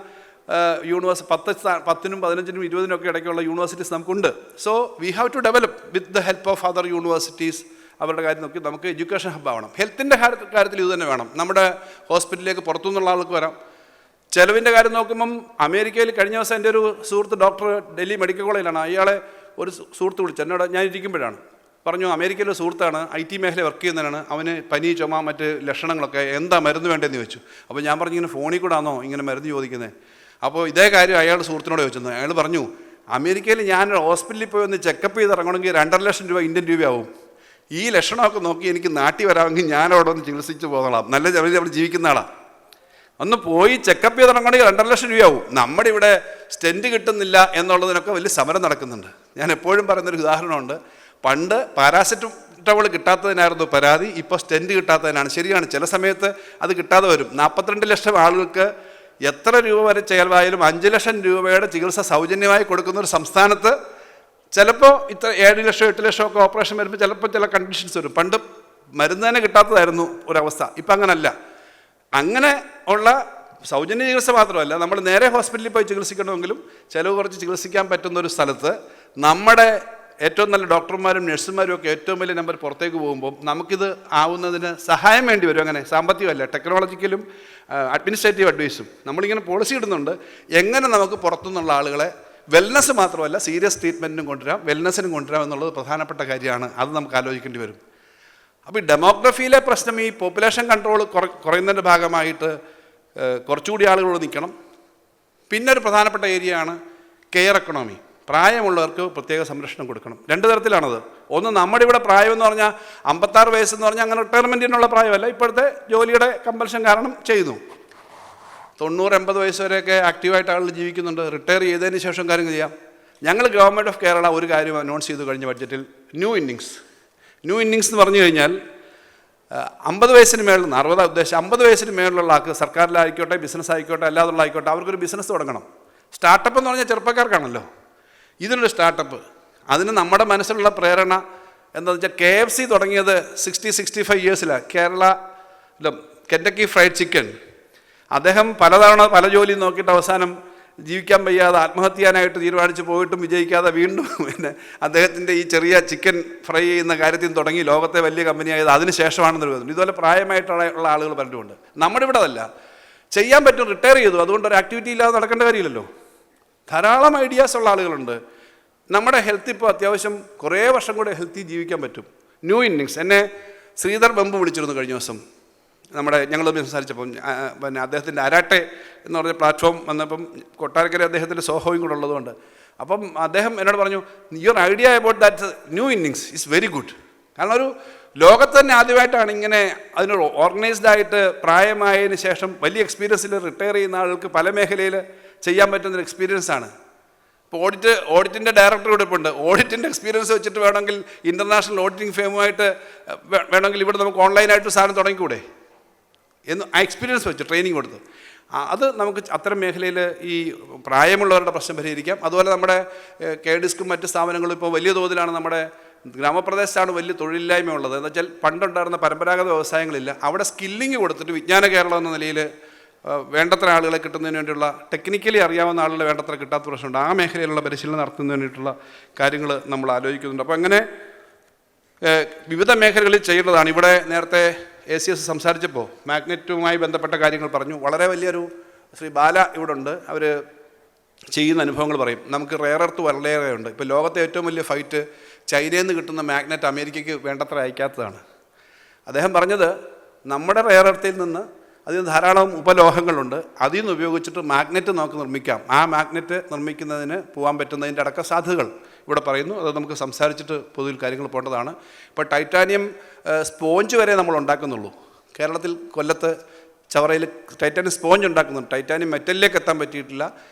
10-നും 15-നും 20-നും ഒക്കെ ഇടയ്ക്കുള്ള യൂണിവേഴ്സിറ്റീസ് നമുക്കുണ്ട്. So we have to develop with the help of other universities. അവരുടെ കാര്യം നോക്കി നമുക്ക് എഡ്യൂക്കേഷൻ ഹബ്ബാവണം. ഹെൽത്തിൻ്റെ കാര്യത്തിൽ ഇത് തന്നെ വേണം. നമ്മുടെ ഹോസ്പിറ്റലിലേക്ക് പുറത്തുനിന്നുള്ള ആൾക്ക് വരാം. ചിലവിൻ്റെ കാര്യം നോക്കുമ്പം അമേരിക്കയിൽ കഴിഞ്ഞ ദിവസം എൻ്റെ ഒരു സുഹൃത്ത് ഡോക്ടർ ഡൽഹി മെഡിക്കൽ കോളേജിലാണ്, അയാളെ ഒരു സുഹൃത്ത് വിളിച്ചു എന്നോട്, ഞാൻ ഇരിക്കുമ്പോഴാണ് പറഞ്ഞു, അമേരിക്കയിലെ സുഹൃത്താണ്, IT മേഖല വർക്ക് ചെയ്യുന്നതാണ്, അവന് പനി ചുമ മറ്റ് ലക്ഷണങ്ങളൊക്കെ, എന്താ മരുന്ന് വേണ്ടതെന്ന് ചോദിച്ചു. അപ്പോൾ ഞാൻ പറഞ്ഞു, ഇങ്ങനെ ഫോണിൽ കൂടെ ആണോ ഇങ്ങനെ മരുന്ന് ചോദിക്കുന്നത്? അപ്പോൾ ഇതേ കാര്യം അയാൾ സുഹൃത്തിനോട് ചോദിച്ചത്. അയാൾ പറഞ്ഞു, അമേരിക്കയിൽ ഞാൻ ഹോസ്പിറ്റലിൽ പോയി ഒന്ന് ചെക്കപ്പ് ചെയ്ത് ഇറങ്ങണമെങ്കിൽ 2.5 ലക്ഷം രൂപ ഇന്ത്യൻ രൂപയാവും. ഈ ലക്ഷണമൊക്കെ നോക്കി എനിക്ക് നാട്ടിൽ വരാമെങ്കിൽ ഞാൻ അവിടെ ഒന്ന് ചികിത്സിച്ച് പോകണം, നല്ല ചെലവിൽ അവിടെ ജീവിക്കുന്ന ആളാണ്. ഒന്ന് പോയി ചെക്കപ്പ് ചെയ്ത് ഇറങ്ങണമെങ്കിൽ 2.5 ലക്ഷം രൂപയാവും. നമ്മുടെ ഇവിടെ സ്റ്റെൻറ്റ് കിട്ടുന്നില്ല എന്നുള്ളതിനൊക്കെ വലിയ സമരം നടക്കുന്നുണ്ട്. ഞാൻ എപ്പോഴും പറയുന്നൊരു ഉദാഹരണമുണ്ട്. പണ്ട് പാരാസെറ്റമോൾ കിട്ടാത്തതിനായിരുന്നു പരാതി, ഇപ്പോൾ സ്റ്റെൻറ്റ് കിട്ടാത്തതിനാണ്. ശരിയാണ്, ചില സമയത്ത് അത് കിട്ടാതെ വരും. 42 ലക്ഷം ആളുകൾക്ക് എത്ര രൂപ വരെ ചിലവായാലും 5 ലക്ഷം രൂപയുടെ ചികിത്സ സൗജന്യമായി കൊടുക്കുന്ന ഒരു സംസ്ഥാനത്ത് ചിലപ്പോൾ 7 ലക്ഷം 8 ലക്ഷം ഒക്കെ ഓപ്പറേഷൻ വരുമ്പോൾ ചിലപ്പോൾ ചില കണ്ടീഷൻസ് വരും. പണ്ട് മരുന്ന് തന്നെ കിട്ടാത്തതായിരുന്നു ഒരവസ്ഥ, ഇപ്പം അങ്ങനല്ല. അങ്ങനെ ഉള്ള സൗജന്യ ചികിത്സ മാത്രമല്ല, നമ്മൾ നേരെ ഹോസ്പിറ്റലിൽ പോയി ചികിത്സിക്കണമെങ്കിലും ചിലവ് കുറച്ച് ചികിത്സിക്കാൻ പറ്റുന്ന ഒരു സ്ഥലത്ത് നമ്മുടെ ഏറ്റവും നല്ല ഡോക്ടർമാരും നഴ്സുമാരും ഒക്കെ ഏറ്റവും വലിയ നമ്പർ പുറത്തേക്ക് പോകുമ്പോൾ നമുക്കിത് ആവുന്നതിന് സഹായം വേണ്ടി വരും. അങ്ങനെ സാമ്പത്തികമല്ല, ടെക്നോളജിക്കലും അഡ്മിനിസ്ട്രേറ്റീവ് അഡ്വൈസും നമ്മളിങ്ങനെ പോളിസി ഇടുന്നുണ്ട്. എങ്ങനെ നമുക്ക് പുറത്തുനിന്നുള്ള ആളുകളെ വെൽനസ് മാത്രമല്ല സീരിയസ് ട്രീറ്റ്മെൻറ്റിനും കൊണ്ടുവരാം, വെൽനസ്സിനും കൊണ്ടുവരാം എന്നുള്ളത് പ്രധാനപ്പെട്ട കാര്യമാണ്. അത് നമുക്ക് ആലോചിക്കേണ്ടി വരും. അപ്പോൾ ഈ ഡെമോഗ്രഫിയിലെ പ്രശ്നം, ഈ പോപ്പുലേഷൻ കൺട്രോൾ കുറയുന്നതിൻ്റെ ഭാഗമായിട്ട് കുറച്ചുകൂടി ആളുകളോട് നിൽക്കണം. പിന്നെ ഒരു പ്രധാനപ്പെട്ട ഏരിയയാണ് കെയർ എക്കണോമി. പ്രായമുള്ളവർക്ക് പ്രത്യേക സംരക്ഷണം കൊടുക്കണം. 2 തരത്തിലാണത്. ഒന്ന്, നമ്മുടെ ഇവിടെ പ്രായം എന്ന് പറഞ്ഞാൽ 56 വയസ്സെന്ന് പറഞ്ഞാൽ അങ്ങനെ റിട്ടയർമെൻറ്റിനുള്ള പ്രായമല്ല, ഇപ്പോഴത്തെ ജോലിയുടെ കമ്പൽഷൻ കാരണം ചെയ്യുന്നു. 90-80 വയസ്സ് വരെയൊക്കെ ആക്റ്റീവായിട്ട് ആളുകൾ ജീവിക്കുന്നുണ്ട്. റിട്ടയർ ചെയ്തതിന് ശേഷം കാര്യങ്ങൾ ചെയ്യാം. ഞങ്ങൾ ഗവൺമെൻറ് ഓഫ് കേരള ഒരു കാര്യം അനൗൺസ് ചെയ്തു കഴിഞ്ഞ ബഡ്ജറ്റിൽ, ന്യൂ ഇന്നിങ്സ് എന്ന് പറഞ്ഞു കഴിഞ്ഞാൽ 50 വയസ്സിന് മേളിൽ, 60 ഉദ്ദേശം 50 വയസ്സിന് മേളിലുള്ള ആൾക്ക് സർക്കാരിലായിക്കോട്ടെ ബിസിനസ് ആയിക്കോട്ടെ അല്ലാതുള്ള ആയിക്കോട്ടെ അവർക്കൊരു ബിസിനസ് തുടങ്ങണം. സ്റ്റാർട്ടപ്പ് എന്ന് പറഞ്ഞാൽ ചെറുപ്പക്കാർക്കാണല്ലോ. ഇതിനൊരു സ്റ്റാർട്ടപ്പ്, അതിന് നമ്മുടെ മനസ്സിലുള്ള പ്രേരണ എന്താണെന്ന് വെച്ചാൽ KFC തുടങ്ങിയത് 60-65 ഇയേഴ്സിലാണ്. Kentucky fried chicken. അദ്ദേഹം പലതവണ പല ജോലിയും നോക്കിയിട്ട് അവസാനം ജീവിക്കാൻ വയ്യാതെ ആത്മഹത്യ ചെയ്യാനായിട്ട് തീരുമാനിച്ച് പോയിട്ടും വിജയിക്കാതെ വീണ്ടും പിന്നെ അദ്ദേഹത്തിൻ്റെ ഈ ചെറിയ ചിക്കൻ ഫ്രൈ ചെയ്യുന്ന കാര്യത്തിൽ തുടങ്ങി ലോകത്തെ വലിയ കമ്പനിയായത് അതിന് ശേഷമാണെന്ന് പറയുന്നത്. ഇതുപോലെ പ്രായമായിട്ടുള്ള ആളുകൾ പലരുമുണ്ട്. നമ്മുടെ ഇവിടെ അതല്ല, ചെയ്യാൻ പറ്റും, റിട്ടയർ ചെയ്തു, അതുകൊണ്ട് ഒരു ആക്ടിവിറ്റി ഇല്ലാതെ നടക്കേണ്ട കാര്യമില്ലല്ലോ. ധാരാളം ഐഡിയാസ് ഉള്ള ആളുകളുണ്ട്. നമ്മുടെ ഹെൽത്ത് ഇപ്പോൾ അത്യാവശ്യം കുറേ വർഷം കൂടെ ഹെൽത്തി ജീവിക്കാൻ പറ്റും. New innings. എന്നെ ശ്രീധർ ബംബു വിളിച്ചിരുന്നു കഴിഞ്ഞ ദിവസം. ഞങ്ങൾ സംസാരിച്ചപ്പം പിന്നെ അദ്ദേഹത്തിൻ്റെ അരാട്ടെ എന്ന് പറഞ്ഞ പ്ലാറ്റ്ഫോം വന്നപ്പം കൊട്ടാരക്കര അദ്ദേഹത്തിൻ്റെ സോഹോയും കൂടെ ഉള്ളതുകൊണ്ട് അപ്പം അദ്ദേഹം എന്നോട് പറഞ്ഞു, your idea about that new innings is very good. കാരണം ലോകത്ത് തന്നെ ആദ്യമായിട്ടാണ് ഇങ്ങനെ അതിനൊരു ഓർഗനൈസ്ഡ് ആയിട്ട് പ്രായമായതിന് ശേഷം വലിയ എക്സ്പീരിയൻസിൽ റിട്ടയർ ചെയ്യുന്ന ആളുകൾക്ക് പല മേഖലയിൽ ചെയ്യാൻ പറ്റുന്നൊരു എക്സ്പീരിയൻസ് ആണ്. ഇപ്പോൾ ഓഡിറ്റിൻ്റെ ഡയറക്ടർ ഇവിടെ ഇപ്പോൾ ഉണ്ട്. ഓഡിറ്റിൻ്റെ എക്സ്പീരിയൻസ് വെച്ചിട്ട് വേണമെങ്കിൽ ഇൻ്റർനാഷണൽ ഓഡിറ്റിംഗ് ഫേമുമായിട്ട് വേണമെങ്കിൽ ഇവിടെ നമുക്ക് ഓൺലൈനായിട്ട് സാധനം തുടങ്ങിക്കൂടെ എന്ന് ആ എക്സ്പീരിയൻസ് വെച്ച് ട്രെയിനിങ് കൊടുത്ത് അത് നമുക്ക് അത്തരം മേഖലയിൽ ഈ പ്രായമുള്ളവരുടെ പ്രശ്നം പരിഹരിക്കാം. അതുപോലെ നമ്മുടെ KDISCും മറ്റ് സ്ഥാപനങ്ങളും ഇപ്പോൾ വലിയ തോതിലാണ് നമ്മുടെ ഗ്രാമപ്രദേശത്താണ് വലിയ തൊഴിലില്ലായ്മ ഉള്ളത്. എന്ന് വെച്ചാൽ പണ്ടുണ്ടായിരുന്ന പരമ്പരാഗത വ്യവസായങ്ങളില്ല. അവിടെ സ്കില്ലിങ് കൊടുത്തിട്ട് വിജ്ഞാന കേരളം എന്ന നിലയിൽ വേണ്ടത്ര ആളുകളെ കിട്ടുന്നതിന് വേണ്ടിയുള്ള ടെക്നിക്കലി അറിയാവുന്ന ആളുകളെ വേണ്ടത്ര കിട്ടാത്ത പ്രശ്നമുണ്ട്. ആ മേഖലയിലുള്ള പരിശീലനം നടത്തുന്നതിന് വേണ്ടിയിട്ടുള്ള കാര്യങ്ങൾ നമ്മൾ ആലോചിക്കുന്നുണ്ട്. അപ്പോൾ അങ്ങനെ വിവിധ മേഖലകളിൽ ചെയ്യേണ്ടതാണ്. ഇവിടെ നേരത്തെ ACS സംസാരിച്ചപ്പോൾ മാഗ്നറ്റുമായി ബന്ധപ്പെട്ട കാര്യങ്ങൾ പറഞ്ഞു. വളരെ വലിയൊരു ശ്രീ ബാല ഇവിടെ ഉണ്ട്. അവർ ചെയ്യുന്ന അനുഭവങ്ങൾ പറയും. നമുക്ക് റെയർ എർത്ത് വളരെയേറെ ഉണ്ട്. ഇപ്പോൾ ലോകത്തെ ഏറ്റവും വലിയ ഫൈറ്റ് ചൈനയിൽ നിന്ന് കിട്ടുന്ന മാഗ്നറ്റ് അമേരിക്കയ്ക്ക് വേണ്ടത്ര അയക്കാത്തതാണ്. അദ്ദേഹം പറഞ്ഞത് നമ്മുടെ റെയർ എർത്തിൽ നിന്ന് അതിന് ധാരാളം ഉപലോഹങ്ങളുണ്ട്, അതിൽ നിന്ന് ഉപയോഗിച്ചിട്ട് മാഗ്നറ്റ് നമുക്ക് നിർമ്മിക്കാം. ആ മാഗ്നറ്റ് നിർമ്മിക്കുന്നതിന് പോകാൻ പറ്റുന്നതിൻ്റെ അടക്ക സാധ്യതകൾ ഇവിടെ പറയുന്നു. അത് നമുക്ക് സംസാരിച്ചിട്ട് പൊതുവിൽ കാര്യങ്ങൾ പോകേണ്ടതാണ്. ഇപ്പോൾ ടൈറ്റാനിയം സ്പോഞ്ച് വരെ നമ്മൾ ഉണ്ടാക്കുന്നുള്ളൂ. കേരളത്തിൽ കൊല്ലത്ത് ചവറയിൽ ടൈറ്റാനിയം സ്പോഞ്ച് ഉണ്ടാക്കുന്നുണ്ട്. ടൈറ്റാനിയം മെറ്റലിലേക്ക് എത്താൻ പറ്റിയിട്ടില്ല.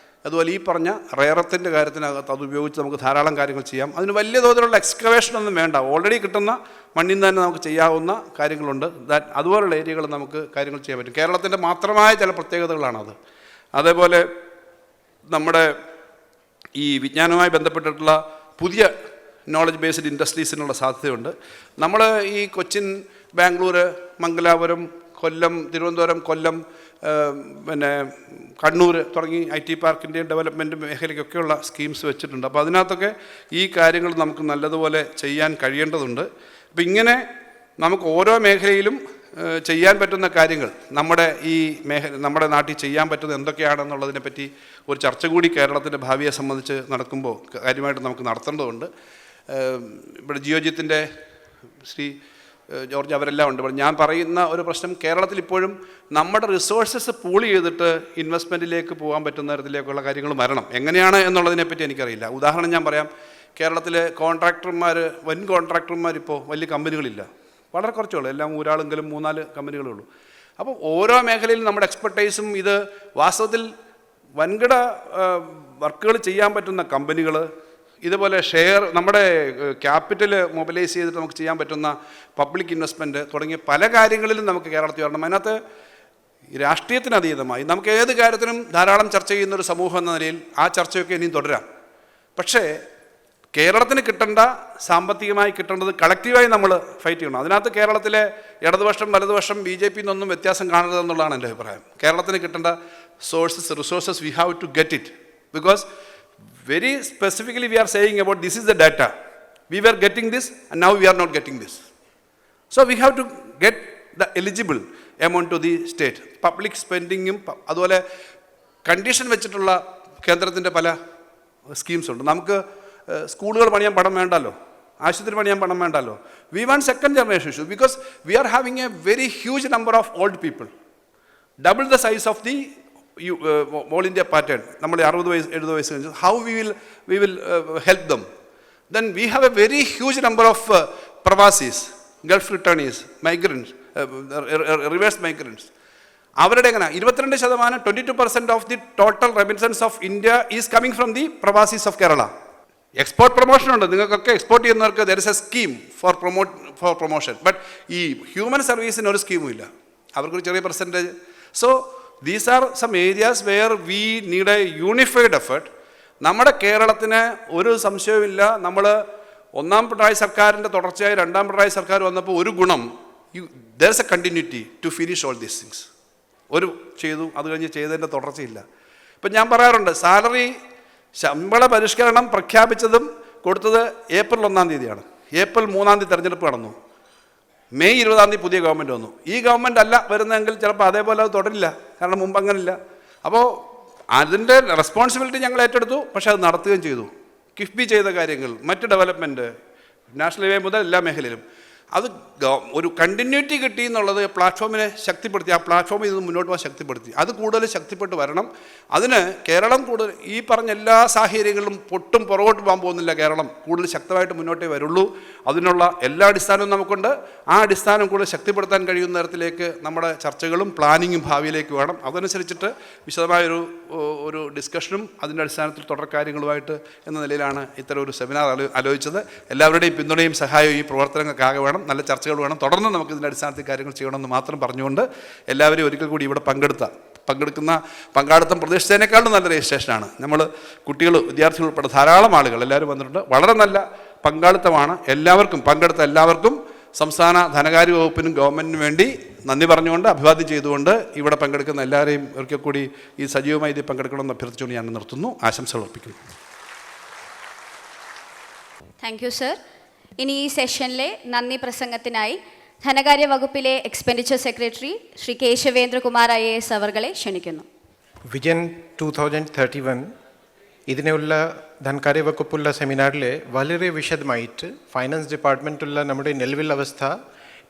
അതുപോലെ ഈ പറഞ്ഞ റെയറത്തിൻ്റെ കാര്യത്തിനകത്ത് അത് ഉപയോഗിച്ച് നമുക്ക് ധാരാളം കാര്യങ്ങൾ ചെയ്യാം. അതിന് വലിയ തോതിലുള്ള എക്സ്കവേഷനൊന്നും വേണ്ട. ഓൾറെഡി കിട്ടുന്ന മണ്ണിൽ നിന്ന് തന്നെ നമുക്ക് ചെയ്യാവുന്ന കാര്യങ്ങളുണ്ട്. അതുപോലുള്ള ഏരിയകൾ നമുക്ക് കാര്യങ്ങൾ ചെയ്യാൻ പറ്റും. കേരളത്തിൻ്റെ മാത്രമായ ചില പ്രത്യേകതകളാണത്. അതേപോലെ നമ്മുടെ ഈ വിജ്ഞാനവുമായി ബന്ധപ്പെട്ടിട്ടുള്ള പുതിയ നോളജ് ബേസ്ഡ് ഇൻഡസ്ട്രീസിനുള്ള സാധ്യതയുണ്ട്. നമ്മൾ ഈ കൊച്ചിൻ, ബാംഗ്ലൂർ, മംഗലാപുരം, കൊല്ലം, തിരുവനന്തപുരം, കൊല്ലം, പിന്നെ കണ്ണൂർ തുടങ്ങി IT പാർക്കിൻ്റെയും ഡെവലപ്മെൻറ്റ് മേഖലയ്ക്കൊക്കെയുള്ള സ്കീംസ് വെച്ചിട്ടുണ്ട്. അപ്പോൾ അതിനകത്തൊക്കെ ഈ കാര്യങ്ങൾ നമുക്ക് നല്ലതുപോലെ ചെയ്യാൻ കഴിയേണ്ടതുണ്ട്. അപ്പോൾ ഇങ്ങനെ നമുക്ക് ഓരോ മേഖലയിലും ചെയ്യാൻ പറ്റുന്ന കാര്യങ്ങൾ നമ്മുടെ നാട്ടിൽ ചെയ്യാൻ പറ്റുന്ന എന്തൊക്കെയാണെന്നുള്ളതിനെപ്പറ്റി ഒരു ചർച്ച കൂടി കേരളത്തിൻ്റെ ഭാവിയെ സംബന്ധിച്ച് നടക്കുമ്പോൾ കാര്യമായിട്ട് നമുക്ക് നടത്തേണ്ടതുണ്ട്. ഇവിടെ ജിയോജിത്തിൻ്റെ ശ്രീ ജോർജ് അവരെല്ലാം ഉണ്ട്. ഞാൻ പറയുന്ന ഒരു പ്രശ്നം, കേരളത്തിൽ ഇപ്പോഴും നമ്മുടെ റിസോഴ്സസ് പൂൾ ചെയ്തിട്ട് ഇൻവെസ്റ്റ്മെൻറ്റിലേക്ക് പോകാൻ പറ്റുന്ന തരത്തിലേക്കുള്ള കാര്യങ്ങൾ വരണം. എങ്ങനെയാണ് എന്നുള്ളതിനെപ്പറ്റി എനിക്കറിയില്ല. ഉദാഹരണം ഞാൻ പറയാം. കേരളത്തിലെ വൻ കോൺട്രാക്ടർമാർ ഇപ്പോൾ വലിയ കമ്പനികളില്ല, വളരെ കുറച്ചുള്ളൂ. എല്ലാം ഒരാളെങ്കിലും 3-4 കമ്പനികളേ ഉള്ളൂ. അപ്പോൾ ഓരോ മേഖലയിലും നമ്മുടെ എക്സ്പെർട്ടൈസും ഇത് വാസ്തവത്തിൽ വൻകിട വർക്കുകൾ ചെയ്യാൻ പറ്റുന്ന കമ്പനികൾ, ഇതുപോലെ നമ്മുടെ ക്യാപിറ്റൽ മൊബിലൈസ് ചെയ്തിട്ട് നമുക്ക് ചെയ്യാൻ പറ്റുന്ന പബ്ലിക് ഇൻവെസ്റ്റ്മെൻറ്റ് തുടങ്ങിയ പല കാര്യങ്ങളിലും നമുക്ക് കേരളത്തിൽ വരണം. അതിനകത്ത് രാഷ്ട്രീയത്തിനതീതമായി നമുക്ക് ഏത് കാര്യത്തിനും ധാരാളം ചർച്ച ചെയ്യുന്നൊരു സമൂഹം എന്ന നിലയിൽ ആ ചർച്ചയൊക്കെ ഇനിയും തുടരാം. പക്ഷേ കേരളത്തിന് സാമ്പത്തികമായി കിട്ടേണ്ടത് കളക്റ്റീവായി നമ്മൾ ഫൈറ്റ് ചെയ്യണം. അതിനകത്ത് കേരളത്തിലെ ഇടതുപക്ഷം വലതുപക്ഷം BJP എന്നൊന്നും വ്യത്യാസം കാണരുതെന്നുള്ളതാണ് എൻ്റെ അഭിപ്രായം. കേരളത്തിന് കിട്ടേണ്ട resources we have to get it. Because very specifically we are saying about this is the data. We were getting this and now we are not getting this. So we have to get the eligible amount to the state. Public spending അതുപോലെ condition വെച്ചിട്ടുള്ള കേന്ദ്രത്തിൻ്റെ പല schemes ഉണ്ട്. നമുക്ക് സ്കൂളുകൾ പണിയാൻ പണം വേണ്ടല്ലോ, ആശുപത്രി പണിയാൻ പണം വേണ്ടല്ലോ. We want second generation issues because we are having a very huge number of old people, double the size of the all India pattern. നമ്മൾ 60-70 വയസ്സ് കഴിഞ്ഞു. How we will help them? Then we have a very huge number of പ്രവാസീസ്, gulf returnees, migrants, reverse migrants. അവരുടെ എങ്ങനെ 22%, 22% of the total remittance of India is coming from the പ്രവാസീസ് of Kerala. Export promotion ഉണ്ട്. നിങ്ങൾക്കൊക്കെ export ചെയ്യുന്നവർക്ക് there is a scheme for promotion. But ഈ human സർവീസിന് ഒരു സ്കീമും ഇല്ല. അവർക്കൊരു ചെറിയ percentage. So these are some areas where we need a unified effort. നമ്മുടെ കേരളത്തിന് ഒരു സംശയവുമില്ല. നമ്മൾ ഒന്നാം പിണറായി സർക്കാരിൻ്റെ തുടർച്ചയായി രണ്ടാം പിണറായി സർക്കാർ വന്നപ്പോൾ ഒരു ഗുണം, there is a continuity to finish all these things. ഒരു ചെയ്തു, അത് കഴിഞ്ഞ് ചെയ്തതിൻ്റെ തുടർച്ചയില്ല. ഇപ്പം ഞാൻ പറയാറുണ്ട്, ശമ്പള പരിഷ്കരണം പ്രഖ്യാപിച്ചതും കൊടുത്തത് ഏപ്രിൽ 1-ാം തീയതിയാണ്. ഏപ്രിൽ 3-ാം തീയതി തെരഞ്ഞെടുപ്പ് നടന്നു. മെയ് 20-ാം തീയതി പുതിയ ഗവൺമെൻറ് വന്നു. ഈ ഗവൺമെൻറ് അല്ല വരുന്നതെങ്കിൽ ചിലപ്പോൾ അതേപോലെ അത് തുടരില്ല. കാരണം മുമ്പ് അങ്ങനില്ല. അപ്പോൾ അതിൻ്റെ റെസ്പോൺസിബിലിറ്റി ഞങ്ങൾ ഏറ്റെടുത്തു. പക്ഷേ അത് നടത്തുകയും ചെയ്തു. കിഫ്ബി ചെയ്ത കാര്യങ്ങൾ, മറ്റ് ഡെവലപ്മെൻറ്റ്, നാഷണൽ ഹൈവേ മുതൽ എല്ലാ മേഖലയിലും. അത് ഒരു കണ്ടിന്യൂറ്റി കിട്ടി എന്നുള്ളത് പ്ലാറ്റ്ഫോമിനെ ശക്തിപ്പെടുത്തി, ആ പ്ലാറ്റ്ഫോമിൽ നിന്ന് മുന്നോട്ട് പോകാൻ ശക്തിപ്പെടുത്തി. അത് കൂടുതൽ ശക്തിപ്പെട്ട് വരണം. അതിന് കേരളം കൂടുതൽ ഈ പറഞ്ഞ എല്ലാ സാഹചര്യങ്ങളിലും പൊട്ടും പുറകോട്ട് പോകാൻ പോകുന്നില്ല. കേരളം കൂടുതൽ ശക്തമായിട്ട് മുന്നോട്ടേ വരുള്ളൂ. അതിനുള്ള എല്ലാ അടിസ്ഥാനവും നമുക്കുണ്ട്. ആ അടിസ്ഥാനം കൂടുതൽ ശക്തിപ്പെടുത്താൻ കഴിയുന്ന തരത്തിലേക്ക് നമ്മുടെ ചർച്ചകളും പ്ലാനിങ്ങും ഭാവിയിലേക്ക് വേണം. അതനുസരിച്ചിട്ട് വിശദമായൊരു ഡിസ്കഷനും അതിൻ്റെ അടിസ്ഥാനത്തിൽ തുടർ കാര്യങ്ങളുമായിട്ട് എന്ന നിലയിലാണ് ഇത്തരം ഒരു സെമിനാർ ആലോചിച്ചത്. എല്ലാവരുടെയും പിന്തുണയും സഹായവും ഈ പ്രവർത്തനങ്ങൾക്കാകെ വേണം. നല്ല ചർച്ചകൾ വേണം. തുടർന്ന് നമുക്ക് ഇതിൻ്റെ അടിസ്ഥാനത്തിൽ കാര്യങ്ങൾ ചെയ്യണമെന്ന് മാത്രം പറഞ്ഞുകൊണ്ട് എല്ലാവരും ഒരിക്കൽ കൂടി ഇവിടെ പങ്കാളിത്തം പ്രതീക്ഷിച്ചതിനേക്കാളും നല്ല രജിസ്ട്രേഷനാണ്. നമ്മൾ കുട്ടികൾ, വിദ്യാർത്ഥികൾ ഉൾപ്പെടെ ധാരാളം ആളുകൾ എല്ലാവരും വന്നിട്ടുണ്ട്. വളരെ നല്ല പങ്കാളിത്തമാണ്. പങ്കെടുത്ത എല്ലാവർക്കും സംസ്ഥാന ധനകാര്യ വകുപ്പിനും ഗവൺമെൻറ്റിനും വേണ്ടി നന്ദി പറഞ്ഞുകൊണ്ട് അഭിവാദ്യം ചെയ്തുകൊണ്ട് ഇവിടെ പങ്കെടുക്കുന്ന എല്ലാവരെയും ഒരിക്കൽ കൂടി ഈ സജീവമായി ഇതിൽ പങ്കെടുക്കണമെന്ന് അഭ്യർത്ഥിച്ചുകൊണ്ട് ഞാൻ നിർത്തുന്നു. ആശംസകൾ അർപ്പിക്കുന്നു. Thank you sir. ഇനി ഈ സെഷനിലെ നന്ദി പ്രസംഗത്തിനായി ധനകാര്യ വകുപ്പിലെ expenditure secretary Shri Keshavendrakumar IAS അവർകളെ ക്ഷണിക്കുന്നു. വിജൻ 2031 ഇതിനുള്ള ധനകാര്യ വകുപ്പുള്ള സെമിനാറിൽ വളരെ വിശദമായിട്ട് ഫൈനാൻസ് ഡിപ്പാർട്ട്മെൻറ്റുള്ള നമ്മുടെ നിലവിൽ അവസ്ഥ,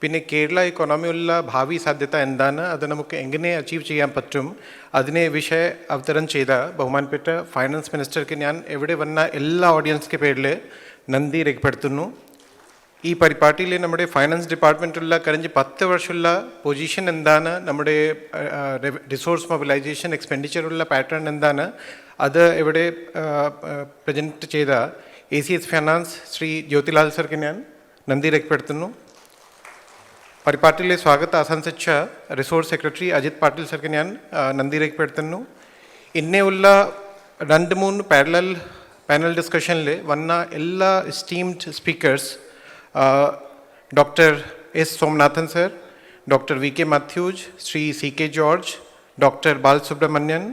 പിന്നെ കേരള ഇക്കോണമിയുള്ള ഭാവി സാധ്യത എന്താണ്, അത് നമുക്ക് എങ്ങനെ അച്ചീവ് ചെയ്യാൻ പറ്റും, അതിനെ വിഷയ അവതരണം ചെയ്ത ബഹുമാനപ്പെട്ട ഫൈനാൻസ് മിനിസ്റ്റർക്ക് ഞാൻ ഇവിടെ വന്ന എല്ലാ ഓഡിയൻസിൻ്റെ പേരിൽ നന്ദി രേഖപ്പെടുത്തുന്നു. ഈ പരിപാടിയിൽ നമ്മുടെ ഫൈനാൻസ് ഡിപ്പാർട്ട്മെൻറ്റുള്ള കഴിഞ്ഞ 10 വർഷമുള്ള പൊസിഷൻ എന്താണ്, നമ്മുടെ റിസോഴ്സ് മൊബിലൈസേഷൻ എക്സ്പെൻഡിച്ചറുള്ള പാറ്റേൺ എന്താണ്, അത് ഇവിടെ പ്രസൻറ്റ് ചെയ്ത ACS ഫൈനാൻസ് ശ്രീ ജ്യോതിലാൽ സർക്ക് ഞാൻ നന്ദി രേഖപ്പെടുത്തുന്നു. പരിപാടിയിലെ സ്വാഗതം ആശംസിച്ച റിസോഴ്സ് സെക്രട്ടറി അജിത് പാട്ടീൽ സർക്ക് ഞാൻ നന്ദി രേഖപ്പെടുത്തുന്നു. ഇന്നെയുള്ള 2-3 പാനൽ ഡിസ്കഷനിൽ വന്ന എല്ലാ esteemed speakers, Dr. S. Somnathan sir, Dr. V.K. Matthews, Sri C.K. George, Dr. Bal Subramanian,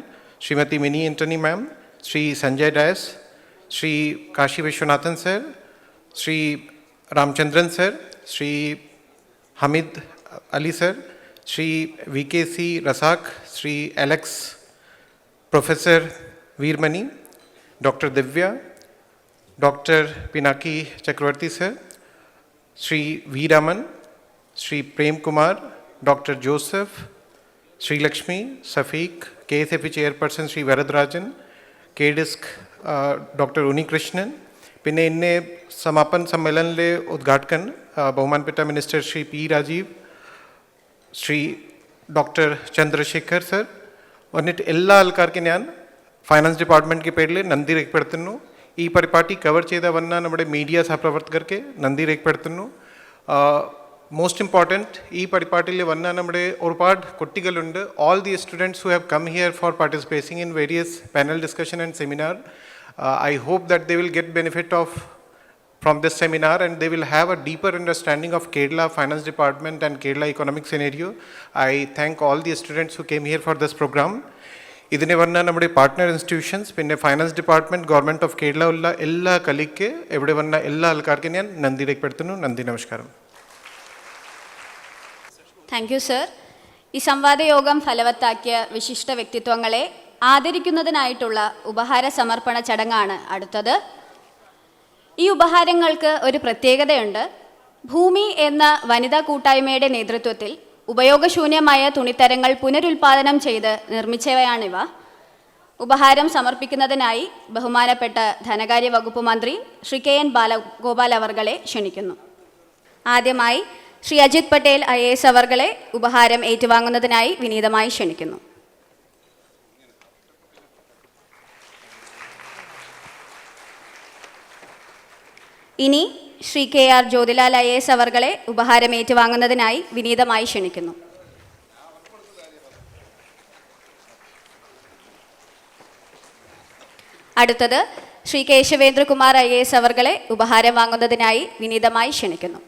Srimati Mini Antony ma'am, Sri Sanjay Das, Sri Kashi Vishwanathan sir, Sri Ramchandran sir, Sri Hamid Ali sir, Sri V.K.C. Rasak, Sri Alex, Professor Veermani, Dr. Divya, Dr. Pinaki Chakravarti sir, Sri V. Raman, Sri Prem Kumar, Dr. Joseph, Sri Lakshmi, Safiq, KSFE Chairperson Sri Varadarajan, KDISC Dr. Uni Krishnan, പിന്നെ ഇന്നെ സമാപൻ സമ്മേളനിലെ ഉദ്ഘാടകൻ ബഹുമാനപ്പെട്ട minister Shri P. Rajeev, Shri doctor Chandrashekhar sir, വന്നിട്ട് എല്ലാ ആൾക്കാർക്കും ഞാൻ finance ഡിപ്പാർട്ട്മെൻറ്റിൻ്റെ പേരിൽ നന്ദി രേഖപ്പെടുത്തുന്നു. ഈ പരിപാടി കവർ ചെയ്ത വന്ന നമ്മുടെ മീഡിയ സഹപ്രവർത്തകർക്ക് നന്ദി രേഖപ്പെടുത്തുന്നു. മോസ്റ്റ് ഇമ്പോർട്ടൻറ്റ്, ഈ പരിപാടിയിൽ വന്ന നമ്മുടെ ഒരുപാട് കുട്ടികളുണ്ട്. All the students who have come here for participating in various panel discussion and seminar, I hope that they will get benefit from this seminar and they will have a deeper understanding of Kerala Finance Department and Kerala economic scenario. I thank all the students who came here for this program. ഇതിനെ വന്ന നമ്മുടെ partner institutions, പിന്നെ finance department, government of Kerala ഉള്ള എല്ലാ കളിക്ക് ഇവിടെ വന്ന എല്ലാ ആൾക്കാർക്കും ഞാൻ നന്ദി രേഖപ്പെടുത്തുന്നു. നന്ദി, നമസ്കാരം. Thank you sir. ഈ സംവാദ യോഗം ഫലവത്താക്കിയ വിശിഷ്ട വ്യക്തിത്വങ്ങളെ ആദരിക്കുന്നതിനായിട്ടുള്ള ഉപഹാര സമർപ്പണ ചടങ്ങാണ് അടുത്തത്. ഈ ഉപഹാരങ്ങൾക്ക് ഒരു പ്രത്യേകതയുണ്ട്. ഭൂമി എന്ന വനിതാ കൂട്ടായ്മയുടെ നേതൃത്വത്തിൽ ഉപയോഗശൂന്യമായ തുണിത്തരങ്ങൾ പുനരുൽപാദനം ചെയ്ത് നിർമ്മിച്ചവയാണിവ. ഉപഹാരം സമർപ്പിക്കുന്നതിനായി ബഹുമാനപ്പെട്ട ധനകാര്യ വകുപ്പ് മന്ത്രി ശ്രീ KN ബാലഗോപാൽ അവർകളെ ക്ഷണിക്കുന്നു. ആദ്യമായി ശ്രീ അജിത് പട്ടേൽ IAS അവർകളെ ഉപഹാരം ഏറ്റുവാങ്ങുന്നതിനായി വിനീതമായി ക്ഷണിക്കുന്നു. ഇനി ശ്രീ KR ജ്യോതിലാൽ IAS അവർകളെ ഉപഹാരം ഏറ്റുവാങ്ങുന്നതിനായി വിനീതമായി ക്ഷണിക്കുന്നു. അടുത്തത് ശ്രീ കേശവേന്ദ്രകുമാർ IAS അവർകളെ ഉപഹാരം വാങ്ങുന്നതിനായി വിനീതമായി ക്ഷണിക്കുന്നു.